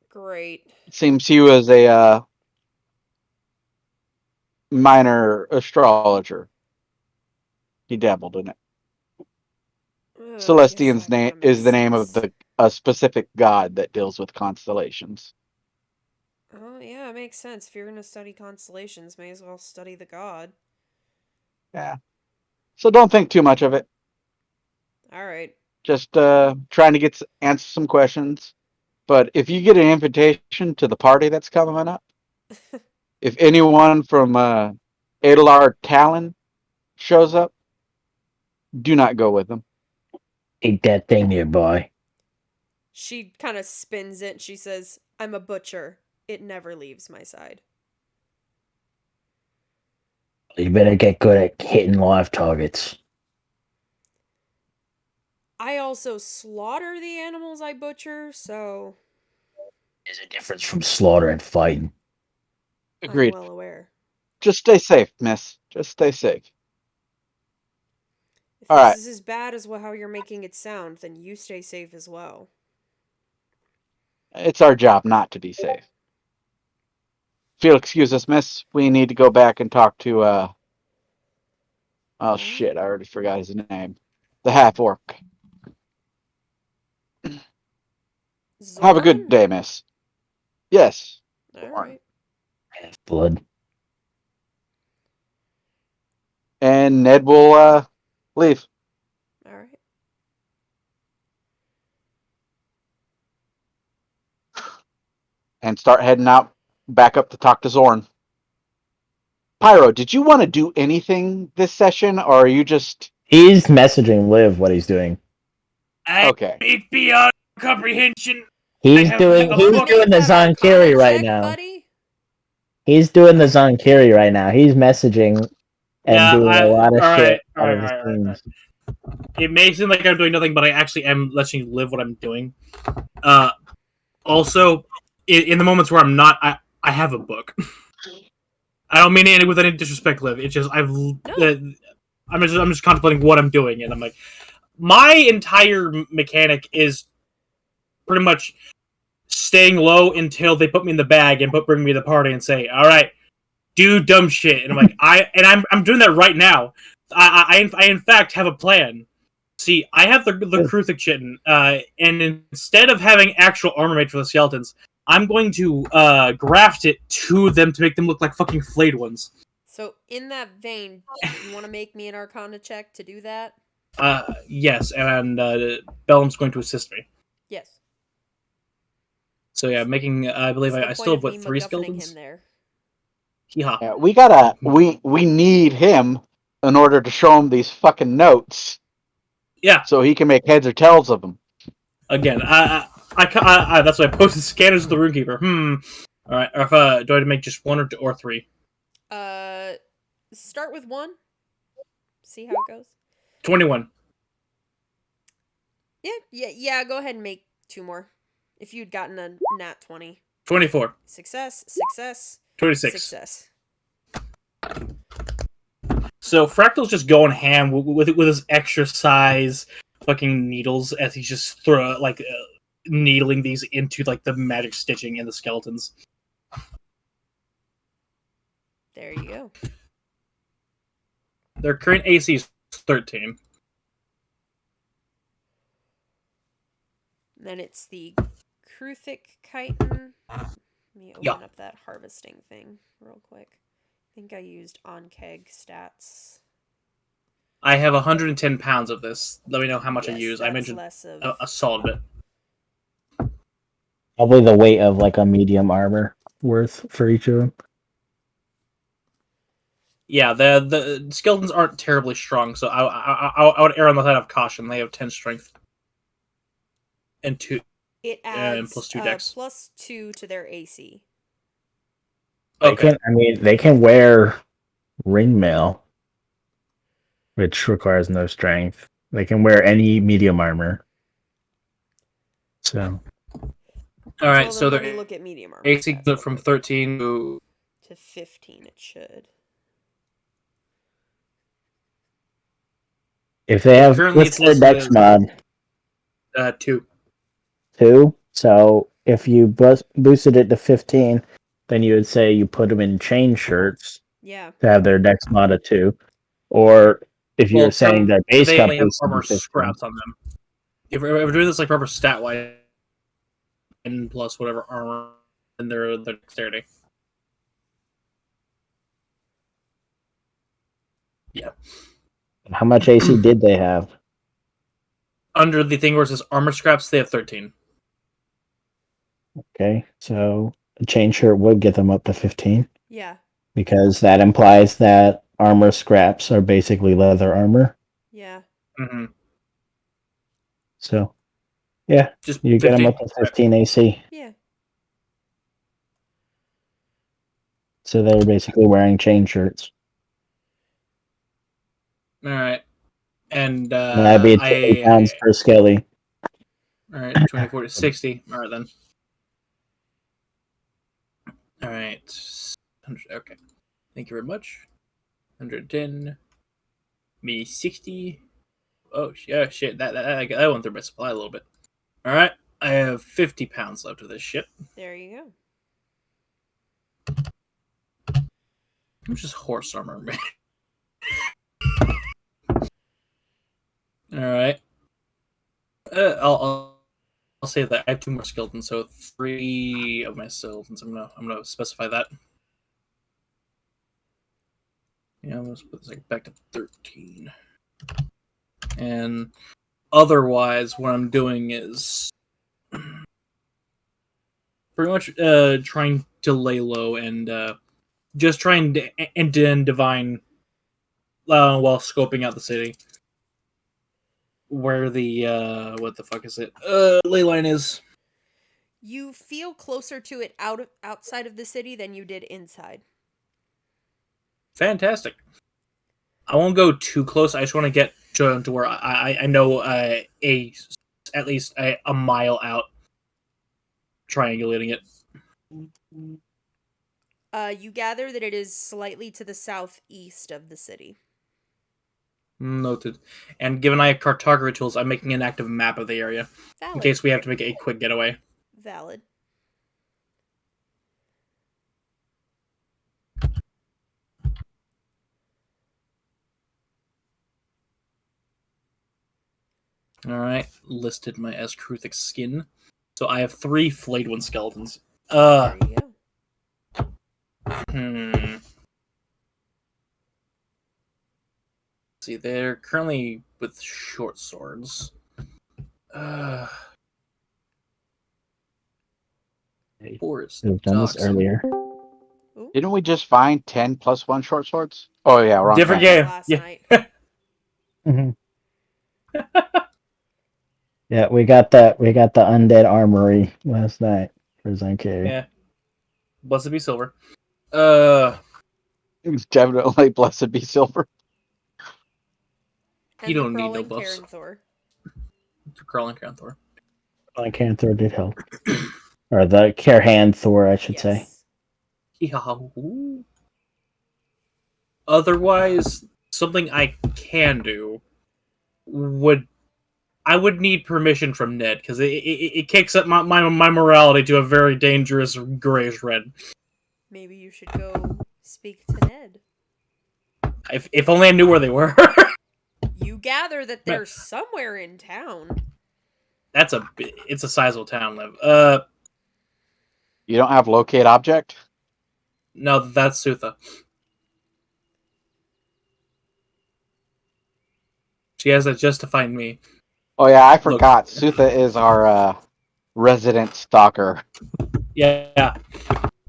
Great. It seems he was a minor astrologer. He dabbled in it. Celestian's name is the name of a specific god that deals with constellations. Oh, yeah, it makes sense. If you're going to study constellations, may as well study the god. Yeah. So don't think too much of it. Alright. Just trying to answer some questions. But if you get an invitation to the party that's coming up, if anyone from Adelard Talon shows up, do not go with them. Ain't that thing nearby? She kind of spins it and she says, I'm a butcher. It never leaves my side. You better get good at hitting live targets. I also slaughter the animals I butcher, so There's a difference from slaughter and fighting. Agreed. I'm well aware. Just stay safe, miss. Just stay safe. If All this right. is as bad as how you're making it sound, then you stay safe as well. It's our job not to be safe. If you'll excuse us, miss, we need to go back and talk to, oh shit, I already forgot his name. The half-orc. Have a good day, miss. Yes. Alright. Half-blood. And Ned will leave. Alright. and start heading out back up to talk to Zorn. Pyro, did you want to do anything this session, or are you just... He's messaging Liv what he's doing. Okay. It's beyond comprehension. He's have doing a he's book. doing the Make that Zonkiri Arcana right check, now. buddy. He's doing the Zonkiri right now. He's messaging and Yeah, doing a lot of shit all out of the right. scenes. It may seem like I'm doing nothing, but I actually am letting you live what I'm doing. Also, in the moments where I'm not, I have a book. I don't mean it with any disrespect, Liv. It's just I'm just contemplating what I'm doing, and I'm like, my entire mechanic is pretty much staying low until they put me in the bag and bring me to the party and say, "All right, do dumb shit." And I'm like, I'm doing that right now. I in fact have a plan. See, I have the Kruthic chitin, and instead of having actual armor made for the skeletons, I'm going to graft it to them to make them look like fucking flayed ones. So, in that vein, you want to make me an Arcana check to do that? Yes, and Bellum's going to assist me. Yes. So yeah, making I believe What's the I point still have of me what 3 MacGuffining skeletons. him there? Yeehaw. Yeah, we need him in order to show him these fucking notes. Yeah. So he can make heads or tails of them. Again, I that's why I posted scanners of the Runekeeper. All right. If do I make just 1 or 3? Start with 1. See how it goes. 21. Yeah. Go ahead and make 2 more. If you'd gotten a nat 20. 24. Success. 26. Success. So Fractal's just going ham with his extra size fucking needles as he's just needling these into like the magic stitching in the skeletons. There you go. Their current AC is 13. Then it's the Kruthic chitin. Let me open up that harvesting thing real quick. I think I used on keg stats. I have 110 pounds of this. Let me know how much I Yes, use. I that's mentioned less of... a solid bit. Probably the weight of like a medium armor worth for each of them. Yeah, the skeletons aren't terribly strong, so I would err on the side of caution. They have 10 strength and 2. It adds and plus 2 dex. plus 2 to their AC. Okay. They can wear ringmail, which requires no strength. They can wear any medium armor. So. All right, Well, so let their me look at medium armor. AC goes from 13 to 15. It should. If they have currently what's their dex mod? 2. 2. So if you boosted it to 15, then you would say you put them in chain shirts. Yeah. To have their dex mod of 2, or if you're saying that base they cup only have is armor 15. scraps on them. If we're doing this like proper stat wise, and plus whatever armor and their dexterity. Yeah. How much AC did they have? Under the thing where it says armor scraps, they have 13. Okay, so a chain shirt would get them up to 15. Yeah. Because that implies that armor scraps are basically leather armor. Yeah. Mm-hmm. So, yeah, Just you 15? get them up to 15 AC. Yeah. So they're basically wearing chain shirts. All right. And that'd be 20 pounds per skelly. All right, 24 to 60. All right, then. All right. Okay. Thank you very much. 110. Me 60. Oh, yeah, shit. That went through my supply a little bit. All right. I have 50 pounds left of this shit. There you go. I'm just horse armor, man. All right. I'll say that I have 2 more skeletons, so 3 of my skeletons. I'm gonna specify that. Yeah, let's put this back to 13. And otherwise, what I'm doing is pretty much trying to lay low and just trying to and divine while scoping out the city where the what the fuck is it ley line is. You feel closer to it outside of the city than you did inside. Fantastic. I won't go too close. I just want to get to where I know at least a mile out, triangulating it. You gather that it is slightly to the southeast of the city. Noted. And given I have cartography tools, I'm making an active map of the area Valid. in case we have to make a quick getaway. Valid. Alright, listed my Eskruthic skin. So I have 3 flayed one skeletons. There you go. See, they're currently with short swords. Forest. We've done this earlier. Ooh. Didn't we just find 10 plus 1 short swords? Oh yeah, wrong. Different campaign. game. Last Yeah. night. Mm-hmm. Yeah, we got the undead armory last night for Zenkai. Yeah. Blessed be silver. It's definitely blessed be silver. And You don't the need no crawling buffs. Cairnthor. Crawling Canthor. Canthor did help. Or the Care Thor, I should say. Yahoo. Otherwise, something I can do I would need permission from Ned because it kicks up my morality to a very dangerous grayish red. Maybe you should go speak to Ned. If only I knew where they were. You gather that they're somewhere in town. It's a sizable town, Liv. You don't have locate object? No, that's Sutha. She has that just to find me. Oh yeah, I forgot. Sutha is our resident stalker. Yeah.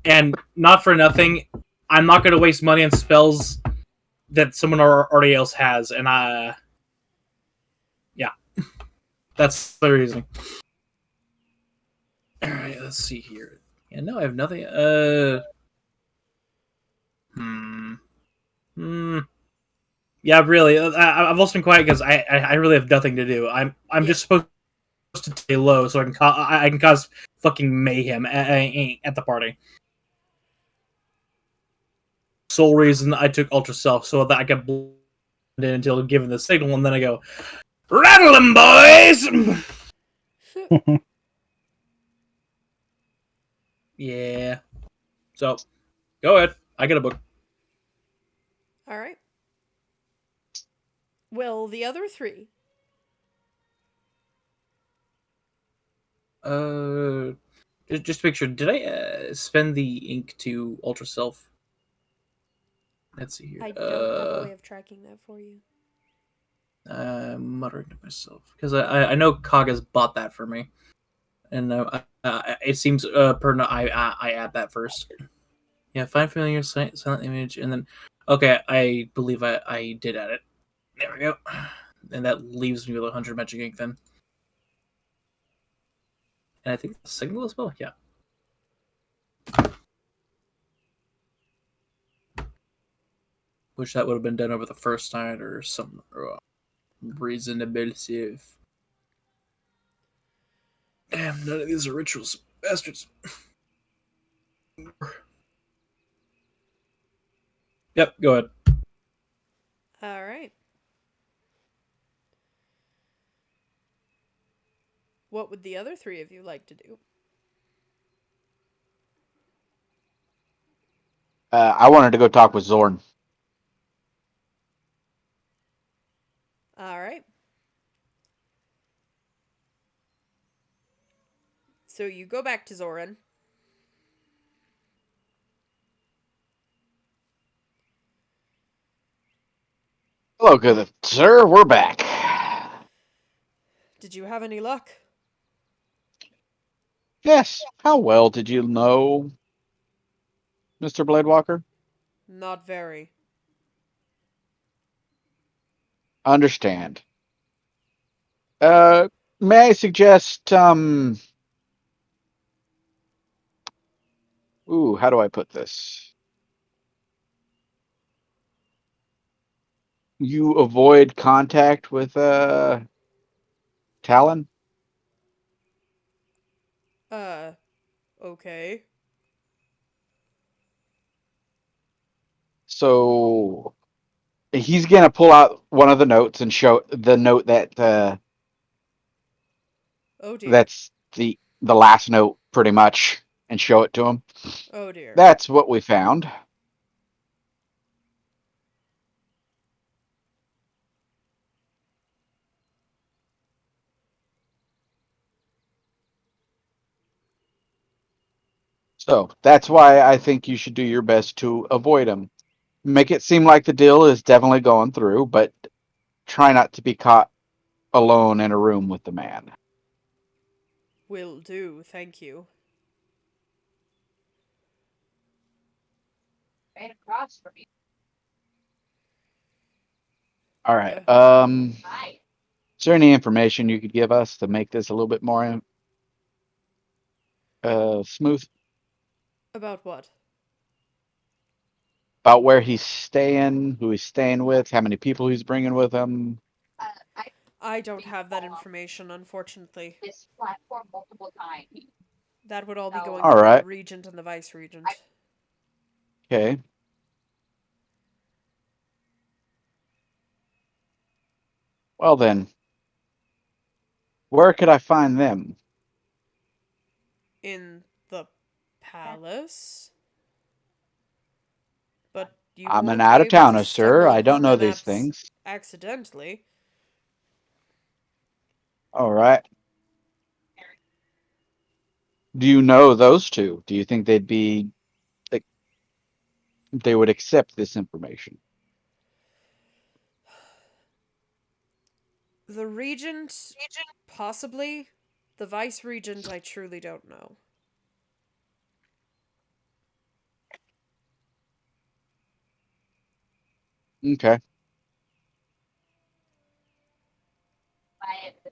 And not for nothing, I'm not going to waste money on spells that someone already else has. And yeah. That's the reason. Alright, let's see here. Yeah, no, I have nothing. Yeah, really. I've also been quiet because I really have nothing to do. I'm just supposed to stay low so I can cause fucking mayhem at the party. Sole reason I took Ultra Self so that I could blend in until given the signal, and then I go, rattle them, boys! Yeah. So, go ahead. I get a book. All right. Well, the other 3. Just to make sure, did I spend the ink to Ultra Self? Let's see here. I don't have a way of tracking that for you. Muttering to myself because I know Kaga's bought that for me, and it seems pertinent. I add that first. Yeah, find familiar silent image, and then okay, I believe I did add it. There we go, and that leaves me with 100 magic ink then. And I think the signal as well. Yeah. Wish that would have been done over the first night or some reasonable safe. Damn, none of these are rituals. Bastards. Yep, go ahead. All right. What would the other 3 of you like to do? I wanted to go talk with Zorn. All right. So you go back to Zoran. Hello, good sir. We're back. Did you have any luck? Yes. How well did you know Mr. Bladewalker? Not very. Understand. May I suggest, how do I put this? You avoid contact with, Talon? Okay. So he's gonna pull out one of the notes and show the note that Oh dear. that's the last note pretty much, and show it to him. Oh dear. That's what we found. So that's why I think you should do your best to avoid him. Make it seem like the deal is definitely going through, but try not to be caught alone in a room with the man. Will do, thank you. All right. Is there any information you could give us to make this a little bit more smooth About what? about where he's staying, who he's staying with, how many people he's bringing with him? I don't have that information, unfortunately. That would all be going All through the right. regent and the vice regent. Okay. Well then, where could I find them? In the palace? But you I'm an won't be able to out-of-towner, sir. stumble I don't upon know them these things. accidentally. All right. Do you know those two? Do you think they'd be like they would accept this information? The regent, possibly. The vice regent, I truly don't know. Okay.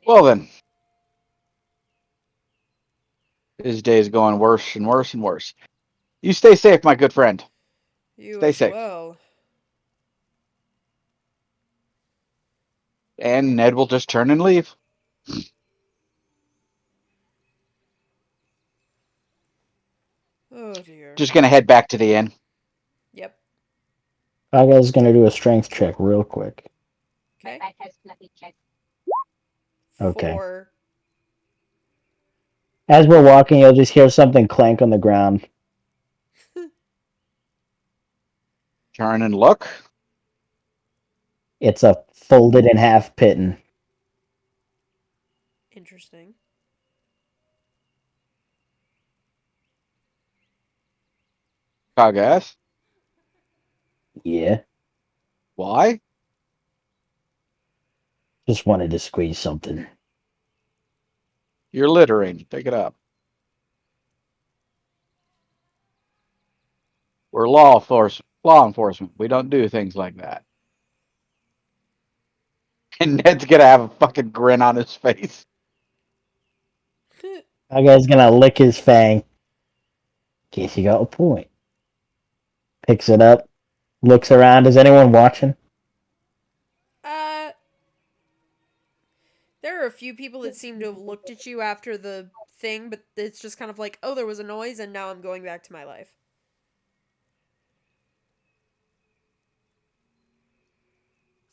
Well then, his day is going worse and worse and worse. You stay safe, my good friend. You Stay as safe. well. And Ned will just turn and leave. Oh dear. Just gonna head back to the inn. Yep. Kaga's gonna do a strength check real quick. Okay. Okay. 4. As we're walking, you'll just hear something clank on the ground. Turn and look. It's a folded in half piton. Interesting. Kagas. Yeah. Why? Just wanted to squeeze something. You're littering. Pick it up. We're law enforcement. We don't do things like that. And Ned's gonna have a fucking grin on his face. Kaga's gonna lick his fang. In case you got a point. Picks it up. Looks around. Is anyone watching? There are a few people that seem to have looked at you after the thing, but it's just kind of like, oh, there was a noise, and now I'm going back to my life.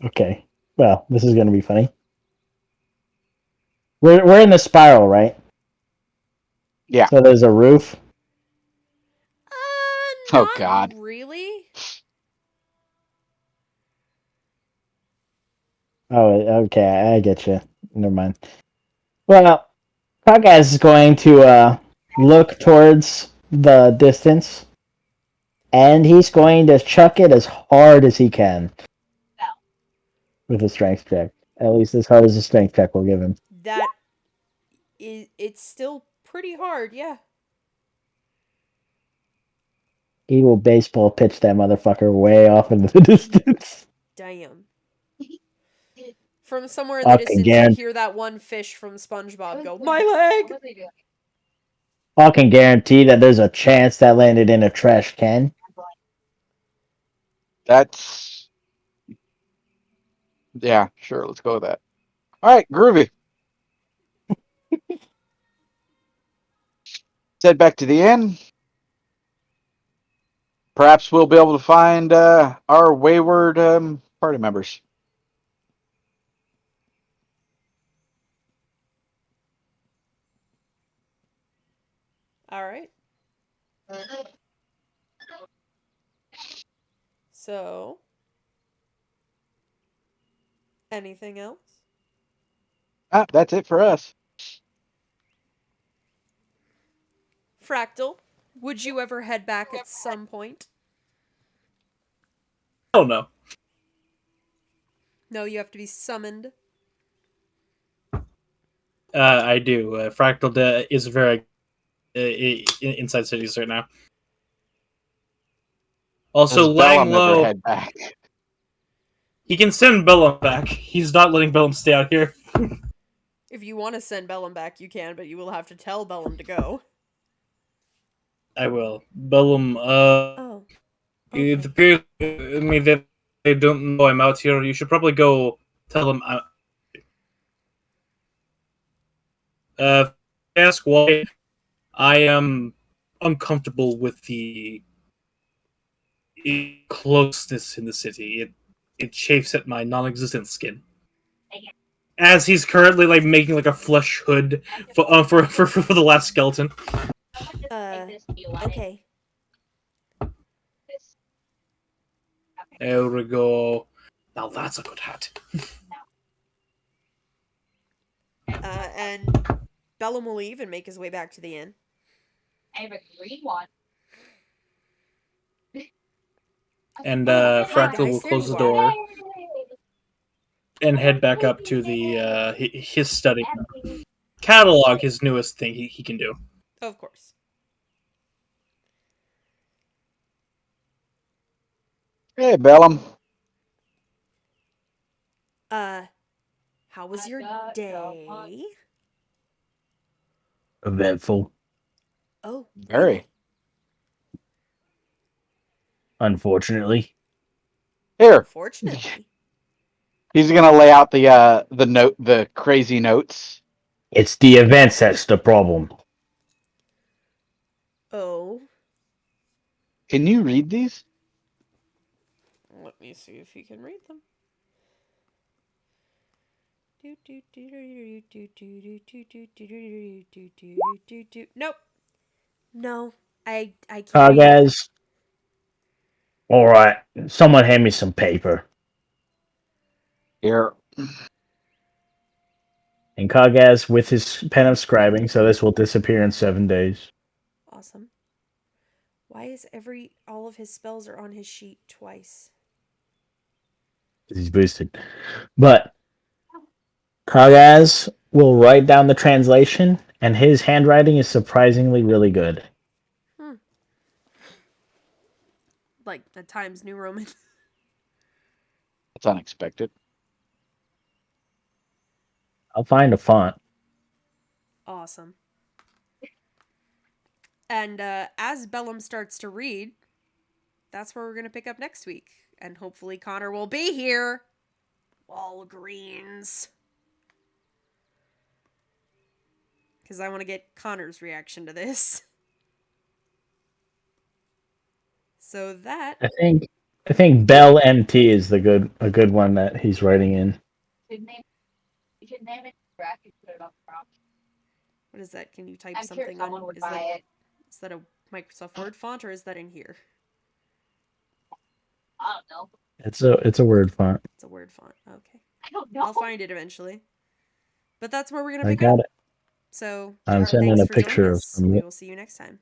Okay. Well, this is gonna be funny. We're in the spiral, right? Yeah. So there's a roof. Oh, Not God. really. Oh, okay. I get you. Never mind. Well, Kaga is going to look towards the distance, and he's going to chuck it as hard as he can with a strength check. At least as hard as a strength check will give him. It's still pretty hard, yeah. He will baseball pitch that motherfucker way off into the distance. Damn. From somewhere in the Fucking distance, you guarantee. hear that one fish from SpongeBob go, "My leg!" I can guarantee that there's a chance that landed in a trash can. That's yeah, sure. Let's go with that. All right, groovy. Head back to the inn. Perhaps we'll be able to find our wayward party members. All right. So, anything else? That's it for us. Fractal, would you ever head back at some point? Oh no. No, you have to be summoned. I do. Fractal is very inside cities right now. Also, Does Bellum ever Langlo, head back? he can send Bellum back. He's not letting Bellum stay out here. If you want to send Bellum back, you can, but you will have to tell Bellum to go. I will. Bellum, Oh. Okay. it appears to me that they don't know I'm out here. You should probably go tell them. Ask why I am uncomfortable with the closeness in the city. It chafes at my non-existent skin. As he's currently like making like a flesh hood for the last skeleton. Okay. There we go. Now that's a good hat. And Bellum will leave and make his way back to the inn. I have a green one. And Guys, Fractal will there close you the door and head back up to the his study. Catalog his newest thing he can do. Of course. Hey, Bellum. How was your day? Eventful. Oh, Very. Unfortunately. Here, Fortunately. he's gonna lay out the crazy notes. It's the events that's the problem. Oh. Can you read these? Let me see if you can read them. Nope. No, I can't. Guys. Alright, someone hand me some paper. Here. And Kagaz with his pen of scribing, so this will disappear in 7 days. Awesome. Why is all of his spells are on his sheet twice? Because he's boosted. But Kagaz will write down the translation, and his handwriting is surprisingly really good. Like the Times New Roman. That's unexpected. I'll find a font. Awesome. And as Bellum starts to read, that's where we're going to pick up next week. And hopefully Connor will be here. Walgreens. Because I want to get Connor's reaction to this. So that... I think Bell MT is a good one that he's writing in. You should name it track and put it up front. What is that? Can you type I'm sure something someone on? would buy it. Is that a Microsoft Word font or is that in here? I don't know. It's a Word font. It's a Word font. Okay. I don't know. I'll find it eventually. But that's where we're going to I pick got up. it. So, I'm sending thanks a for joining picture of us. some. We will see you next time.